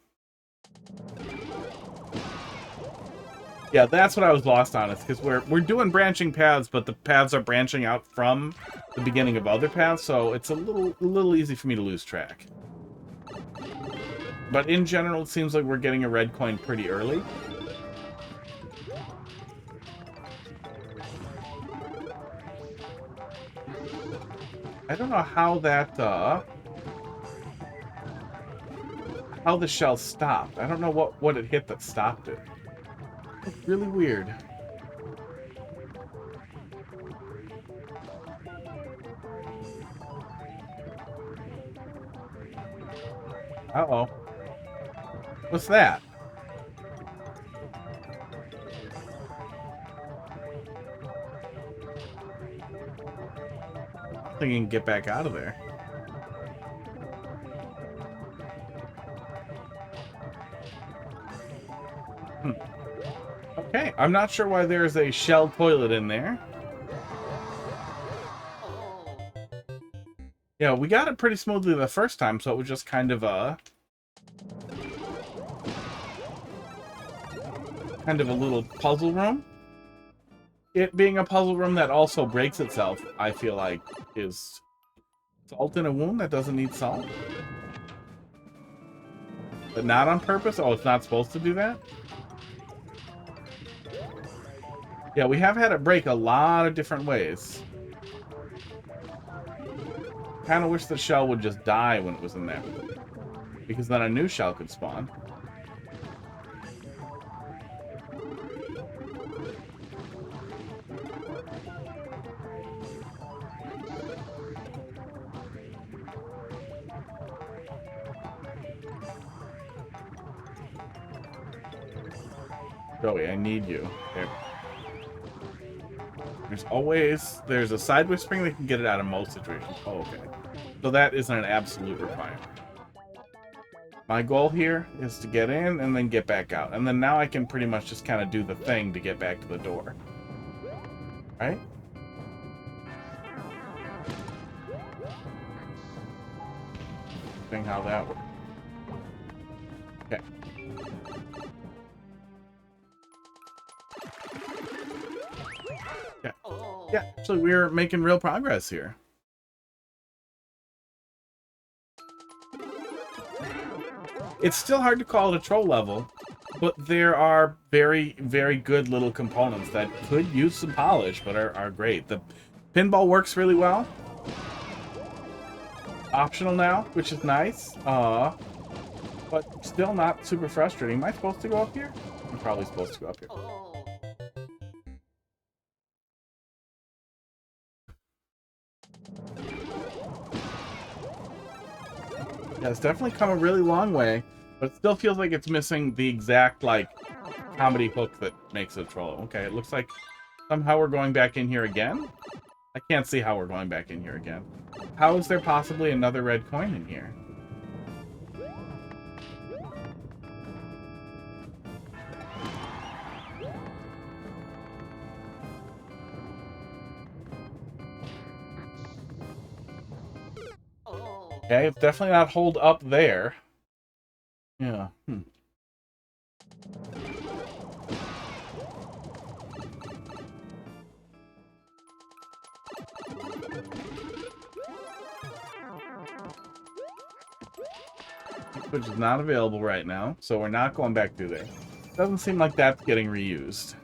Yeah, that's what I was lost on. It's because we're doing branching paths, but the paths are branching out from the beginning of other paths, so it's a little easy for me to lose track. But in general, it seems like we're getting a red coin pretty early. I don't know how that, how the shell stopped. I don't know what it hit that stopped it. It's really weird. Uh-oh. What's that? I don't think you can get back out of there. Okay, I'm not sure why there's a shell toilet in there. Yeah, we got it pretty smoothly the first time, so it was just kind of a little puzzle room. It being a puzzle room that also breaks itself, I feel like, is salt in a wound that doesn't need salt. But not on purpose? Oh, it's not supposed to do that? Yeah, we have had it break a lot of different ways. Kind of wish the shell would just die when it was in there, because then a new shell could spawn. Joey, I need you. There. There's a sideways spring that can get it out of most situations. Oh, okay. So that isn't an absolute requirement. My goal here is to get in and then get back out. And then now I can pretty much just kind of do the thing to get back to the door. Right? Seeing how that works. Okay. Yeah, actually, we're making real progress here. It's still hard to call it a troll level, but there are very, very good little components that could use some polish, but are great. The pinball works really well. Optional now, which is nice. But still not super frustrating. Am I supposed to go up here? I'm probably supposed to go up here. Yeah, it's definitely come a really long way, but it still feels like it's missing the exact, like, comedy hook that makes it a troll. Okay, it looks like somehow we're going back in here again? I can't see how we're going back in here again. How is there possibly another red coin in here? Okay, it's definitely not hold up there. Yeah. Which is not available right now, so we're not going back through there. Doesn't seem like that's getting reused.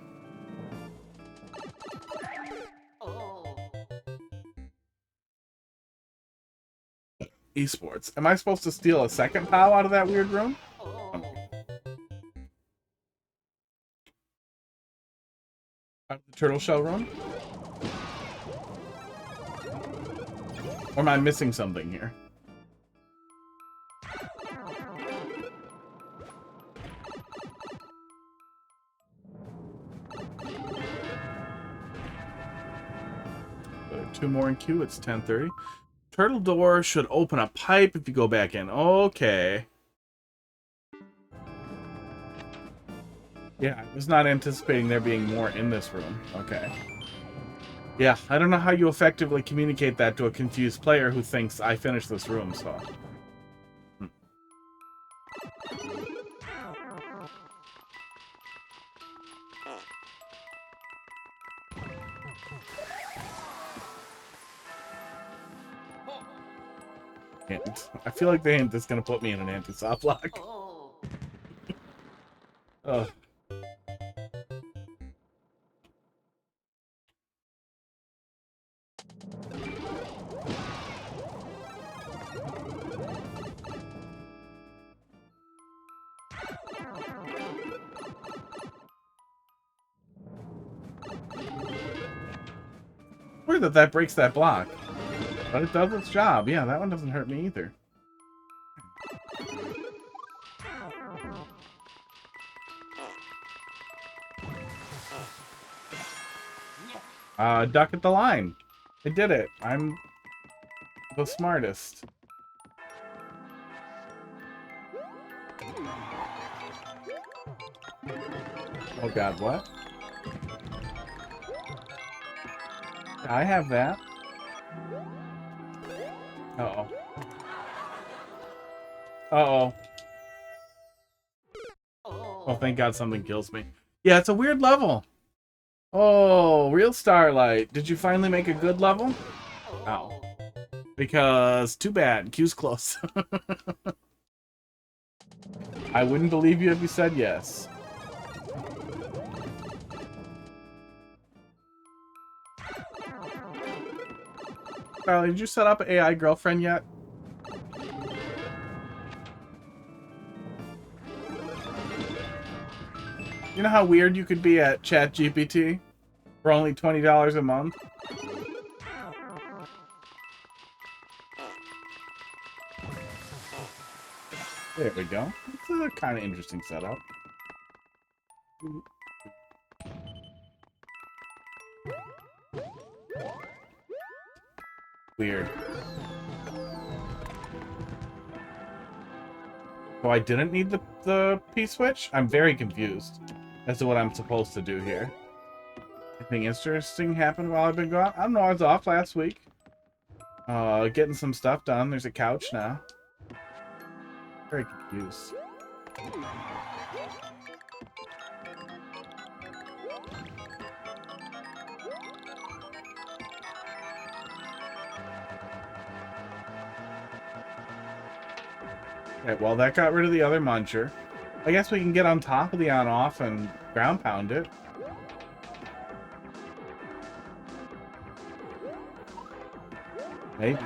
Esports. Am I supposed to steal a second POW out of that weird room? Out of the turtle shell room? Or am I missing something here? Two more in queue. It's 10:30. Turtle door should open a pipe if you go back in. Okay. Yeah, I was not anticipating there being more in this room. Okay. Yeah, I don't know how you effectively communicate that to a confused player who thinks I finished this room, so... Hint. I feel like the hint is going to put me in an anti-soft lock. Ugh. sure that that breaks that block. But it does its job. Yeah, that one doesn't hurt me either. Duck at the line. I did it. I'm the smartest. Oh god, what? I have that. Uh-oh. Uh-oh. Oh, thank god something kills me. Yeah, it's a weird level. Oh, real Starlight. Did you finally make a good level? Oh. Because, too bad. Queue's close. I wouldn't believe you if you said yes. Charlie, did you set up an AI girlfriend yet? You know how weird you could be at ChatGPT for only $20 a month? There we go. It's a kind of interesting setup. Weird. So I didn't need the P-switch? I'm very confused as to what I'm supposed to do here. Anything interesting happened while I've been gone? I don't know, I was off last week. Getting some stuff done. There's a couch now. Very confused. Okay, well, that got rid of the other muncher. I guess we can get on top of the on-off and ground pound it. Maybe.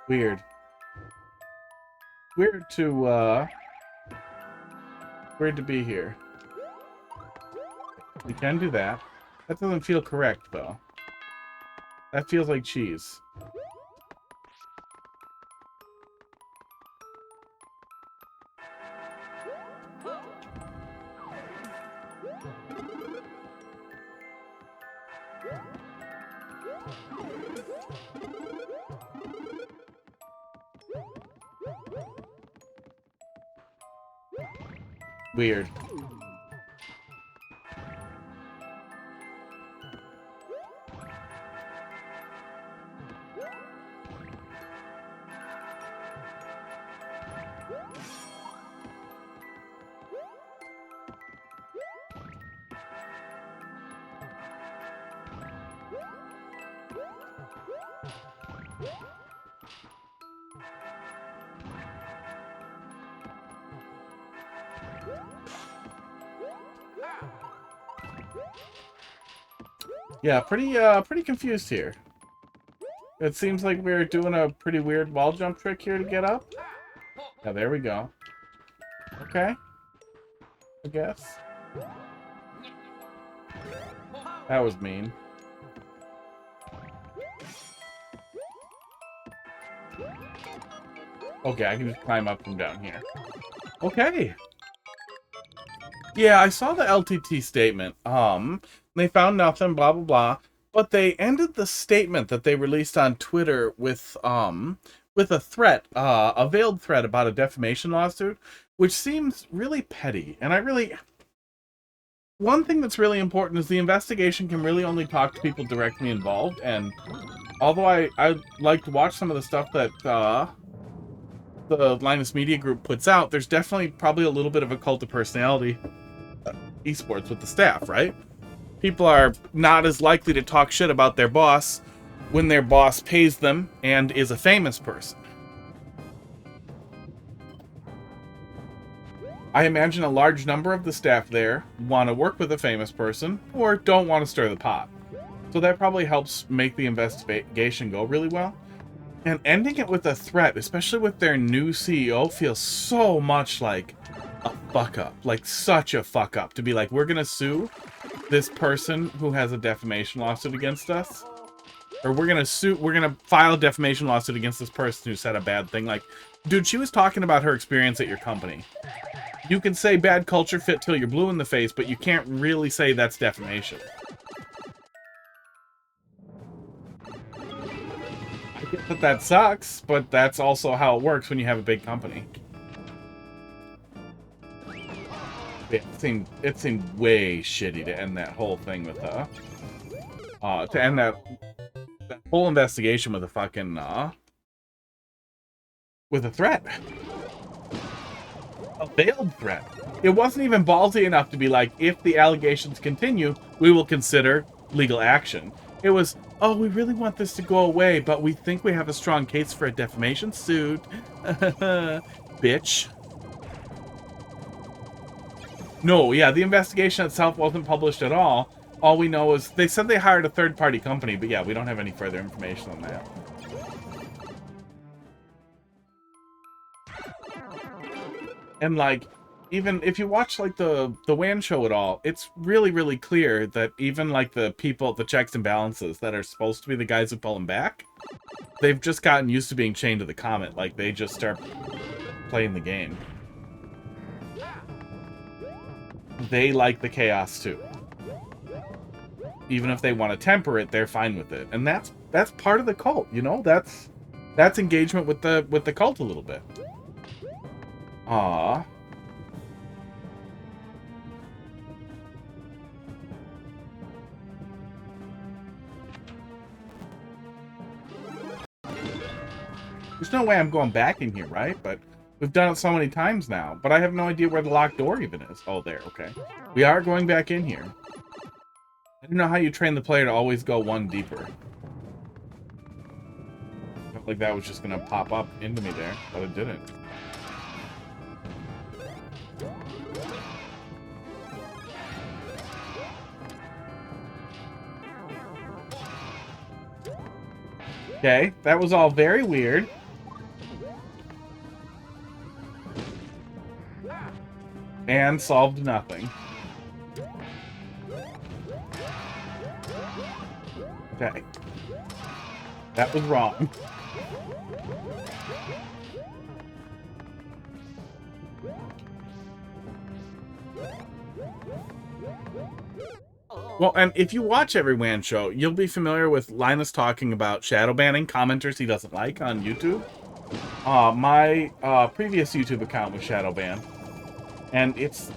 Weird. Weird to be here. We can do that. That doesn't feel correct, though. That feels like cheese. Weird. Yeah, pretty confused here. It seems like we're doing a pretty weird wall jump trick here to get up. Yeah, there we go. Okay. I guess. That was mean. Okay, I can just climb up from down here. Okay. Yeah, I saw the LTT statement. They found nothing, blah, blah, blah. But they ended the statement that they released on Twitter with a threat, a veiled threat about a defamation lawsuit, which seems really petty. And one thing that's really important is the investigation can really only talk to people directly involved. And although I like to watch some of the stuff that the Linus Media Group puts out, there's definitely probably a little bit of a cult of personality esports with the staff, right? People are not as likely to talk shit about their boss when their boss pays them and is a famous person. I imagine a large number of the staff there want to work with a famous person or don't want to stir the pot. So that probably helps make the investigation go really well. And ending it with a threat, especially with their new CEO, feels so much like a fuck up. Like, such a fuck up. To be like, we're gonna sue this person who has a defamation lawsuit against us. Or we're gonna file a defamation lawsuit against this person who said a bad thing. Like, dude, she was talking about her experience at your company. You can say bad culture fit till you're blue in the face, but you can't really say that's defamation. I get that that sucks, but that's also how it works when you have a big company. It seemed way shitty to end that whole thing with to end that whole investigation with a fucking with a threat. A veiled threat. It wasn't even ballsy enough to be like, if the allegations continue, we will consider legal action. It was, oh, we really want this to go away, but we think we have a strong case for a defamation suit. Bitch. No, yeah, the investigation itself wasn't published at all. All we know is they said they hired a third-party company, but yeah, we don't have any further information on that. And like, even if you watch like the WAN show at all, it's really, really clear that even like the people, the checks and balances that are supposed to be the guys who pull them back, they've just gotten used to being chained to the comment. Like, they just start playing the game. They like the chaos too. Even if they want to temper it, they're fine with it. And that's part of the cult, you know? That's engagement with the cult a little bit. Aww. There's no way I'm going back in here, right? But we've done it so many times now. But I have no idea where the locked door even is. Oh, there, okay. We are going back in here. I don't know how you train the player to always go one deeper. Felt like that was just gonna pop up into me there, but it didn't. Okay, that was all very weird. And solved nothing. Okay. That was wrong. Well, and if you watch every WAN show, you'll be familiar with Linus talking about shadow banning commenters he doesn't like on YouTube. My previous YouTube account was shadow banned. And it's...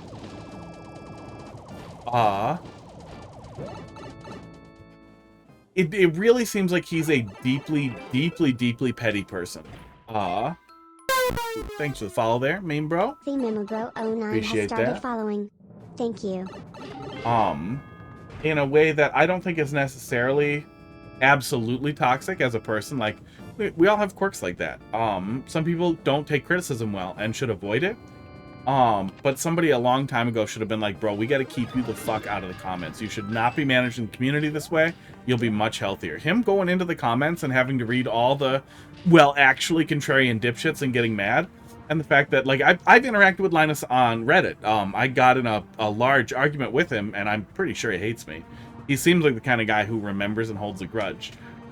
It really seems like he's a deeply, deeply, deeply petty person. Thanks for the follow there, main bro. The Memo Bro 09 Appreciate has started that. following. Thank you. In a way that I don't think is necessarily absolutely toxic as a person. Like, we all have quirks like that. Some people don't take criticism well and should avoid it. But somebody a long time ago should have been like, bro, we got to keep you the fuck out of the comments. You should not be managing the community this way. You'll be much healthier. Him going into the comments and having to read all the, well, actually contrarian dipshits and getting mad. And the fact that, like, I've interacted with Linus on Reddit. I got in a large argument with him, and I'm pretty sure he hates me. He seems like the kind of guy who remembers and holds a grudge.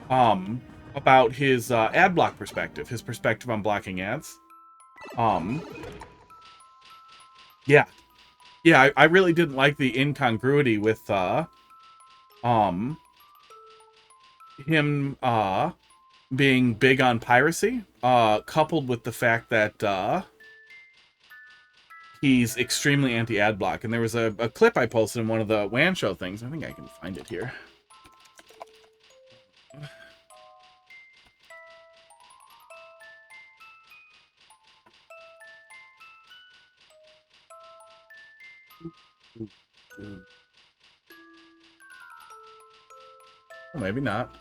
About his ad block perspective, his perspective on blocking ads. Yeah. Yeah, I really didn't like the incongruity with him being big on piracy, coupled with the fact that he's extremely anti-ad block. And there was a clip I posted in one of the WAN show things. I think I can find it here. Well, maybe not.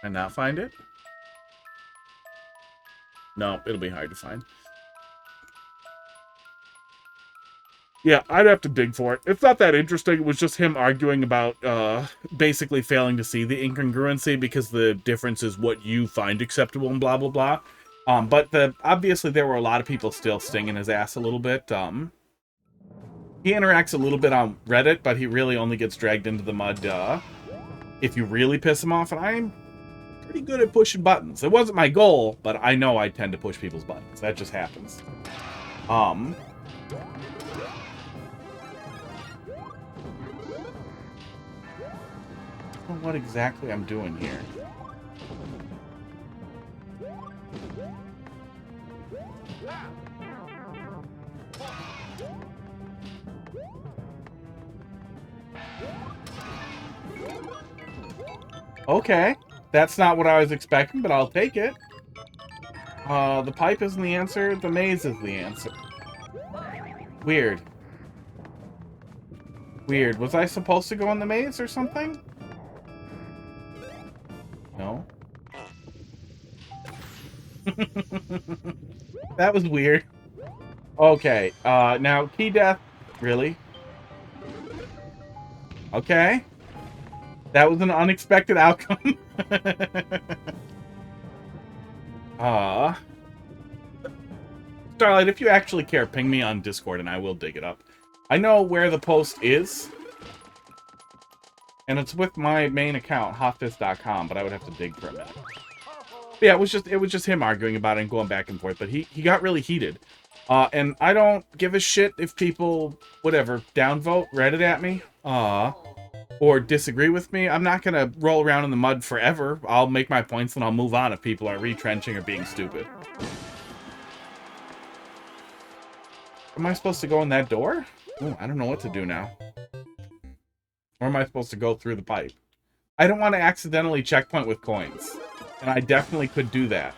Can I not find it? No, it'll be hard to find. Yeah, I'd have to dig for it. It's not that interesting. It was just him arguing about basically failing to see the incongruency because the difference is what you find acceptable and blah, blah, blah. But obviously there were a lot of people still stinging his ass a little bit. He interacts a little bit on Reddit, but he really only gets dragged into the mud if you really piss him off, and I'm pretty good at pushing buttons. It wasn't my goal, but I know I tend to push people's buttons. That just happens. What exactly I'm doing here. Okay, that's not what I was expecting, but I'll take it. The pipe isn't the answer, the maze is the answer. Weird. Weird. Was I supposed to go in the maze or something? No. That was weird. Okay, now key death. Really? Okay. That was an unexpected outcome. Starlight, if you actually care, ping me on Discord and I will dig it up. I know where the post is. And it's with my main account, hotfist.com, but I would have to dig for a minute. But yeah, it was just him arguing about it and going back and forth, but he got really heated. And I don't give a shit if people, whatever, downvote Reddit at me. Or disagree with me. I'm not gonna roll around in the mud forever. I'll make my points and I'll move on if people are retrenching or being stupid. Am I supposed to go in that door? Ooh, I don't know what to do now. Or am I supposed to go through the pipe? I don't want to accidentally checkpoint with coins. And I definitely could do that.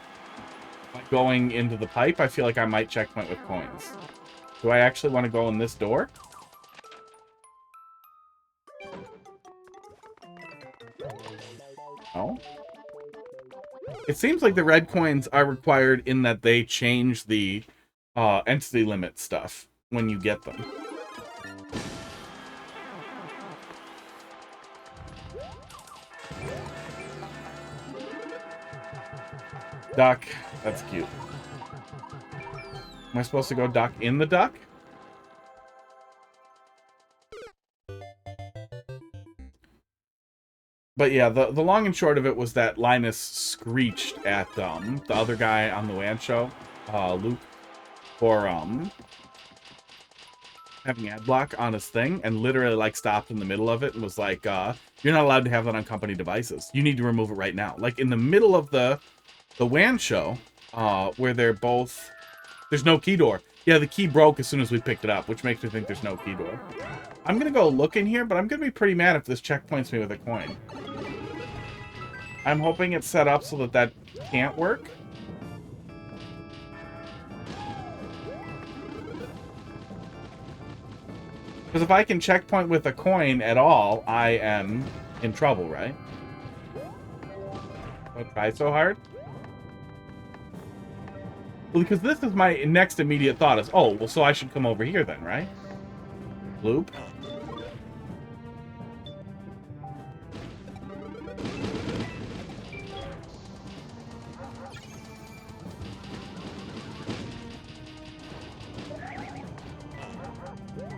By going into the pipe, I feel like I might checkpoint with coins. Do I actually want to go in this door? No. It seems like the red coins are required in that they change the entity limit stuff when you get them. Duck. That's cute. Am I supposed to go duck in the duck? But yeah, the long and short of it was that Linus screeched at the other guy on the WAN show, Luke, for having ad block on his thing, and literally like stopped in the middle of it and was like, "You're not allowed to have that on company devices. You need to remove it right now." Like in the middle of the WAN show, where they're both, there's no key door. Yeah, the key broke as soon as we picked it up, which makes me think there's no key door. I'm gonna go look in here, but I'm gonna be pretty mad if this checkpoints me with a coin. I'm hoping it's set up so that that can't work. Because if I can checkpoint with a coin at all, I am in trouble, right? Don't try so hard. Well, because this is my next immediate thought is, oh, well, so I should come over here then, right? Loop.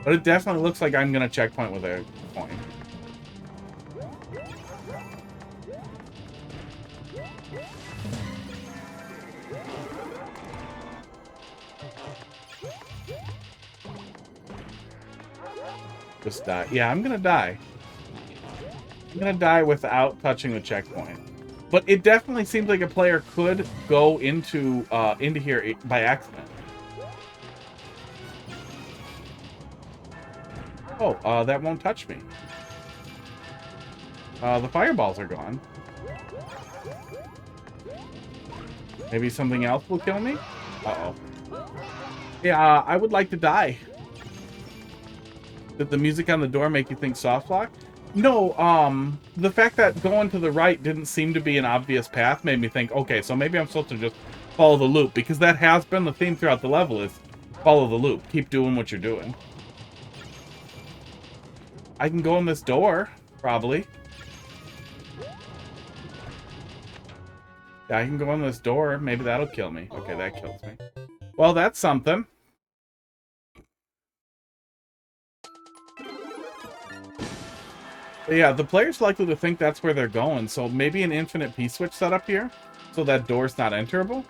But it definitely looks like I'm going to checkpoint with a coin. Just die. Yeah, I'm going to die. I'm going to die without touching the checkpoint. But it definitely seems like a player could go into here by accident. Oh, that won't touch me. The fireballs are gone. Maybe something else will kill me? Uh-oh. Yeah, I would like to die. Did the music on the door make you think soft lock? No, the fact that going to the right didn't seem to be an obvious path made me think, okay, so maybe I'm supposed to just follow the loop, because that has been the theme throughout the level is follow the loop. Keep doing what you're doing. I can go in this door, probably. Yeah, I can go in this door. Maybe that'll kill me. Okay, that kills me. Well, that's something. But yeah, the player's likely to think that's where they're going, so maybe an infinite P-switch set up here, so that door's not enterable.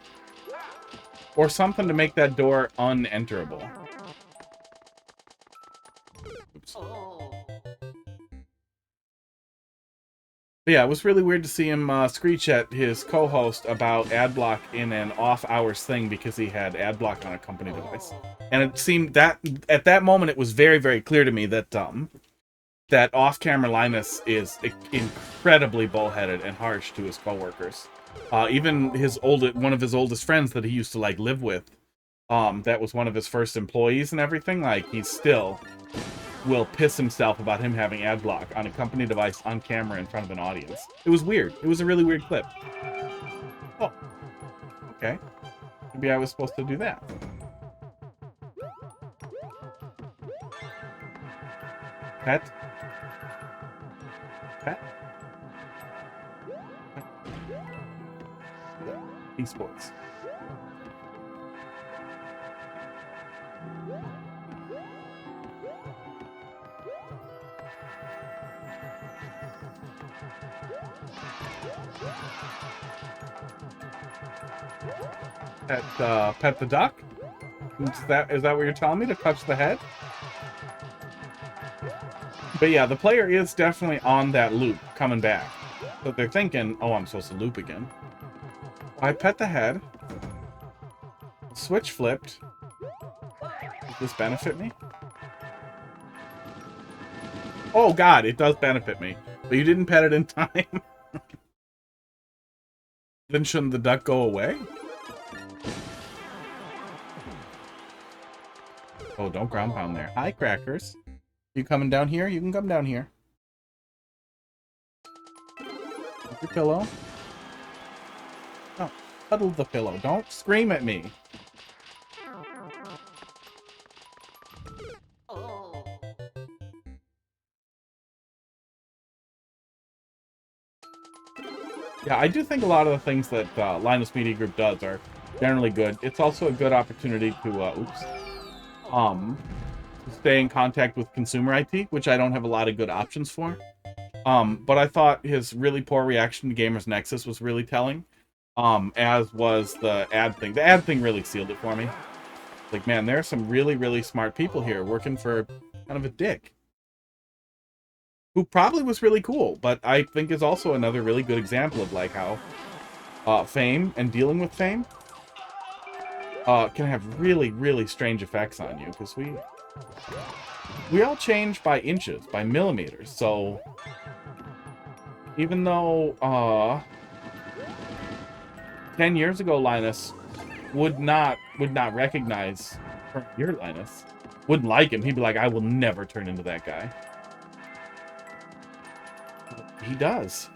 Or something to make that door unenterable. Oops. But yeah, it was really weird to see him screech at his co-host about ad block in an off-hours thing because he had ad block on a company device. And it seemed that, at that moment, it was very, very clear to me that that off-camera Linus is incredibly bullheaded and harsh to his coworkers. Even one of his oldest friends that he used to like live with, that was one of his first employees and everything, like he still will piss himself about him having ad block on a company device on camera in front of an audience. It was weird. It was a really weird clip. Oh, okay. Maybe I was supposed to do that. Pet. Pet. Esports. Pet the duck? Is that what you're telling me? To touch the head? But yeah, the player is definitely on that loop, coming back. So they're thinking, oh, I'm supposed to loop again. I pet the head. Switch flipped. Does this benefit me? Oh god, it does benefit me. But you didn't pet it in time. Then shouldn't the duck go away? Oh, don't ground pound there. Hi, Crackers. You coming down here? You can come down here. With your pillow. No, cuddle the pillow. Don't scream at me. Yeah, I do think a lot of the things that Linus Media Group does are generally good. It's also a good opportunity to, stay in contact with consumer IT, which I don't have a lot of good options for. But I thought his really poor reaction to Gamers Nexus was really telling, as was the ad thing. The ad thing really sealed it for me. Like, man, there are some really, really smart people here working for kind of a dick. Who probably was really cool, but I think is also another really good example of, like, how fame and dealing with fame can have really, really strange effects on you, because we all change by inches, by millimeters, so even though 10 years ago Linus would not recognize your Linus, wouldn't like him, he'd be like, I will never turn into that guy. He does.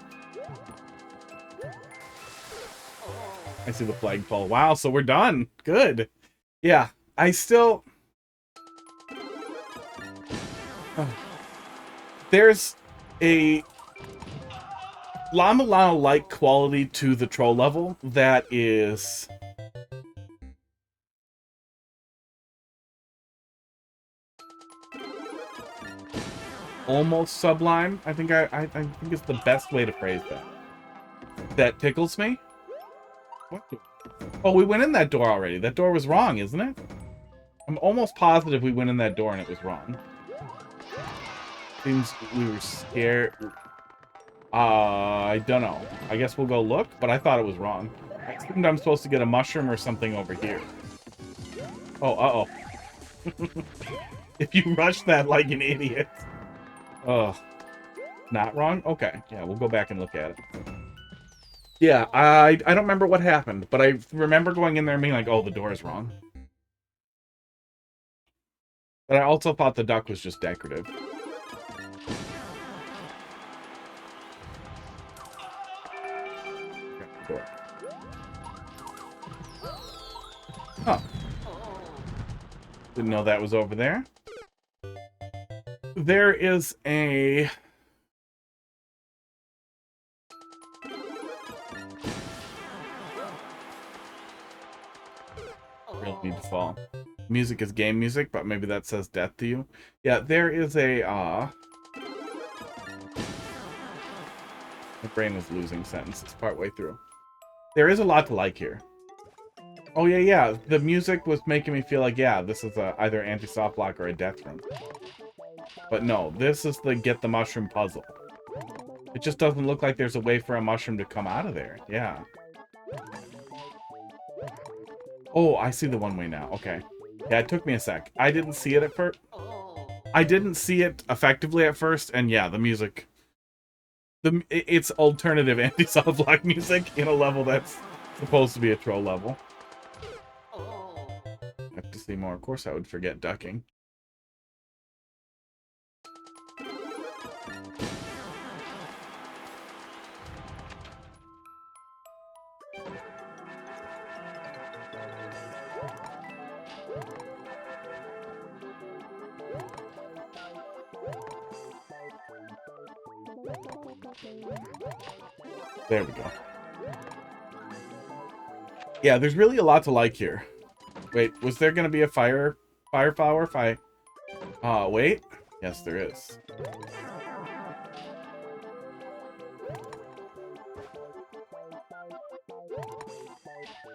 I see the flagpole. Wow, so we're done. Good. Yeah, I still... There's a Llama-like quality to the troll level that is... almost sublime. I think I think it's the best way to phrase that. That tickles me. What? Oh, we went in that door already. That door was wrong, isn't it? I'm almost positive we went in that door and it was wrong. Seems we were scared. I don't know. I guess we'll go look, but I thought it was wrong. I assumed I'm supposed to get a mushroom or something over here. Oh, uh-oh. If you rush that like an idiot. Ugh. Not wrong? Okay. Yeah, we'll go back and look at it. Yeah, I don't remember what happened, but I remember going in there and being like, oh, the door is wrong. But I also thought the duck was just decorative. Huh. Didn't know that was over there. there is a... Really need to fall. Music is game music, but maybe that says death to you. Yeah, there is a... My brain was losing sentences partway through. There is a lot to like here. Oh, yeah. The music was making me feel like, yeah, this is either anti-soft block or a death room. But no, this is the get the mushroom puzzle. It just doesn't look like there's a way for a mushroom to come out of there. Yeah. Oh, I see the one way now. Okay. Yeah, it took me a sec. I didn't see it at first. I didn't see it effectively at first, and yeah, the music... It's alternative anti-soft block music in a level that's supposed to be a troll level. I have to see more. Of course I would forget ducking. There we go. Yeah, there's really a lot to like here. Wait, was there going to be a fire flower if I... wait. Yes, there is.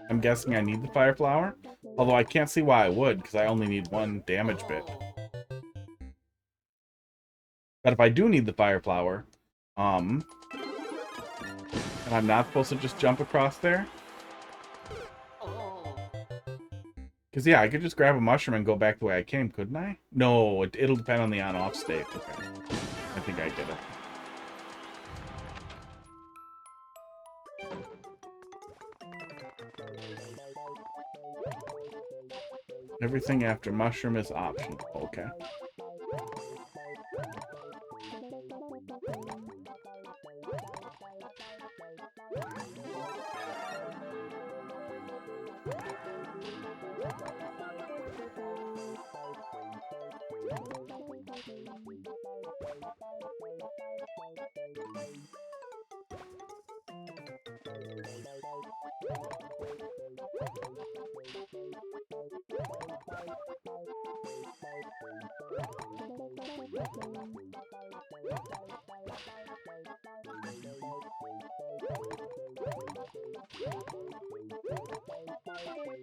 I'm guessing I need the fire flower. Although I can't see why I would, because I only need one damage bit. But if I do need the fire flower, and I'm not supposed to just jump across there? Because, yeah, I could just grab a mushroom and go back the way I came, couldn't I? No, it'll depend on the on-off state. Okay. I think I get it. Everything after mushroom is optional. Okay.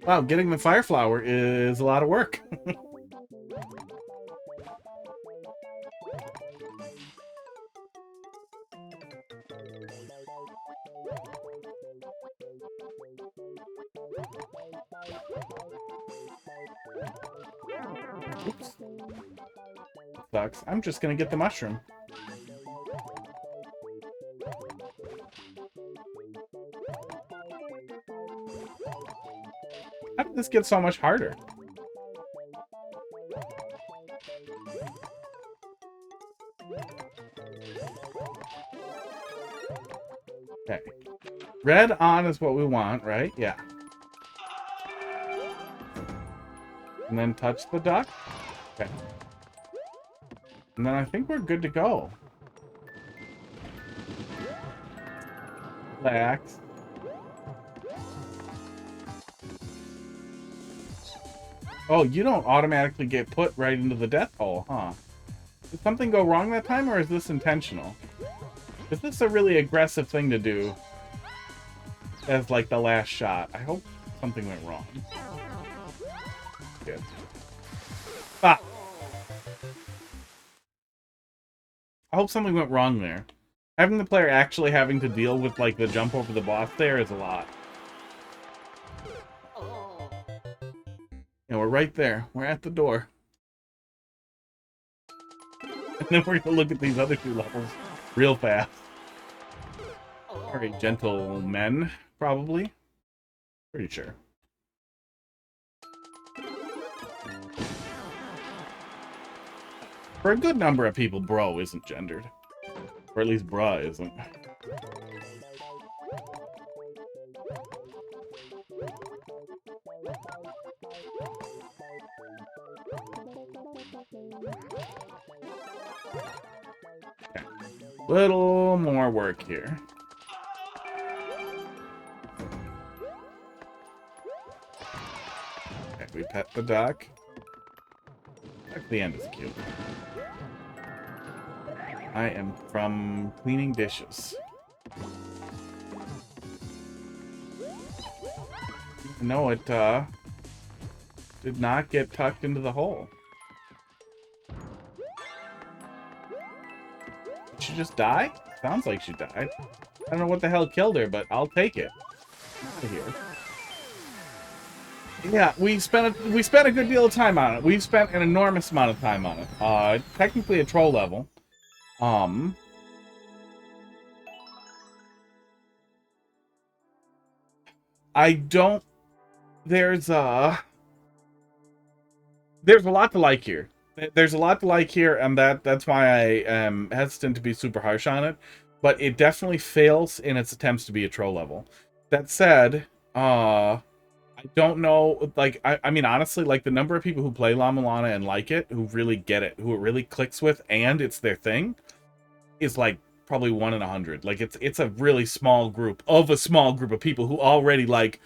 Wow, getting the fire flower is a lot of work. Oops. Sucks. I'm just gonna get the mushroom. How did this get so much harder? Okay. Red on is what we want, right? Yeah. And then touch the duck. Okay. And then I think we're good to go. Relax. Oh, you don't automatically get put right into the death hole, huh? Did something go wrong that time, or is this intentional? Is this a really aggressive thing to do as, like, the last shot? I hope something went wrong. Good. Ah! I hope something went wrong there. Having the player actually having to deal with, like, the jump over the boss there is a lot. And we're right there. We're at the door. And then we're gonna look at these other two levels real fast. Alright, gentlemen, probably. Pretty sure. For a good number of people, bro isn't gendered. Or at least bruh isn't. Okay. Little more work here. Okay, we pet the duck. At the end is cute. I am from cleaning dishes. No, it did not get tucked into the hole. Did she just die? Sounds like she died. I don't know what the hell killed her, but I'll take it. Out of here. Yeah, we spent a good deal of time on it. We've spent an enormous amount of time on it. Technically a troll level. I don't. There's a lot to like here. There's a lot to like here, and that's why I am hesitant to be super harsh on it. But it definitely fails in its attempts to be a troll level. That said, I don't know, like, I mean, honestly, like, the number of people who play Llama Lana and like it, who really get it, who it really clicks with, and it's their thing, is, like, probably 1 in 100. Like, it's a really small group of people who already like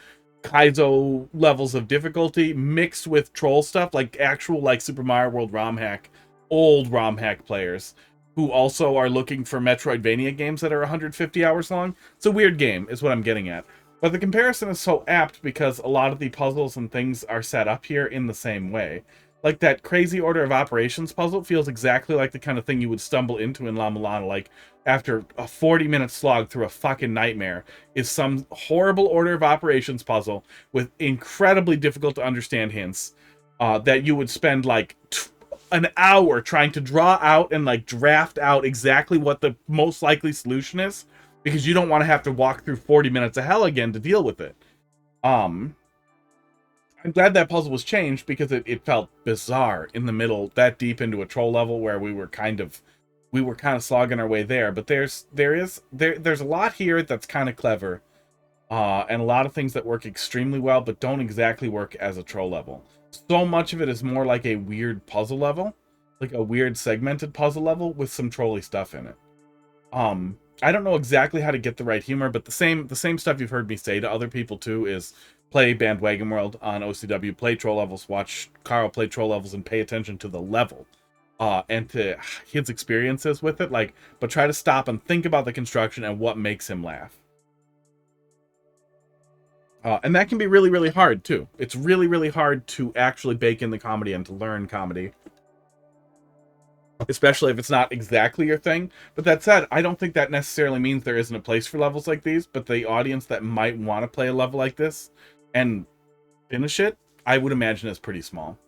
kaizo levels of difficulty mixed with troll stuff, like actual, like, Super Mario World ROM hack, old ROM hack players, who also are looking for Metroidvania games that are 150 hours long. It's a weird game, is what I'm getting at. But the comparison is so apt because a lot of the puzzles and things are set up here in the same way. Like that crazy order of operations puzzle feels exactly like the kind of thing you would stumble into in Llama Lana. Like, after a 40-minute slog through a fucking nightmare is some horrible order of operations puzzle with incredibly difficult to understand hints that you would spend like an hour trying to draw out and like draft out exactly what the most likely solution is, because you don't want to have to walk through 40 minutes of hell again to deal with it. I'm glad that puzzle was changed, because it felt bizarre in the middle, that deep into a troll level where we were kind of slogging our way there. But there's a lot here that's kind of clever, and a lot of things that work extremely well but don't exactly work as a troll level. So much of it is more like a weird puzzle level, like a weird segmented puzzle level with some trolly stuff in it. I don't know exactly how to get the right humor, but the same stuff you've heard me say to other people too is play Bandwagon World on OCW, play troll levels, watch Carl play troll levels, and pay attention to the level and to his experiences with it. Like, but try to stop and think about the construction and what makes him laugh. And that can be really, really hard too. It's really, really hard to actually bake in the comedy and to learn comedy, especially if it's not exactly your thing. But that said, I don't think that necessarily means there isn't a place for levels like these, but the audience that might want to play a level like this and finish it, I would imagine is pretty small.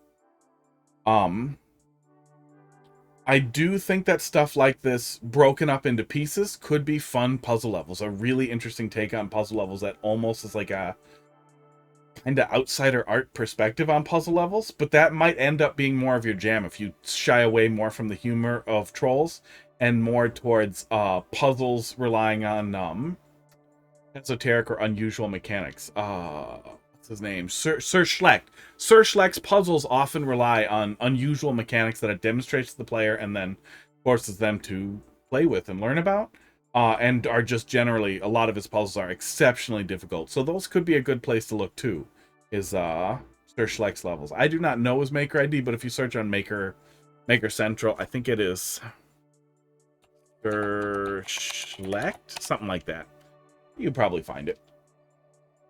I do think that stuff like this, broken up into pieces, could be fun puzzle levels. A really interesting take on puzzle levels that almost is like a kind of outsider art perspective on puzzle levels, but that might end up being more of your jam if you shy away more from the humor of trolls and more towards puzzles relying on esoteric or unusual mechanics. What's his name? Sir Schlecht. Sir Schlecht's puzzles often rely on unusual mechanics that it demonstrates to the player and then forces them to play with and learn about. And are just generally, a lot of his puzzles are exceptionally difficult. So those could be a good place to look too, is Sir Schlecht's levels. I do not know his Maker ID, but if you search on Maker Central, I think it is Sir Schlecht, something like that. You probably find it.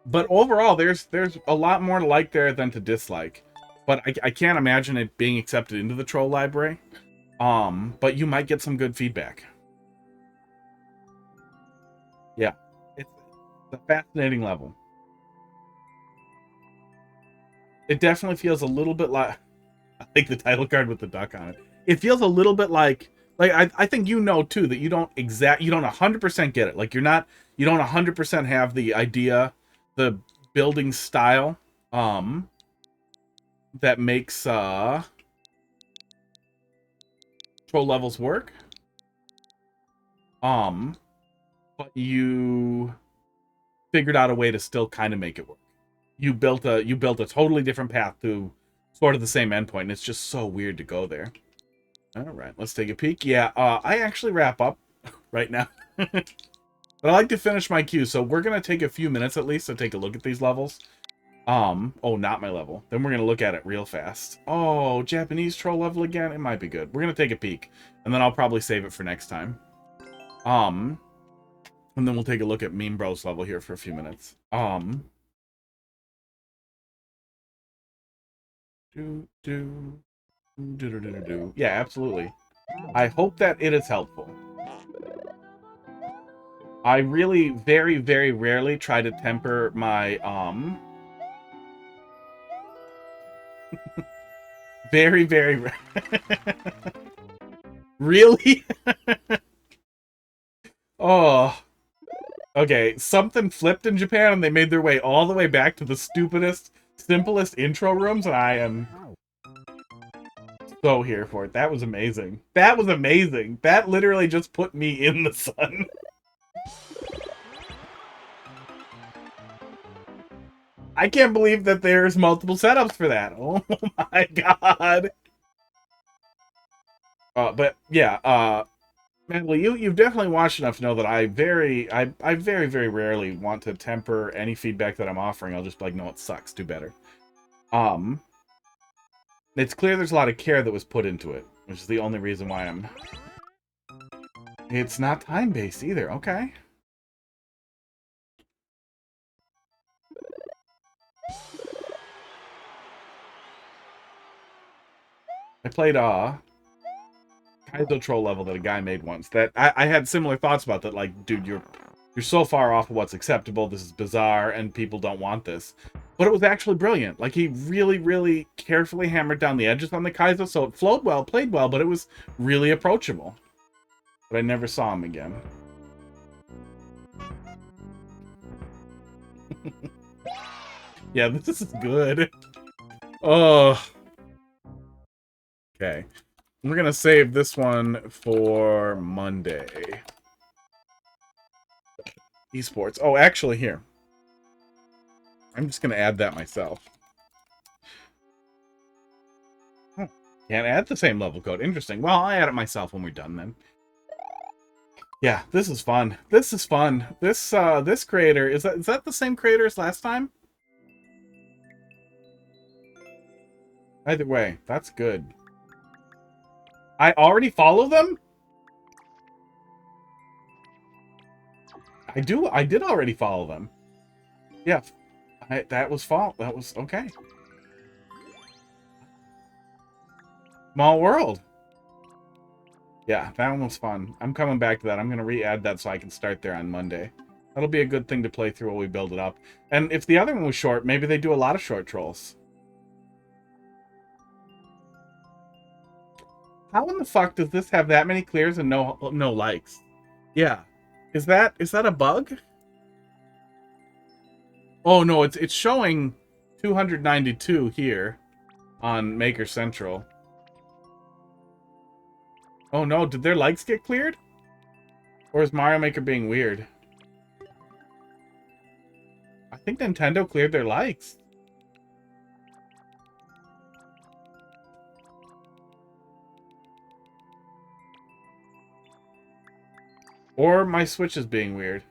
But overall, there's a lot more to like there than to dislike. But I can't imagine it being accepted into the troll library. But you might get some good feedback. Yeah, it's a fascinating level. It definitely feels a little bit like, I think the title card with the duck on it. It feels a little bit like I think you know too that you don't 100% get it. Like you don't 100% have the idea, the building style that makes troll levels work. But you figured out a way to still kind of make it work. You built a totally different path to sort of the same endpoint, and it's just so weird to go there. All right, let's take a peek. Yeah, I actually wrap up right now. But I like to finish my queue, so we're going to take a few minutes at least to take a look at these levels. Oh, not my level. Then we're going to look at it real fast. Oh, Japanese troll level again? It might be good. We're going to take a peek, and then I'll probably save it for next time. And then we'll take a look at Meme Bros level here for a few minutes. Yeah, absolutely. I hope that it is helpful. I really very, very rarely try to temper my, very, very really? Oh. Okay, something flipped in Japan and they made their way all the way back to the stupidest, simplest intro rooms, and I am so here for it. That was amazing. That was amazing. That literally just put me in the sun. I can't believe that there's multiple setups for that. Oh my god. But yeah, MadaleeD, you've definitely watched enough to know that I very, very rarely want to temper any feedback that I'm offering. I'll just be like, no, it sucks. Do better. It's clear there's a lot of care that was put into it, which is the only reason why I'm... It's not time-based either. Okay. I played kaizo troll level that a guy made once. That I had similar thoughts about that. Like, dude, you're so far off of what's acceptable. This is bizarre, and people don't want this. But it was actually brilliant. Like, he really, really carefully hammered down the edges on the kaizo, so it flowed well, played well, but it was really approachable. But I never saw him again. Yeah, this is good. Oh. Okay. We're going to save this one for Monday. Esports. Oh, actually, here. I'm just going to add that myself. Oh, can't add the same level code. Interesting. Well, I'll add it myself when we're done then. Yeah, this is fun. This is fun. This creator, is that the same creator as last time? Either way, that's good. I already follow them? I did already follow them. Yeah. That was okay. Small world. Yeah, that one was fun. I'm coming back to that. I'm going to re-add that so I can start there on Monday. That'll be a good thing to play through while we build it up. And if the other one was short, maybe they do a lot of short trolls. How in the fuck does this have that many clears and no likes? Yeah. Is that a bug? Oh no, it's showing 292 here on Maker Central. Oh no, did their likes get cleared? Or is Mario Maker being weird? I think Nintendo cleared their likes. Or my Switch is being weird.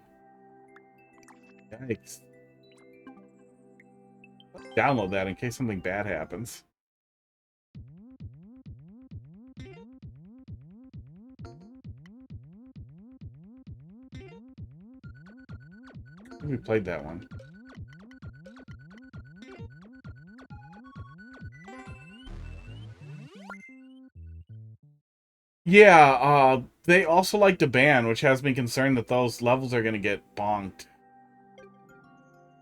Yikes. Let's download that in case something bad happens. I think we played that one. Yeah, they also like to ban, which has me concerned that those levels are going to get bonked.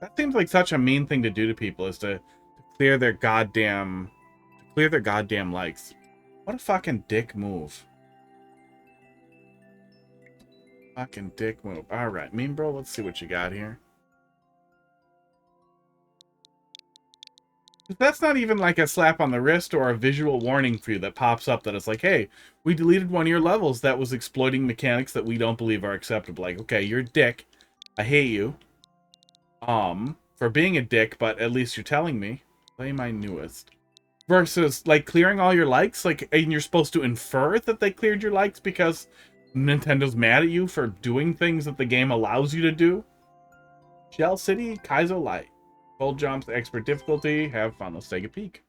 That seems like such a mean thing to do to people, is to clear their goddamn likes. What a fucking dick move. Fucking dick move. Alright, Meme Bro, let's see what you got here. That's not even like a slap on the wrist or a visual warning for you that pops up that it's like, hey, we deleted one of your levels that was exploiting mechanics that we don't believe are acceptable. Like, okay, you're a dick. I hate you. For being a dick, but at least you're telling me. Play my newest. versus like clearing all your likes, like, and you're supposed to infer that they cleared your likes because Nintendo's mad at you for doing things that the game allows you to do. Shell City, Kaizo Lite. Full jumps, expert difficulty. Have fun. Let's take a peek.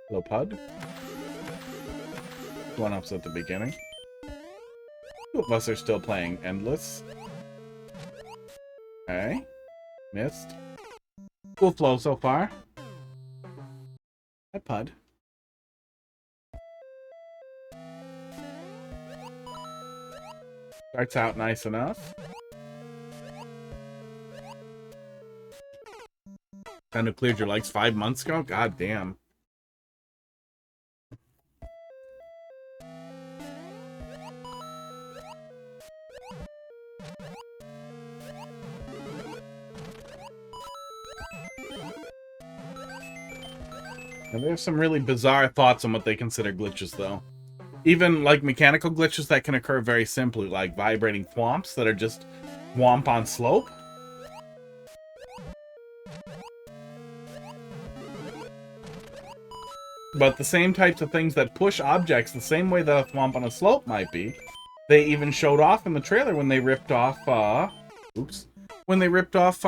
Hello, Pud. One up's at the beginning. Two of us are still playing Endless. Okay. Missed. Cool flow so far. Hi, Pud. Starts out nice enough. Kind of cleared your likes 5 months ago? God damn. And there's some really bizarre thoughts on what they consider glitches, though. Even, like, mechanical glitches that can occur very simply, like vibrating thwomps that are just thwomp on slope. But the same types of things that push objects the same way that a thwomp on a slope might be, they even showed off in the trailer when they ripped off, when they ripped off,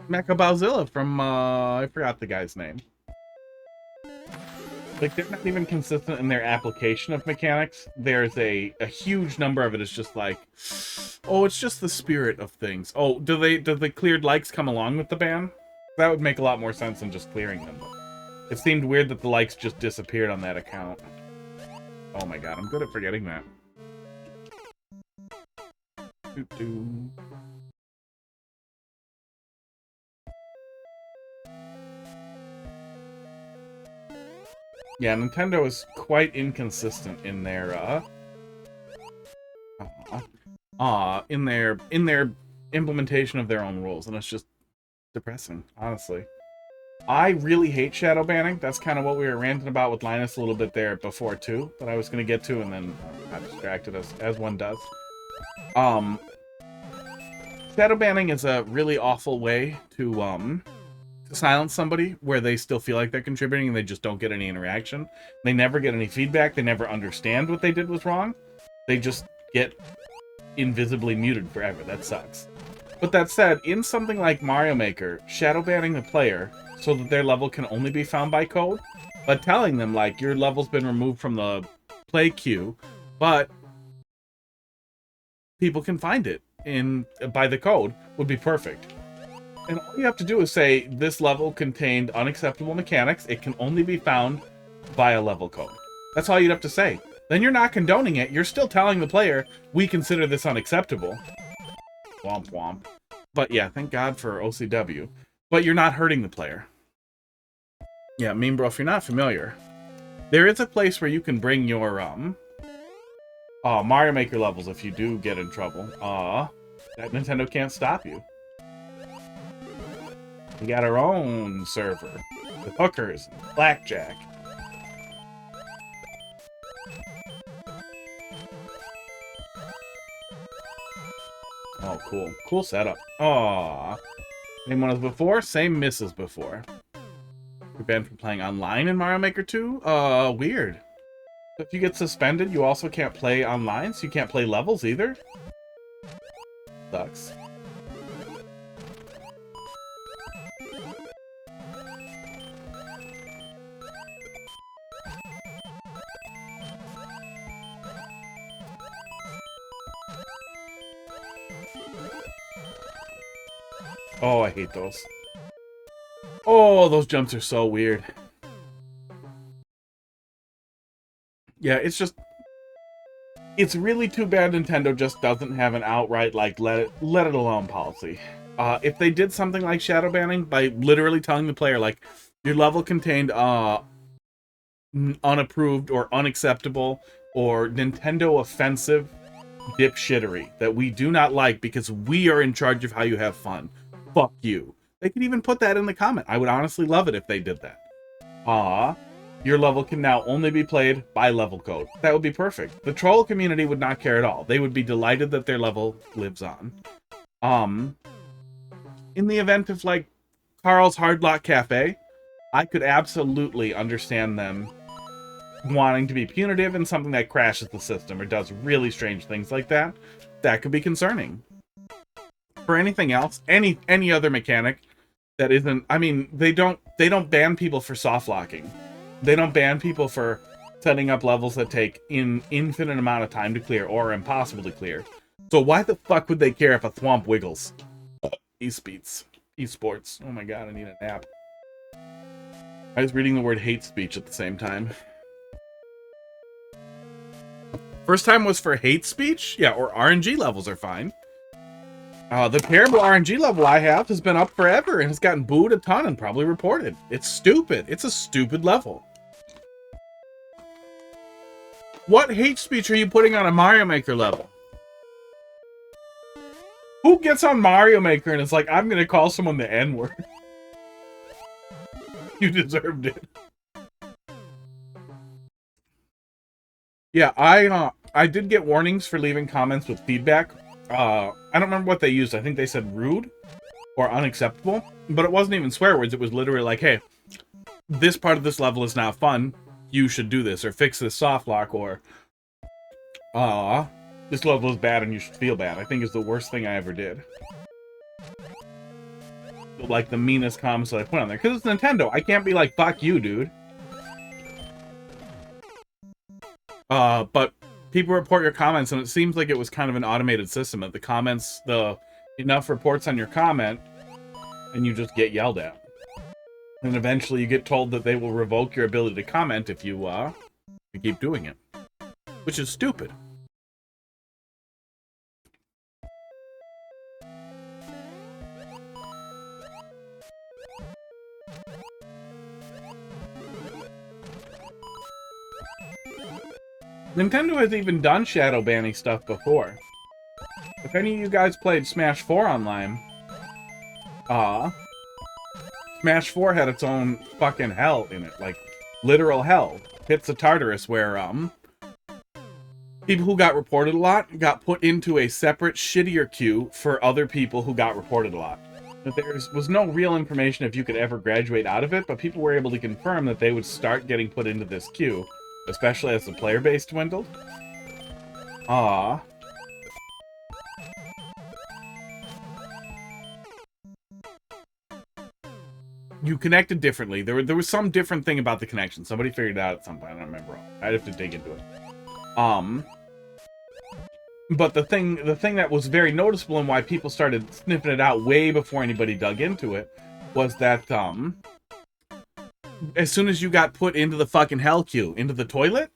Mechabowzilla from, I forgot the guy's name. Like, they're not even consistent in their application of mechanics. There's a huge number of it is just like, oh, it's just the spirit of things. Oh, do the cleared likes come along with the ban? That would make a lot more sense than just clearing them. But it seemed weird that the likes just disappeared on that account. Oh my god, I'm good at forgetting that. Doo-doo. Yeah, Nintendo is quite inconsistent in their in their implementation of their own rules, and it's just depressing, honestly. I really hate shadow banning. That's kind of what we were ranting about with Linus a little bit there before too, that I was going to get to, and then got distracted as one does. Shadow banning is a really awful way to silence somebody where they still feel like they're contributing and they just don't get any interaction. They never get any feedback. They never understand what they did was wrong. They just get invisibly muted forever. That sucks. But that said, in something like Mario Maker, shadow banning the player so that their level can only be found by code, but telling them, like, your level's been removed from the play queue, but people can find it by the code would be perfect. And all you have to do is say, this level contained unacceptable mechanics. It can only be found via level code. That's all you'd have to say. Then you're not condoning it. You're still telling the player, we consider this unacceptable. Womp womp. But yeah, thank God for OCW. But you're not hurting the player. Yeah, Mean Bro, if you're not familiar, there is a place where you can bring your Mario Maker levels if you do get in trouble. That Nintendo can't stop you. We got our own server with hookers and blackjack. Oh, cool. Cool setup. Aww. Same one as before, same miss as before. You're banned from playing online in Mario Maker 2? Weird. If you get suspended, you also can't play online, so you can't play levels either? Sucks. Oh, I hate those. Oh, those jumps are so weird. Yeah, it's just... It's really too bad Nintendo just doesn't have an outright, like, let it alone policy. If they did something like shadow banning by literally telling the player, like, your level contained unapproved or unacceptable or Nintendo offensive dipshittery that we do not like because we are in charge of how you have fun. Fuck you. They could even put that in the comment. I would honestly love it if they did that. Your level can now only be played by level code. That would be perfect. The troll community would not care at all. They would be delighted that their level lives on. In the event of, like, Carl's Hardlock Cafe, I could absolutely understand them wanting to be punitive in something that crashes the system or does really strange things like that. That could be concerning. For anything else, any other mechanic that isn't, I mean, they don't ban people for soft locking. They don't ban people for setting up levels that take an infinite amount of time to clear or are impossible to clear. So why the fuck would they care if a thwomp wiggles? Esports. Oh my god, I need a nap. I was reading the word hate speech at the same time. First time was for hate speech? Yeah, or RNG levels are fine. The terrible RNG level I have has been up forever and has gotten booed a ton and probably reported. It's stupid. It's a stupid level. What hate speech are you putting on a Mario Maker level? Who gets on Mario Maker and is like, I'm gonna call someone the N-word? You deserved it. Yeah, I did get warnings for leaving comments with feedback. I don't remember what they used. I think they said rude or unacceptable, but it wasn't even swear words. It was literally like, hey, this part of this level is not fun. You should do this, or fix this soft lock, or this level is bad and you should feel bad. I think is the worst thing I ever did. Like the meanest comments that I put on there. Because it's Nintendo. I can't be like, fuck you, dude. But people report your comments, and it seems like it was kind of an automated system. That the comments, enough reports on your comment, and you just get yelled at. And eventually you get told that they will revoke your ability to comment if you keep doing it. Which is stupid. Nintendo has even done shadow banning stuff before. If any of you guys played Smash 4 online, Smash 4 had its own fucking hell in it, like literal hell. Pits of Tartarus, where people who got reported a lot got put into a separate shittier queue for other people who got reported a lot. There was no real information if you could ever graduate out of it, but people were able to confirm that they would start getting put into this queue, especially as the player base dwindled. You connected differently. There was some different thing about the connection. Somebody figured it out at some point. I don't remember. I'd have to dig into it. But the thing that was very noticeable and why people started sniffing it out way before anybody dug into it was that as soon as you got put into the fucking hell queue, into the toilet,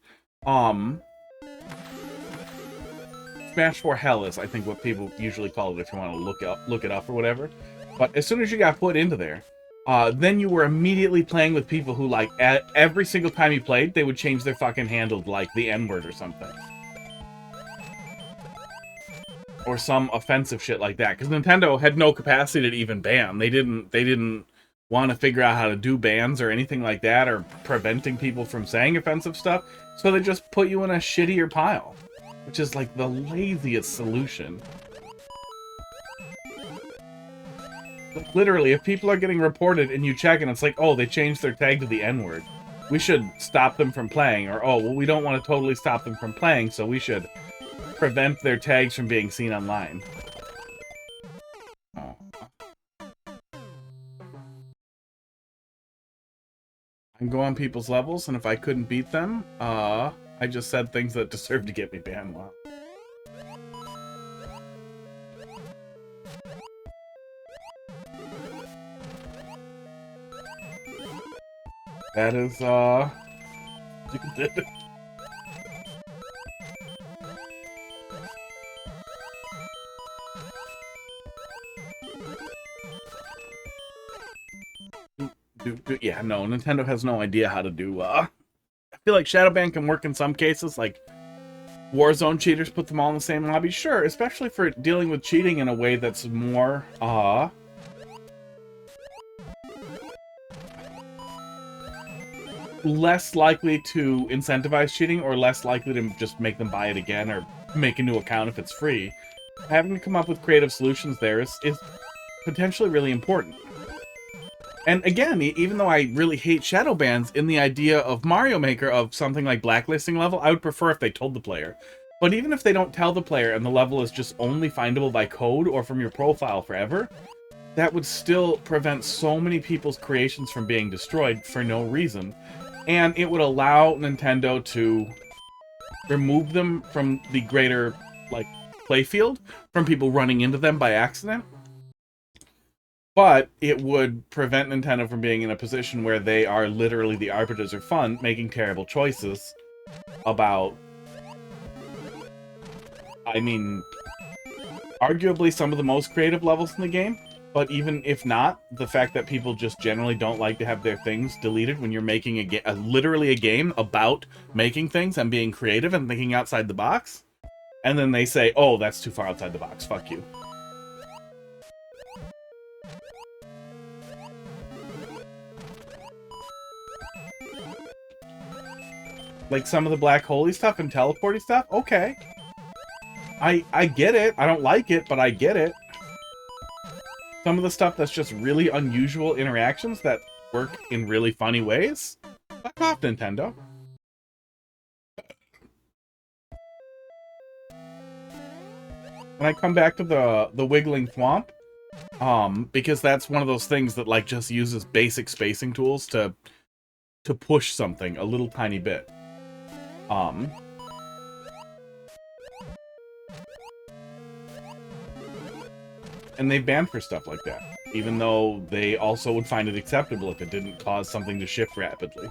Smash 4 Hell is, I think, what people usually call it if you want to look it up or whatever. But as soon as you got put into there, then you were immediately playing with people who, like, every single time you played, they would change their fucking handle to, like, the N-word or something. Or some offensive shit like that. Because Nintendo had no capacity to even ban. They didn't want to figure out how to do bans or anything like that, or preventing people from saying offensive stuff. So they just put you in a shittier pile. Which is, like, the laziest solution. Literally, if people are getting reported and you check and it's like, oh, they changed their tag to the N-word, we should stop them from playing. Or, oh, well, we don't want to totally stop them from playing, so we should prevent their tags from being seen online. Oh. I can go on people's levels, and if I couldn't beat them, I just said things that deserve to get me banned. Wow. That is, yeah, no, Nintendo has no idea how to do, I feel like Shadow Ban can work in some cases, like Warzone cheaters put them all in the same lobby. Sure, especially for dealing with cheating in a way that's more, less likely to incentivize cheating or less likely to just make them buy it again or make a new account if it's free. Having to come up with creative solutions there is potentially really important. And again, even though I really hate shadow bans, in the idea of Mario Maker of something like blacklisting level, I would prefer if they told the player. But even if they don't tell the player and the level is just only findable by code or from your profile forever, that would still prevent so many people's creations from being destroyed for no reason. And it would allow Nintendo to remove them from the greater, like, playfield, from people running into them by accident. But it would prevent Nintendo from being in a position where they are literally the arbiters of fun, making terrible choices about, I mean, arguably some of the most creative levels in the game. But even if not, the fact that people just generally don't like to have their things deleted when you're making literally a game about making things and being creative and thinking outside the box. And then they say, oh, that's too far outside the box, fuck you. Like some of the black holy stuff and teleporty stuff, okay. I get it. I don't like it, but I get it. Some of the stuff that's just really unusual interactions that work in really funny ways, fuck off, Nintendo. And I come back to the wiggling thwomp, because that's one of those things that like just uses basic spacing tools to push something a little tiny bit. And they've banned for stuff like that, even though they also would find it acceptable if it didn't cause something to shift rapidly.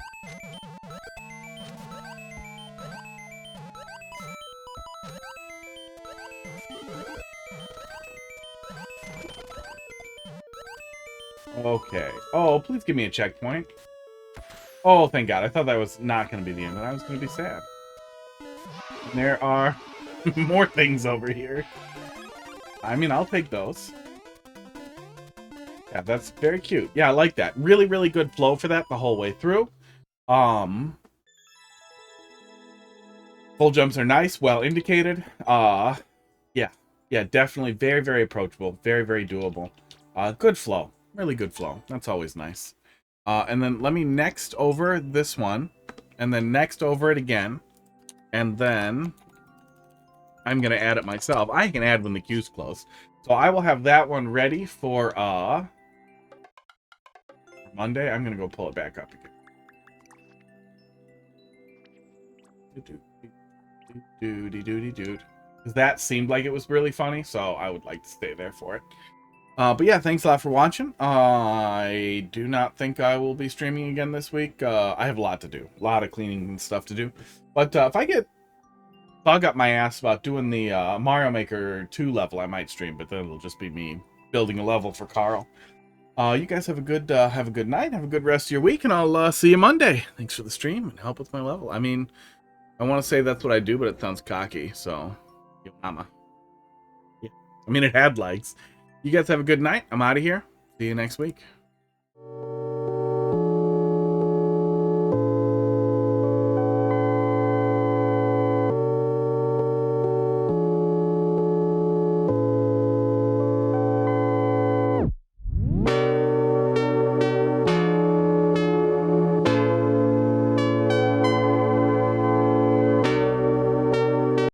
Okay. Oh, please give me a checkpoint. Oh, thank God. I thought that was not going to be the end, and I was going to be sad. And there are more things over here. I mean, I'll take those. Yeah, that's very cute. Yeah, I like that. Really, really good flow for that the whole way through. Full jumps are nice, well indicated. Yeah, definitely very, very approachable. Very, very doable. Good flow. Really good flow. That's always nice. And then let me next over this one. And then next over it again. And then I'm going to add it myself. I can add when the queue's closed. So I will have that one ready for Monday. I'm going to go pull it back up again. Because that seemed like it was really funny, so I would like to stay there for it. But yeah, thanks a lot for watching. I do not think I will be streaming again this week. I have a lot to do. A lot of cleaning and stuff to do. But if I get bug up my ass about doing the Mario Maker 2 level, I might stream, but then it'll just be me building a level for Carl. You guys have a good night, have a good rest of your week, and I'll see you Monday. Thanks for the stream and help with my level. I mean, I want to say that's what I do, but it sounds cocky, so yo mama. Yeah. I mean, it had legs. You guys have a good night. I'm out of here. See you next week.